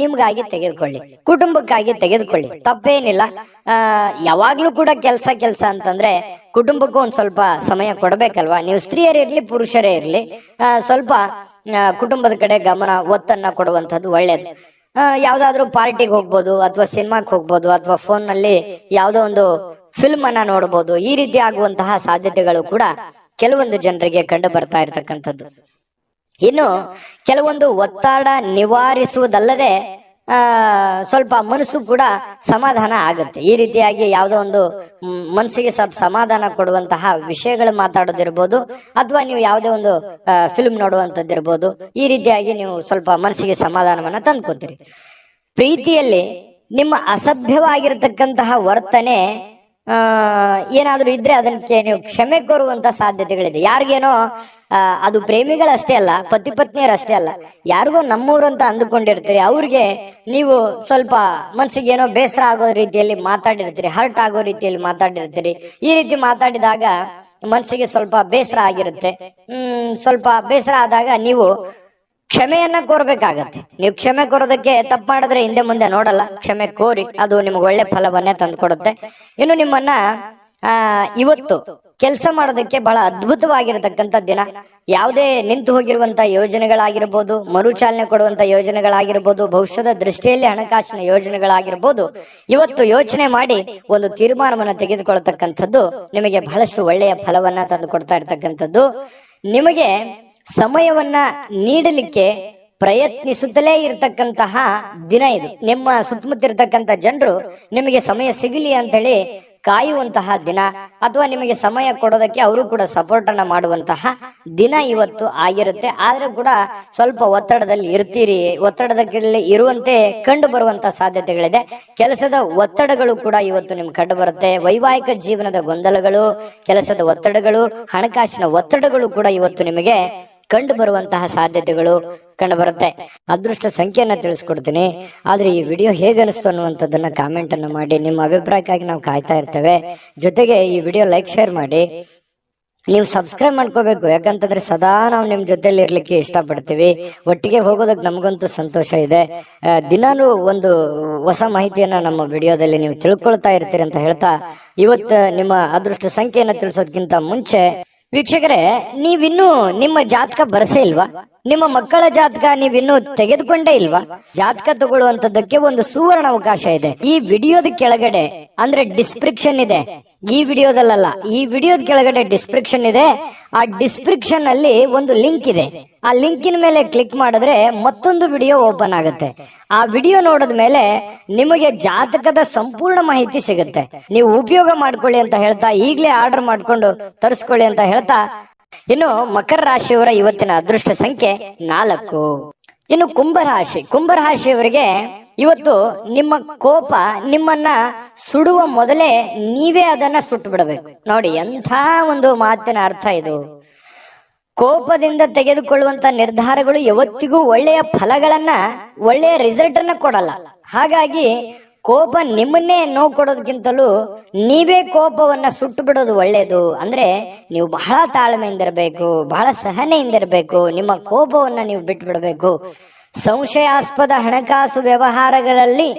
ನಿಮ್ಗಾಗಿ ತೆಗೆದುಕೊಳ್ಳಿ, ಕುಟುಂಬಕ್ಕಾಗಿ ತೆಗೆದುಕೊಳ್ಳಿ, ತಪ್ಪೇನಿಲ್ಲ. ಯಾವಾಗ್ಲೂ ಕೂಡ ಕೆಲಸ ಅಂತಂದ್ರೆ ಕುಟುಂಬಕ್ಕೂ ಒಂದ್ ಸ್ವಲ್ಪ ಸಮಯ ಕೊಡಬೇಕಲ್ವಾ? ನೀವು ಸ್ತ್ರೀಯರೇ ಇರ್ಲಿ, ಪುರುಷರೇ ಇರ್ಲಿ, ಸ್ವಲ್ಪ ಕುಟುಂಬದ ಕಡೆ ಒತ್ತನ್ನ ಕೊಡುವಂತದ್ದು ಒಳ್ಳೇದು. ಯಾವ್ದಾದ್ರು ಪಾರ್ಟಿಗೆ ಹೋಗ್ಬೋದು, ಅಥವಾ ಸಿನಿಮಾಕ್ಕೆ ಹೋಗ್ಬೋದು, ಅಥವಾ ಫೋನ್ ನಲ್ಲಿ ಯಾವ್ದೋ ಒಂದು ಫಿಲ್ಮ್ ಅನ್ನ ನೋಡಬಹುದು. ಈ ರೀತಿ ಆಗುವಂತಹ ಸಾಧ್ಯತೆಗಳು ಕೂಡ ಕೆಲವೊಂದು ಜನರಿಗೆ ಕಂಡು ಬರ್ತಾ ಇರತಕ್ಕಂಥದ್ದು. ಇನ್ನು ಕೆಲವೊಂದು ಒತ್ತಡ ನಿವಾರಿಸುವುದಲ್ಲದೆ ಸ್ವಲ್ಪ ಮನಸ್ಸು ಕೂಡ ಸಮಾಧಾನ ಆಗುತ್ತೆ. ಈ ರೀತಿಯಾಗಿ ಯಾವುದೋ ಒಂದು ಮನಸ್ಸಿಗೆ ಸ್ವಲ್ಪ ಸಮಾಧಾನ ಕೊಡುವಂತಹ ವಿಷಯಗಳು ಮಾತಾಡೋದಿರ್ಬೋದು, ಅಥವಾ ನೀವು ಯಾವುದೇ ಒಂದು ಫಿಲ್ಮ್ ನೋಡುವಂಥದ್ದಿರ್ಬೋದು. ಈ ರೀತಿಯಾಗಿ ನೀವು ಸ್ವಲ್ಪ ಮನಸ್ಸಿಗೆ ಸಮಾಧಾನವನ್ನ ತಂದ್ಕೊತೀರಿ. ಪ್ರೀತಿಯಲ್ಲಿ ನಿಮ್ಮ ಅಸಭ್ಯವಾಗಿರತಕ್ಕಂತಹ ವರ್ತನೆ ಏನಾದ್ರೂ ಇದ್ರೆ ಅದಕ್ಕೆ ನೀವು ಕ್ಷಮೆ ಕೋರುವಂತ ಸಾಧ್ಯತೆಗಳಿದೆ. ಯಾರಿಗೇನೋ ಅದು ಪ್ರೇಮಿಗಳಷ್ಟೇ ಅಲ್ಲ, ಪತಿ ಪತ್ನಿಯರಷ್ಟೇ ಅಲ್ಲ, ಯಾರಿಗೋ ನಮ್ಮೂರು ಅಂತ ಅಂದುಕೊಂಡಿರ್ತೀರಿ, ಅವ್ರಿಗೆ ನೀವು ಸ್ವಲ್ಪ ಮನ್ಸಿಗೆ ಏನೋ ಬೇಸರ ಆಗೋ ರೀತಿಯಲ್ಲಿ ಮಾತಾಡಿರ್ತೀರಿ, ಹರ್ಟ್ ಆಗೋ ರೀತಿಯಲ್ಲಿ ಮಾತಾಡಿರ್ತೀರಿ. ಈ ರೀತಿ ಮಾತಾಡಿದಾಗ ಮನ್ಸಿಗೆ ಸ್ವಲ್ಪ ಬೇಸರ ಆಗಿರುತ್ತೆ. ಸ್ವಲ್ಪ ಬೇಸರ ಆದಾಗ ನೀವು ಕ್ಷಮೆಯನ್ನ ಕೋರ್ಬೇಕಾಗತ್ತೆ. ನೀವು ಕ್ಷಮೆ ಕೋರೋದಕ್ಕೆ ತಪ್ಪು ಮಾಡಿದ್ರೆ ಹಿಂದೆ ಮುಂದೆ ನೋಡಲ್ಲ, ಕ್ಷಮೆ ಕೋರಿ, ಅದು ನಿಮ್ಗೆ ಒಳ್ಳೆ ಫಲವನ್ನೇ ತಂದು ಕೊಡುತ್ತೆ. ಇನ್ನು ನಿಮ್ಮನ್ನ ಇವತ್ತು ಕೆಲಸ ಮಾಡೋದಕ್ಕೆ ಬಹಳ ಅದ್ಭುತವಾಗಿರತಕ್ಕಂಥ ದಿನ. ಯಾವುದೇ ನಿಂತು ಹೋಗಿರುವಂತ ಯೋಜನೆಗಳಾಗಿರ್ಬೋದು, ಮರುಚಾಲನೆ ಕೊಡುವಂತ ಯೋಜನೆಗಳಾಗಿರ್ಬೋದು, ಭವಿಷ್ಯದ ದೃಷ್ಟಿಯಲ್ಲಿ ಹಣಕಾಸಿನ ಯೋಜನೆಗಳಾಗಿರ್ಬೋದು, ಇವತ್ತು ಯೋಚನೆ ಮಾಡಿ ಒಂದು ತೀರ್ಮಾನವನ್ನು ತೆಗೆದುಕೊಳ್ಳತಕ್ಕಂಥದ್ದು ನಿಮಗೆ ಬಹಳಷ್ಟು ಒಳ್ಳೆಯ ಫಲವನ್ನ ತಂದು ಕೊಡ್ತಾ ಇರ್ತಕ್ಕಂಥದ್ದು. ನಿಮಗೆ ಸಮಯವನ್ನ ನೀಡಲಿಕ್ಕೆ ಪ್ರಯತ್ನಿಸುತ್ತಲೇ ಇರತಕ್ಕಂತಹ ದಿನ ಇದು. ನಿಮ್ಮ ಸುತ್ತಮುತ್ತ ಇರತಕ್ಕಂತ ಜನರು ನಿಮಗೆ ಸಮಯ ಸಿಗಲಿ ಅಂತ ಹೇಳಿ ಕಾಯುವಂತಹ ದಿನ, ಅಥವಾ ನಿಮಗೆ ಸಮಯ ಕೊಡೋದಕ್ಕೆ ಅವರು ಕೂಡ ಸಪೋರ್ಟ್ ಅನ್ನ ಮಾಡುವಂತಹ ದಿನ ಇವತ್ತು ಆಗಿರುತ್ತೆ. ಆದ್ರೂ ಕೂಡ ಸ್ವಲ್ಪ ಒತ್ತಡದಲ್ಲಿ ಇರ್ತೀರಿ. ಒತ್ತಡದಲ್ಲಿ ಇರುವಂತೆ ಕಂಡು ಬರುವಂತಹ ಸಾಧ್ಯತೆಗಳಿದೆ. ಕೆಲಸದ ಒತ್ತಡಗಳು ಕೂಡ ಇವತ್ತು ನಿಮ್ಗೆ ಕಂಡು ಬರುತ್ತೆ. ವೈವಾಹಿಕ ಜೀವನದ ಗೊಂದಲಗಳು, ಕೆಲಸದ ಒತ್ತಡಗಳು, ಹಣಕಾಸಿನ ಒತ್ತಡಗಳು ಕೂಡ ಇವತ್ತು ನಿಮಗೆ ಕಂಡು ಬರುವಂತಹ ಸಾಧ್ಯತೆಗಳು ಕಂಡು ಬರುತ್ತೆ. ಅದೃಷ್ಟ ಸಂಖ್ಯೆಯನ್ನ ತಿಳಿಸ್ಕೊಡ್ತೀನಿ. ಆದ್ರೆ ಈ ವಿಡಿಯೋ ಹೇಗೆ ಅನಿಸ್ತು ಅನ್ನುವಂಥದ್ದನ್ನ ಕಾಮೆಂಟ್ ಅನ್ನು ಮಾಡಿ. ನಿಮ್ಮ ಅಭಿಪ್ರಾಯಕ್ಕಾಗಿ ನಾವು ಕಾಯ್ತಾ ಇರ್ತೇವೆ. ಜೊತೆಗೆ ಈ ವಿಡಿಯೋ ಲೈಕ್ ಶೇರ್ ಮಾಡಿ. ನೀವು ಸಬ್ಸ್ಕ್ರೈಬ್ ಮಾಡ್ಕೋಬೇಕು, ಯಾಕಂತಂದ್ರೆ ಸದಾ ನಾವು ನಿಮ್ ಜೊತೆಲಿ ಇರ್ಲಿಕ್ಕೆ ಇಷ್ಟಪಡ್ತೀವಿ. ಒಟ್ಟಿಗೆ ಹೋಗೋದಕ್ಕೆ ನಮಗಂತೂ ಸಂತೋಷ ಇದೆ. ದಿನಾನು ಒಂದು ಹೊಸ ಮಾಹಿತಿಯನ್ನ ನಮ್ಮ ವಿಡಿಯೋದಲ್ಲಿ ನೀವು ತಿಳ್ಕೊಳ್ತಾ ಇರ್ತೀರಿ ಅಂತ ಹೇಳ್ತಾ, ಇವತ್ತು ನಿಮ್ಮ ಅದೃಷ್ಟ ಸಂಖ್ಯೆಯನ್ನ ತಿಳಿಸೋದಕ್ಕಿಂತ ಮುಂಚೆ ವೀಕ್ಷಕರೇ, ನೀವಿನ್ನೂ ನಿಮ್ಮ ಜಾತಕ ಬರಸೇ ಇಲ್ವಾ? ನಿಮ್ಮ ಮಕ್ಕಳ ಜಾತಕ ನೀವಿನ್ನೂ ತೆಗೆದುಕೊಂಡೇ ಇಲ್ವಾ? ಜಾತಕ ತಗೊಳ್ಳುವಂತದ್ದಕ್ಕೆ ಒಂದು ಸುವರ್ಣ ಅವಕಾಶ ಇದೆ. ಈ ವಿಡಿಯೋದ ಕೆಳಗಡೆ ಅಂದ್ರೆ ಡಿಸ್ಕ್ರಿಪ್ಷನ್ ಇದೆ. ಈ ವಿಡಿಯೋದಲ್ಲ, ಈ ವಿಡಿಯೋದ ಕೆಳಗಡೆ ಡಿಸ್ಕ್ರಿಪ್ಷನ್ ಇದೆ. ಆ ಡಿಸ್ಕ್ರಿಪ್ಷನ್ ಅಲ್ಲಿ ಒಂದು ಲಿಂಕ್ ಇದೆ. ಆ ಲಿಂಕಿನ ಮೇಲೆ ಕ್ಲಿಕ್ ಮಾಡಿದ್ರೆ ಮತ್ತೊಂದು ವಿಡಿಯೋ ಓಪನ್ ಆಗುತ್ತೆ. ಆ ವಿಡಿಯೋ ನೋಡಿದ ಮೇಲೆ ನಿಮಗೆ ಜಾತಕದ ಸಂಪೂರ್ಣ ಮಾಹಿತಿ ಸಿಗುತ್ತೆ. ನೀವು ಉಪಯೋಗ ಮಾಡ್ಕೊಳ್ಳಿ ಅಂತ ಹೇಳ್ತಾ, ಈಗಲೇ ಆರ್ಡರ್ ಮಾಡ್ಕೊಂಡು ತರಿಸ್ಕೊಳ್ಳಿ ಅಂತ ಹೇಳ್ತಾ, ಇನ್ನು ಮಕರ ರಾಶಿಯವರ ಇವತ್ತಿನ ಅದೃಷ್ಟ ಸಂಖ್ಯೆ 4. ಇನ್ನು ಕುಂಭರಾಶಿಯವರಿಗೆ ಇವತ್ತು ನಿಮ್ಮ ಕೋಪ ನಿಮ್ಮನ್ನ ಸುಡುವ ಮೊದಲೇ ನೀವೇ ಅದನ್ನ ಸುಟ್ಟು ಬಿಡಬೇಕು. ನೋಡಿ, ಎಂಥ ಒಂದು ಮಾತಿನ ಅರ್ಥ ಇದು. ಕೋಪದಿಂದ ತೆಗೆದುಕೊಳ್ಳುವಂತ ನಿರ್ಧಾರಗಳು ಯಾವತ್ತಿಗೂ ಒಳ್ಳೆಯ ಫಲಗಳನ್ನ, ಒಳ್ಳೆಯ ರಿಸಲ್ಟ್ ಅನ್ನ ಕೊಡಲ್ಲ. ಹಾಗಾಗಿ ಕೋಪ ನಿಮ್ಮನ್ನೇ ನೋವು ಕೊಡೋದಕ್ಕಿಂತಲೂ ನೀವೇ ಕೋಪವನ್ನ ಸುಟ್ಟು ಬಿಡೋದು ಒಳ್ಳೇದು. ಅಂದ್ರೆ ನೀವು ಬಹಳ ತಾಳ್ಮೆಯಿಂದ ಇರಬೇಕು, ಬಹಳ ಸಹನೆಯಿಂದ ಇರಬೇಕು. ನಿಮ್ಮ ಕೋಪವನ್ನ ನೀವು ಬಿಟ್ಟು ಬಿಡಬೇಕು. ಸಂಶಯಾಸ್ಪದ ಹಣಕಾಸು ವ್ಯವಹಾರಗಳಲ್ಲಿ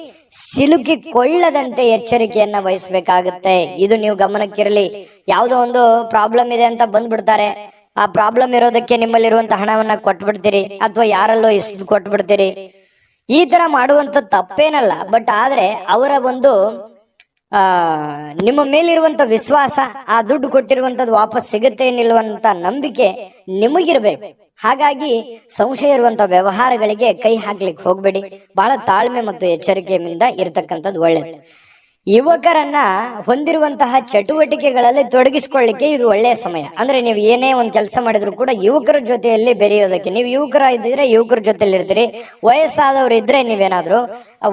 ಸಿಲುಕಿಕೊಳ್ಳದಂತೆ ಎಚ್ಚರಿಕೆಯನ್ನ ವಹಿಸಬೇಕಾಗುತ್ತೆ. ಇದು ನೀವು ಗಮನಕ್ಕಿರಲಿ. ಯಾವುದೋ ಒಂದು ಪ್ರಾಬ್ಲಮ್ ಇದೆ ಅಂತ ಬಂದ್ಬಿಡ್ತಾರೆ. ಆ ಪ್ರಾಬ್ಲಮ್ ಇರೋದಕ್ಕೆ ನಿಮ್ಮಲ್ಲಿರುವಂತ ಹಣವನ್ನ ಕೊಟ್ಬಿಡ್ತೀರಿ, ಅಥವಾ ಯಾರಲ್ಲೋ ಇಷ್ಟು ಕೊಟ್ಬಿಡ್ತೀರಿ. ಈ ತರ ಮಾಡುವಂತ ತಪ್ಪೇನಲ್ಲ. ಬಟ್ ಆದ್ರೆ ಅವರ ಒಂದು ನಿಮ್ಮ ಮೇಲಿರುವಂತ ವಿಶ್ವಾಸ, ಆ ದುಡ್ಡು ಕೊಟ್ಟಿರುವಂತದ್ದು ವಾಪಸ್ ಸಿಗುತ್ತೆ ನಿಲ್ಲುವಂತ ನಂಬಿಕೆ ನಿಮಗಿರ್ಬೇಕು. ಹಾಗಾಗಿ ಸಂಶಯ ಇರುವಂತ ವ್ಯವಹಾರಗಳಿಗೆ ಕೈ ಹಾಕ್ಲಿಕ್ಕೆ ಹೋಗ್ಬೇಡಿ. ಬಹಳ ತಾಳ್ಮೆ ಮತ್ತು ಎಚ್ಚರಿಕೆಯಿಂದ ಇರತಕ್ಕಂಥದ್ದು ಒಳ್ಳೆಯದು. ಯುವಕರನ್ನ ಹೊಂದಿರುವಂತಹ ಚಟುವಟಿಕೆಗಳಲ್ಲಿ ತೊಡಗಿಸಿಕೊಳ್ಳಿಕ್ಕೆ ಇದು ಒಳ್ಳೆಯ ಸಮಯ. ಅಂದ್ರೆ ನೀವು ಏನೇ ಒಂದು ಕೆಲಸ ಮಾಡಿದ್ರು ಕೂಡ ಯುವಕರ ಜೊತೆಯಲ್ಲಿ ಬೆರೆಯೋದಕ್ಕೆ, ನೀವು ಯುವಕರ ಇದ್ದಿದ್ರೆ ಯುವಕರ ಜೊತೆಯಲ್ಲಿ ಇರ್ತೀರಿ. ವಯಸ್ಸಾದವ್ರು ಇದ್ರೆ ನೀವೇನಾದ್ರು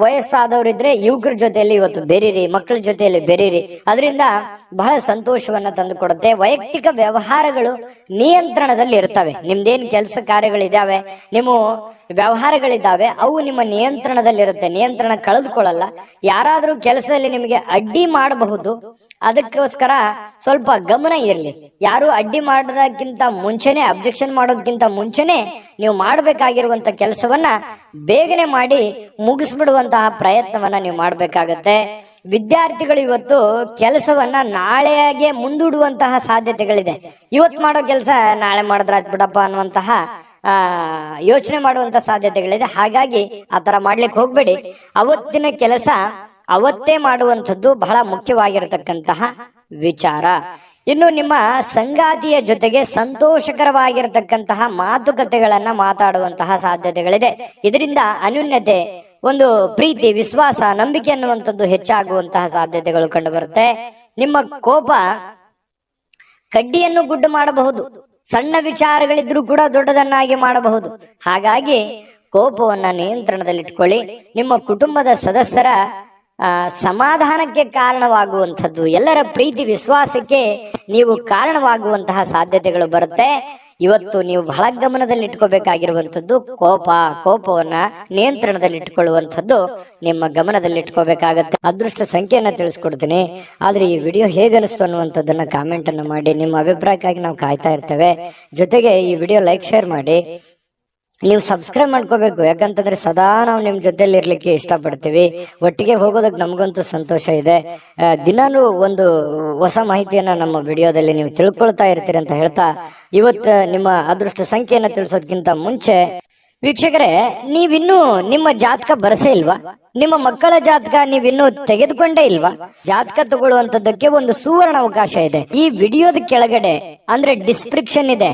ವಯಸ್ಸಾದವರಿದ್ರೆ ಯುವಕರ ಜೊತೆಯಲ್ಲಿ ಇವತ್ತು ಬೆರೀರಿ, ಮಕ್ಕಳ ಜೊತೆಯಲ್ಲಿ ಬೆರೀರಿ. ಅದರಿಂದ ಬಹಳ ಸಂತೋಷವನ್ನ ತಂದು ಕೊಡುತ್ತೆ. ವೈಯಕ್ತಿಕ ವ್ಯವಹಾರಗಳು ನಿಯಂತ್ರಣದಲ್ಲಿ ಇರ್ತವೆ. ನಿಮ್ದೇನ್ ಕೆಲಸ ಕಾರ್ಯಗಳಿದಾವೆ, ನಿಮ್ಮ ವ್ಯವಹಾರಗಳಿದ್ದಾವೆ, ಅವು ನಿಮ್ಮ ನಿಯಂತ್ರಣದಲ್ಲಿರುತ್ತೆ. ನಿಯಂತ್ರಣ ಕಳೆದುಕೊಳ್ಳಲ್ಲ. ಯಾರಾದ್ರೂ ಕೆಲಸದಲ್ಲಿ ನಿಮಗೆ ಅಡ್ಡಿ ಮಾಡಬಹುದು, ಅದಕ್ಕೋಸ್ಕರ ಸ್ವಲ್ಪ ಗಮನ ಇರಲಿ. ಯಾರು ಅಡ್ಡಿ ಮಾಡೋದಕ್ಕಿಂತ ಮುಂಚೆನೆ, ಅಬ್ಜೆಕ್ಷನ್ ಮಾಡೋದಕ್ಕಿಂತ ಮುಂಚೆನೆ ನೀವು ಮಾಡಬೇಕಾಗಿರುವಂತ ಕೆಲಸವನ್ನ ಬೇಗನೆ ಮಾಡಿ ಮುಗಿಸ್ಬಿಡುವಂತಹ ಪ್ರಯತ್ನವನ್ನ ನೀವು ಮಾಡ್ಬೇಕಾಗತ್ತೆ. ವಿದ್ಯಾರ್ಥಿಗಳು ಇವತ್ತು ಕೆಲಸವನ್ನ ನಾಳೆಗೆ ಮುಂದೂಡುವಂತಹ ಸಾಧ್ಯತೆಗಳಿದೆ. ಇವತ್ತು ಮಾಡೋ ಕೆಲಸ ನಾಳೆ ಮಾಡಿದ್ರ ಆಯ್ತು ಬಿಡಪ್ಪ ಅನ್ನುವಂತಹ ಯೋಚನೆ ಮಾಡುವಂತ ಸಾಧ್ಯತೆಗಳಿದೆ. ಹಾಗಾಗಿ ಆತರ ಮಾಡ್ಲಿಕ್ಕೆ ಹೋಗ್ಬೇಡಿ. ಅವತ್ತಿನ ಕೆಲಸ ಅವತ್ತೇ ಮಾಡುವಂಥದ್ದು ಬಹಳ ಮುಖ್ಯವಾಗಿರತಕ್ಕಂತಹ ವಿಚಾರ. ಇನ್ನು ನಿಮ್ಮ ಸಂಗಾತಿಯ ಜೊತೆಗೆ ಸಂತೋಷಕರವಾಗಿರತಕ್ಕಂತಹ ಮಾತುಕತೆಗಳನ್ನ ಮಾತಾಡುವಂತಹ ಸಾಧ್ಯತೆಗಳಿದೆ. ಇದರಿಂದ ಅನ್ಯೋನ್ಯತೆ, ಒಂದು ಪ್ರೀತಿ, ವಿಶ್ವಾಸ, ನಂಬಿಕೆ ಅನ್ನುವಂಥದ್ದು ಹೆಚ್ಚಾಗುವಂತಹ ಸಾಧ್ಯತೆಗಳು ಕಂಡು ಬರುತ್ತೆ. ನಿಮ್ಮ ಕೋಪ ಕಡ್ಡಿಯನ್ನು ಗುಡ್ಡು ಮಾಡಬಹುದು. ಸಣ್ಣ ವಿಚಾರಗಳಿದ್ರೂ ಕೂಡ ದೊಡ್ಡದನ್ನಾಗಿ ಮಾಡಬಹುದು. ಹಾಗಾಗಿ ಕೋಪವನ್ನ ನಿಯಂತ್ರಣದಲ್ಲಿಟ್ಕೊಳ್ಳಿ. ನಿಮ್ಮ ಕುಟುಂಬದ ಸದಸ್ಯರ ಸಮಾಧಾನಕ್ಕೆ ಕಾರಣವಾಗುವಂಥದ್ದು, ಎಲ್ಲರ ಪ್ರೀತಿ ವಿಶ್ವಾಸಕ್ಕೆ ನೀವು ಕಾರಣವಾಗುವಂತಹ ಸಾಧ್ಯತೆಗಳು ಬರುತ್ತೆ. ಇವತ್ತು ನೀವು ಬಹಳ ಗಮನದಲ್ಲಿ ಇಟ್ಕೋಬೇಕಾಗಿರುವಂಥದ್ದು ಕೋಪವನ್ನ ನಿಯಂತ್ರಣದಲ್ಲಿಟ್ಕೊಳ್ಳುವಂಥದ್ದು ನಿಮ್ಮ ಗಮನದಲ್ಲಿಟ್ಕೋಬೇಕಾಗತ್ತೆ. ಅದೃಷ್ಟ ಸಂಖ್ಯೆಯನ್ನ ತಿಳಿಸ್ಕೊಡ್ತೀನಿ. ಆದ್ರೆ ಈ ವಿಡಿಯೋ ಹೇಗೆ ಅನಿಸ್ತು ಅನ್ನುವಂಥದ್ದನ್ನ ಕಾಮೆಂಟ್ ಅನ್ನು ಮಾಡಿ. ನಿಮ್ಮ ಅಭಿಪ್ರಾಯಕ್ಕಾಗಿ ನಾವು ಕಾಯ್ತಾ ಇರ್ತೇವೆ. ಜೊತೆಗೆ ಈ ವಿಡಿಯೋ ಲೈಕ್ ಶೇರ್ ಮಾಡಿ. ನೀವು ಸಬ್ಸ್ಕ್ರೈಬ್ ಮಾಡ್ಕೋಬೇಕು. ಯಾಕಂತಂದ್ರೆ ಸದಾ ನಾವು ನಿಮ್ ಜೊತೆಲಿ ಇರ್ಲಿಕ್ಕೆ ಇಷ್ಟಪಡ್ತೀವಿ. ಒಟ್ಟಿಗೆ ಹೋಗೋದಕ್ಕೆ ನಮಗಂತೂ ಸಂತೋಷ ಇದೆ. ದಿನಾನು ಒಂದು ಹೊಸ ಮಾಹಿತಿಯನ್ನ ನಮ್ಮ ವಿಡಿಯೋದಲ್ಲಿ ನೀವು ತಿಳ್ಕೊಳ್ತಾ ಇರ್ತೀರಿ ಅಂತ ಹೇಳ್ತಾ, ಇವತ್ತು ನಿಮ್ಮ ಅದೃಷ್ಟ ಸಂಖ್ಯೆಯನ್ನ ತಿಳಿಸೋದಕ್ಕಿಂತ ಮುಂಚೆ ವೀಕ್ಷಕರೇ, ನೀವಿನ್ನೂ ನಿಮ್ಮ ಜಾತಕ ಬರಸೇ ಇಲ್ವಾ? ನಿಮ್ಮ ಮಕ್ಕಳ ಜಾತಕ ನೀವಿನ್ನೂ ತೆಗೆದುಕೊಂಡೇ ಇಲ್ವಾ? ಜಾತಕ ತಗೊಳ್ಳುವಂತದ್ದಕ್ಕೆ ಒಂದು ಸುವರ್ಣ ಅವಕಾಶ ಇದೆ. ಈ ವಿಡಿಯೋದ ಕೆಳಗಡೆ ಅಂದ್ರೆ ಡಿಸ್ಕ್ರಿಪ್ಷನ್ ಇದೆ.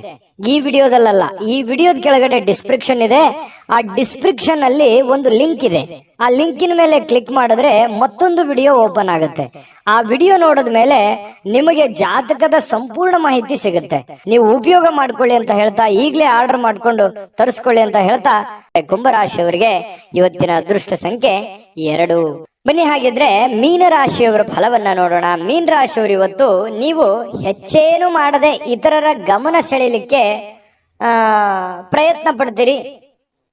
ಈ ವಿಡಿಯೋದಲ್ಲ, ಈ ವಿಡಿಯೋದ ಕೆಳಗಡೆ ಡಿಸ್ಕ್ರಿಪ್ಷನ್ ಇದೆ. ಆ ಡಿಸ್ಕ್ರಿಪ್ಷನ್ ಅಲ್ಲಿ ಒಂದು ಲಿಂಕ್ ಇದೆ. ಆ ಲಿಂಕಿನ ಮೇಲೆ ಕ್ಲಿಕ್ ಮಾಡಿದ್ರೆ ಮತ್ತೊಂದು ವಿಡಿಯೋ ಓಪನ್ ಆಗುತ್ತೆ. ಆ ವಿಡಿಯೋ ನೋಡಿದ ಮೇಲೆ ನಿಮಗೆ ಜಾತಕದ ಸಂಪೂರ್ಣ ಮಾಹಿತಿ ಸಿಗುತ್ತೆ. ನೀವು ಉಪಯೋಗ ಮಾಡ್ಕೊಳ್ಳಿ ಅಂತ ಹೇಳ್ತಾ, ಈಗಲೇ ಆರ್ಡರ್ ಮಾಡ್ಕೊಂಡು ತರಿಸ್ಕೊಳ್ಳಿ ಅಂತ ಹೇಳ್ತಾ, ಕುಂಭರಾಶಿಯವರಿಗೆ ಇವತ್ತಿನ ಅದೃಷ್ಟ ಸಂಖ್ಯೆ 2. ಬನ್ನಿ ಹಾಗಿದ್ರೆ ಮೀನರಾಶಿಯವರ ಫಲವನ್ನ ನೋಡೋಣ. ಮೀನರಾಶಿಯವರು ಇವತ್ತು ನೀವು ಹೆಚ್ಚೇನು ಮಾಡದೆ ಇತರರ ಗಮನ ಸೆಳೆಯಲಿಕ್ಕೆ ಪ್ರಯತ್ನ ಪಡ್ತೀರಿ.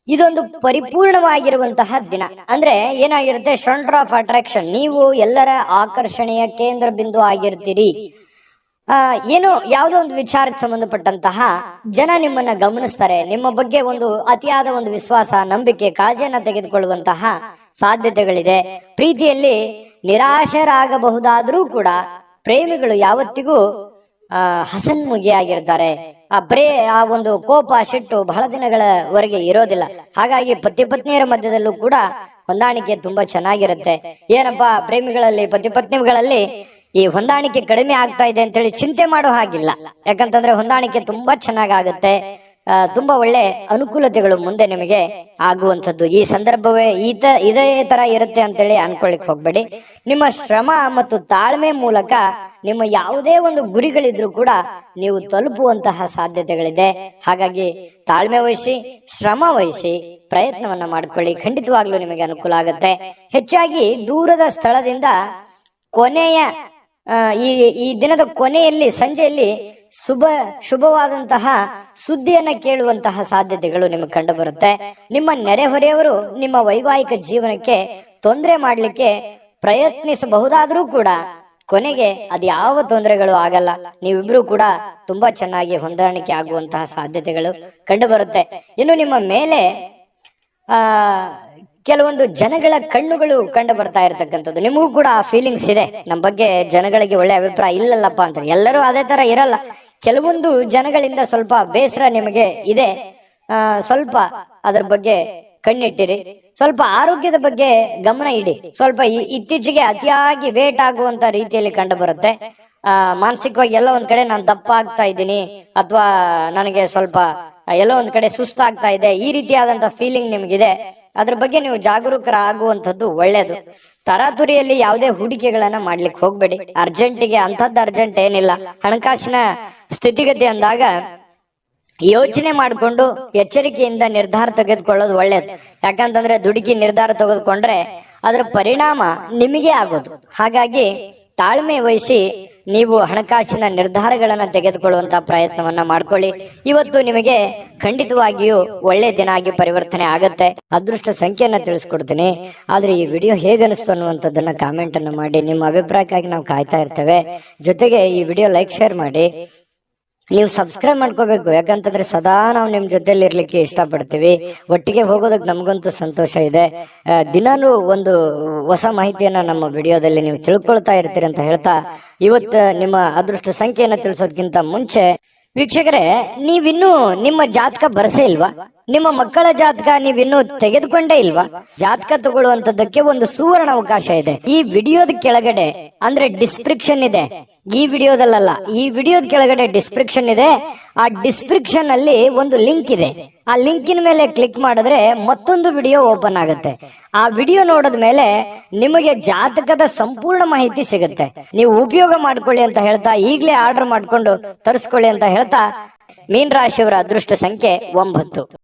ಇದೊಂದು ಪರಿಪೂರ್ಣವಾಗಿರುವಂತಹ ದಿನ. ಅಂದ್ರೆ ಏನಾಗಿರುತ್ತೆ, ಸೆಂಟರ್ ಆಫ್ ಅಟ್ರಾಕ್ಷನ್. ನೀವು ಎಲ್ಲರ ಆಕರ್ಷಣೆಯ ಕೇಂದ್ರ ಬಿಂದು ಆಗಿರ್ತೀರಿ. ಏನೋ ಯಾವುದೋ ಒಂದು ವಿಚಾರಕ್ಕೆ ಸಂಬಂಧಪಟ್ಟಂತಹ ಜನ ನಿಮ್ಮನ್ನ ಗಮನಿಸ್ತಾರೆ. ನಿಮ್ಮ ಬಗ್ಗೆ ಒಂದು ಅತಿಯಾದ ಒಂದು ವಿಶ್ವಾಸ, ನಂಬಿಕೆ, ಕಾಳಜಿಯನ್ನ ತೆಗೆದುಕೊಳ್ಳುವಂತಹ ಸಾಧ್ಯತೆಗಳಿದೆ. ಪ್ರೀತಿಯಲ್ಲಿ ನಿರಾಶರಾಗಬಹುದಾದ್ರೂ ಕೂಡ ಪ್ರೇಮಿಗಳು ಯಾವತ್ತಿಗೂ ಹಸನ್ಮುಖಿಯಾಗಿರ್ತಾರೆ. ಆ ಒಂದು ಕೋಪ, ಸಿಟ್ಟು ಬಹಳ ದಿನಗಳವರೆಗೆ ಇರೋದಿಲ್ಲ. ಹಾಗಾಗಿ ಪತಿ ಪತ್ನಿಯರ ಮಧ್ಯದಲ್ಲೂ ಕೂಡ ಹೊಂದಾಣಿಕೆ ತುಂಬಾ ಚೆನ್ನಾಗಿರುತ್ತೆ. ಏನಪ್ಪಾ ಪ್ರೇಮಿಗಳಲ್ಲಿ, ಪತಿ ಪತ್ನಿಗಳಲ್ಲಿ ಈ ಹೊಂದಾಣಿಕೆ ಕಡಿಮೆ ಆಗ್ತಾ ಇದೆ ಅಂತೇಳಿ ಚಿಂತೆ ಮಾಡೋ ಹಾಗಿಲ್ಲ. ಯಾಕಂತಂದ್ರೆ ಹೊಂದಾಣಿಕೆ ತುಂಬಾ ಚೆನ್ನಾಗಾಗುತ್ತೆ. ತುಂಬಾ ಒಳ್ಳೆ ಅನುಕೂಲತೆಗಳು ಮುಂದೆ ನಿಮಗೆ ಆಗುವಂಥದ್ದು. ಈ ಸಂದರ್ಭವೇ ಇದೇ ತರ ಇರುತ್ತೆ ಅಂತೇಳಿ ಅನ್ಕೊಳ್ಳಿಕ್ ಹೋಗ್ಬೇಡಿ. ನಿಮ್ಮ ಶ್ರಮ ಮತ್ತು ತಾಳ್ಮೆ ಮೂಲಕ ನಿಮ್ಮ ಯಾವುದೇ ಒಂದು ಗುರಿಗಳಿದ್ರು ಕೂಡ ನೀವು ತಲುಪುವಂತಹ ಸಾಧ್ಯತೆಗಳಿದೆ. ಹಾಗಾಗಿ ತಾಳ್ಮೆ ವಹಿಸಿ, ಶ್ರಮ ವಹಿಸಿ, ಪ್ರಯತ್ನವನ್ನ ಮಾಡ್ಕೊಳ್ಳಿ. ಖಂಡಿತವಾಗ್ಲೂ ನಿಮಗೆ ಅನುಕೂಲ ಆಗುತ್ತೆ. ಹೆಚ್ಚಾಗಿ ದೂರದ ಸ್ಥಳದಿಂದ ಕೊನೆಯ ಈ ದಿನದ ಕೊನೆಯಲ್ಲಿ, ಸಂಜೆಯಲ್ಲಿ ಶುಭವಾದಂತಹ ಸುದ್ದಿಯನ್ನ ಕೇಳುವಂತಹ ಸಾಧ್ಯತೆಗಳು ನಿಮಗೆ ಕಂಡು ಬರುತ್ತೆ. ನಿಮ್ಮ ನೆರೆಹೊರೆಯವರು ನಿಮ್ಮ ವೈವಾಹಿಕ ಜೀವನಕ್ಕೆ ತೊಂದರೆ ಮಾಡಲಿಕ್ಕೆ ಪ್ರಯತ್ನಿಸಬಹುದಾದ್ರೂ ಕೂಡ ಕೊನೆಗೆ ಅದ್ಯಾವ ತೊಂದರೆಗಳು ಆಗಲ್ಲ. ನೀವಿಬ್ರು ಕೂಡ ತುಂಬಾ ಚೆನ್ನಾಗಿ ಹೊಂದಾಣಿಕೆ ಆಗುವಂತಹ ಸಾಧ್ಯತೆಗಳು ಕಂಡು ಬರುತ್ತೆ. ಇನ್ನು ನಿಮ್ಮ ಮೇಲೆ ಕೆಲವೊಂದು ಜನಗಳ ಕಣ್ಣುಗಳು ಕಂಡು ಬರ್ತಾ ಇರತಕ್ಕಂಥದ್ದು. ನಿಮಗೂ ಕೂಡ ಆ ಫೀಲಿಂಗ್ಸ್ ಇದೆ, ನಮ್ಮ ಬಗ್ಗೆ ಜನಗಳಿಗೆ ಒಳ್ಳೆ ಅಭಿಪ್ರಾಯ ಇಲ್ಲಲ್ಲಪ್ಪ ಅಂತ. ಎಲ್ಲರೂ ಅದೇ ತರ ಇರಲ್ಲ. ಕೆಲವೊಂದು ಜನಗಳಿಂದ ಸ್ವಲ್ಪ ಬೇಸರ ನಿಮಗೆ ಇದೆ. ಸ್ವಲ್ಪ ಅದ್ರ ಬಗ್ಗೆ ಕಣ್ಣಿಟ್ಟಿರಿ. ಸ್ವಲ್ಪ ಆರೋಗ್ಯದ ಬಗ್ಗೆ ಗಮನ ಇಡಿ. ಸ್ವಲ್ಪ ಇತ್ತೀಚೆಗೆ ಅತಿಯಾಗಿ ವೇಟ್ ಆಗುವಂತ ರೀತಿಯಲ್ಲಿ ಕಂಡು ಬರುತ್ತೆ. ಮಾನಸಿಕವಾಗಿ ಎಲ್ಲೋ ಒಂದ್ ಕಡೆ ನಾನು ದಪ್ಪ ಆಗ್ತಾ ಇದ್ದೀನಿ, ಅಥವಾ ನನಗೆ ಸ್ವಲ್ಪ ಎಲ್ಲೋ ಒಂದ್ ಕಡೆ ಸುಸ್ತಾಗ್ತಾ ಇದೆ, ಈ ರೀತಿಯಾದಂತ ಫೀಲಿಂಗ್ ನಿಮ್ಗಿದೆ. ಅದ್ರ ಬಗ್ಗೆ ನೀವು ಜಾಗರೂಕರಾಗುವಂಥದ್ದು ಒಳ್ಳೇದು. ತರಾತುರಿಯಲ್ಲಿ ಯಾವುದೇ ಹೂಡಿಕೆಗಳನ್ನ ಮಾಡ್ಲಿಕ್ಕೆ ಹೋಗ್ಬೇಡಿ. ಅರ್ಜೆಂಟಿಗೆ ಅಂಥದ್ದು ಅರ್ಜೆಂಟ್ ಏನಿಲ್ಲ. ಹಣಕಾಸಿನ ಸ್ಥಿತಿಗತಿ ಅಂದಾಗ ಯೋಚನೆ ಮಾಡಿಕೊಂಡು ಎಚ್ಚರಿಕೆಯಿಂದ ನಿರ್ಧಾರ ತೆಗೆದುಕೊಳ್ಳೋದು ಒಳ್ಳೇದು. ಯಾಕಂತಂದ್ರೆ ದುಡುಕಿ ನಿರ್ಧಾರ ತೆಗೆದುಕೊಂಡ್ರೆ ಅದರ ಪರಿಣಾಮ ನಿಮಗೆ ಆಗೋದು. ಹಾಗಾಗಿ ತಾಳ್ಮೆ ವಹಿಸಿ ನೀವು ಹಣಕಾಸಿನ ನಿರ್ಧಾರಗಳನ್ನ ತೆಗೆದುಕೊಳ್ಳುವಂತಹ ಪ್ರಯತ್ನವನ್ನ ಮಾಡ್ಕೊಳ್ಳಿ. ಇವತ್ತು ನಿಮಗೆ ಖಂಡಿತವಾಗಿಯೂ ಒಳ್ಳೆ ದಿನ ಆಗಿ ಪರಿವರ್ತನೆ ಆಗತ್ತೆ. ಅದೃಷ್ಟ ಸಂಖ್ಯೆಯನ್ನ ತಿಳಿಸ್ಕೊಡ್ತೀನಿ. ಆದ್ರೆ ಈ ವಿಡಿಯೋ ಹೇಗನಿಸ್ತು ಅನ್ನುವಂಥದ್ದನ್ನ ಕಾಮೆಂಟ್ ಅನ್ನು ಮಾಡಿ. ನಿಮ್ಮ ಅಭಿಪ್ರಾಯಕ್ಕಾಗಿ ನಾವು ಕಾಯ್ತಾ ಇರ್ತೇವೆ. ಜೊತೆಗೆ ಈ ವಿಡಿಯೋ ಲೈಕ್, ಶೇರ್ ಮಾಡಿ. ನೀವು ಸಬ್ಸ್ಕ್ರೈಬ್ ಮಾಡ್ಕೋಬೇಕು. ಯಾಕಂತಂದ್ರೆ ಸದಾ ನಾವು ನಿಮ್ ಜೊತೆಲಿ ಇರ್ಲಿಕ್ಕೆ ಇಷ್ಟಪಡ್ತೀವಿ. ಒಟ್ಟಿಗೆ ಹೋಗೋದಕ್ಕೆ ನಮಗಂತೂ ಸಂತೋಷ ಇದೆ. ದಿನಾನು ಒಂದು ಹೊಸ ಮಾಹಿತಿಯನ್ನ ನಮ್ಮ ವಿಡಿಯೋದಲ್ಲಿ ನೀವು ತಿಳ್ಕೊಳ್ತಾ ಇರ್ತೀರಿ ಅಂತ ಹೇಳ್ತಾ, ಇವತ್ತು ನಿಮ್ಮ ಅದೃಷ್ಟ ಸಂಖ್ಯೆಯನ್ನ ತಿಳಿಸೋದಕ್ಕಿಂತ ಮುಂಚೆ ವೀಕ್ಷಕರೇ, ನೀವಿನ್ನೂ ನಿಮ್ಮ ಜಾತಕ ಬರಸೇ ಇಲ್ವಾ? ನಿಮ್ಮ ಮಕ್ಕಳ ಜಾತಕ ನೀವಿನ್ನೂ ತೆಗೆದುಕೊಂಡೇ ಇಲ್ವಾ? ಜಾತಕ ತಗೊಳ್ಳುವಂತದ್ದಕ್ಕೆ ಒಂದು ಸುವರ್ಣ ಅವಕಾಶ ಇದೆ. ಈ ವಿಡಿಯೋದ ಕೆಳಗಡೆ ಅಂದ್ರೆ ಡಿಸ್ಕ್ರಿಪ್ಷನ್ ಇದೆ. ಈ ವಿಡಿಯೋದಲ್ಲ, ಈ ವಿಡಿಯೋದ ಕೆಳಗಡೆ ಡಿಸ್ಕ್ರಿಪ್ಷನ್ ಇದೆ. ಆ ಡಿಸ್ಕ್ರಿಪ್ಷನ್ ಅಲ್ಲಿ ಒಂದು ಲಿಂಕ್ ಇದೆ. ಆ ಲಿಂಕಿನ ಮೇಲೆ ಕ್ಲಿಕ್ ಮಾಡಿದ್ರೆ ಮತ್ತೊಂದು ವಿಡಿಯೋ ಓಪನ್ ಆಗುತ್ತೆ. ಆ ವಿಡಿಯೋ ನೋಡಿದ ಮೇಲೆ ನಿಮಗೆ ಜಾತಕದ ಸಂಪೂರ್ಣ ಮಾಹಿತಿ ಸಿಗುತ್ತೆ. ನೀವು ಉಪಯೋಗ ಮಾಡ್ಕೊಳ್ಳಿ ಅಂತ ಹೇಳ್ತಾ, ಈಗಲೇ ಆರ್ಡರ್ ಮಾಡ್ಕೊಂಡು ತರಿಸ್ಕೊಳ್ಳಿ ಅಂತ ಹೇಳ್ತಾ, ಮೀನರಾಶಿಯವರ ಅದೃಷ್ಟ ಸಂಖ್ಯೆ 9.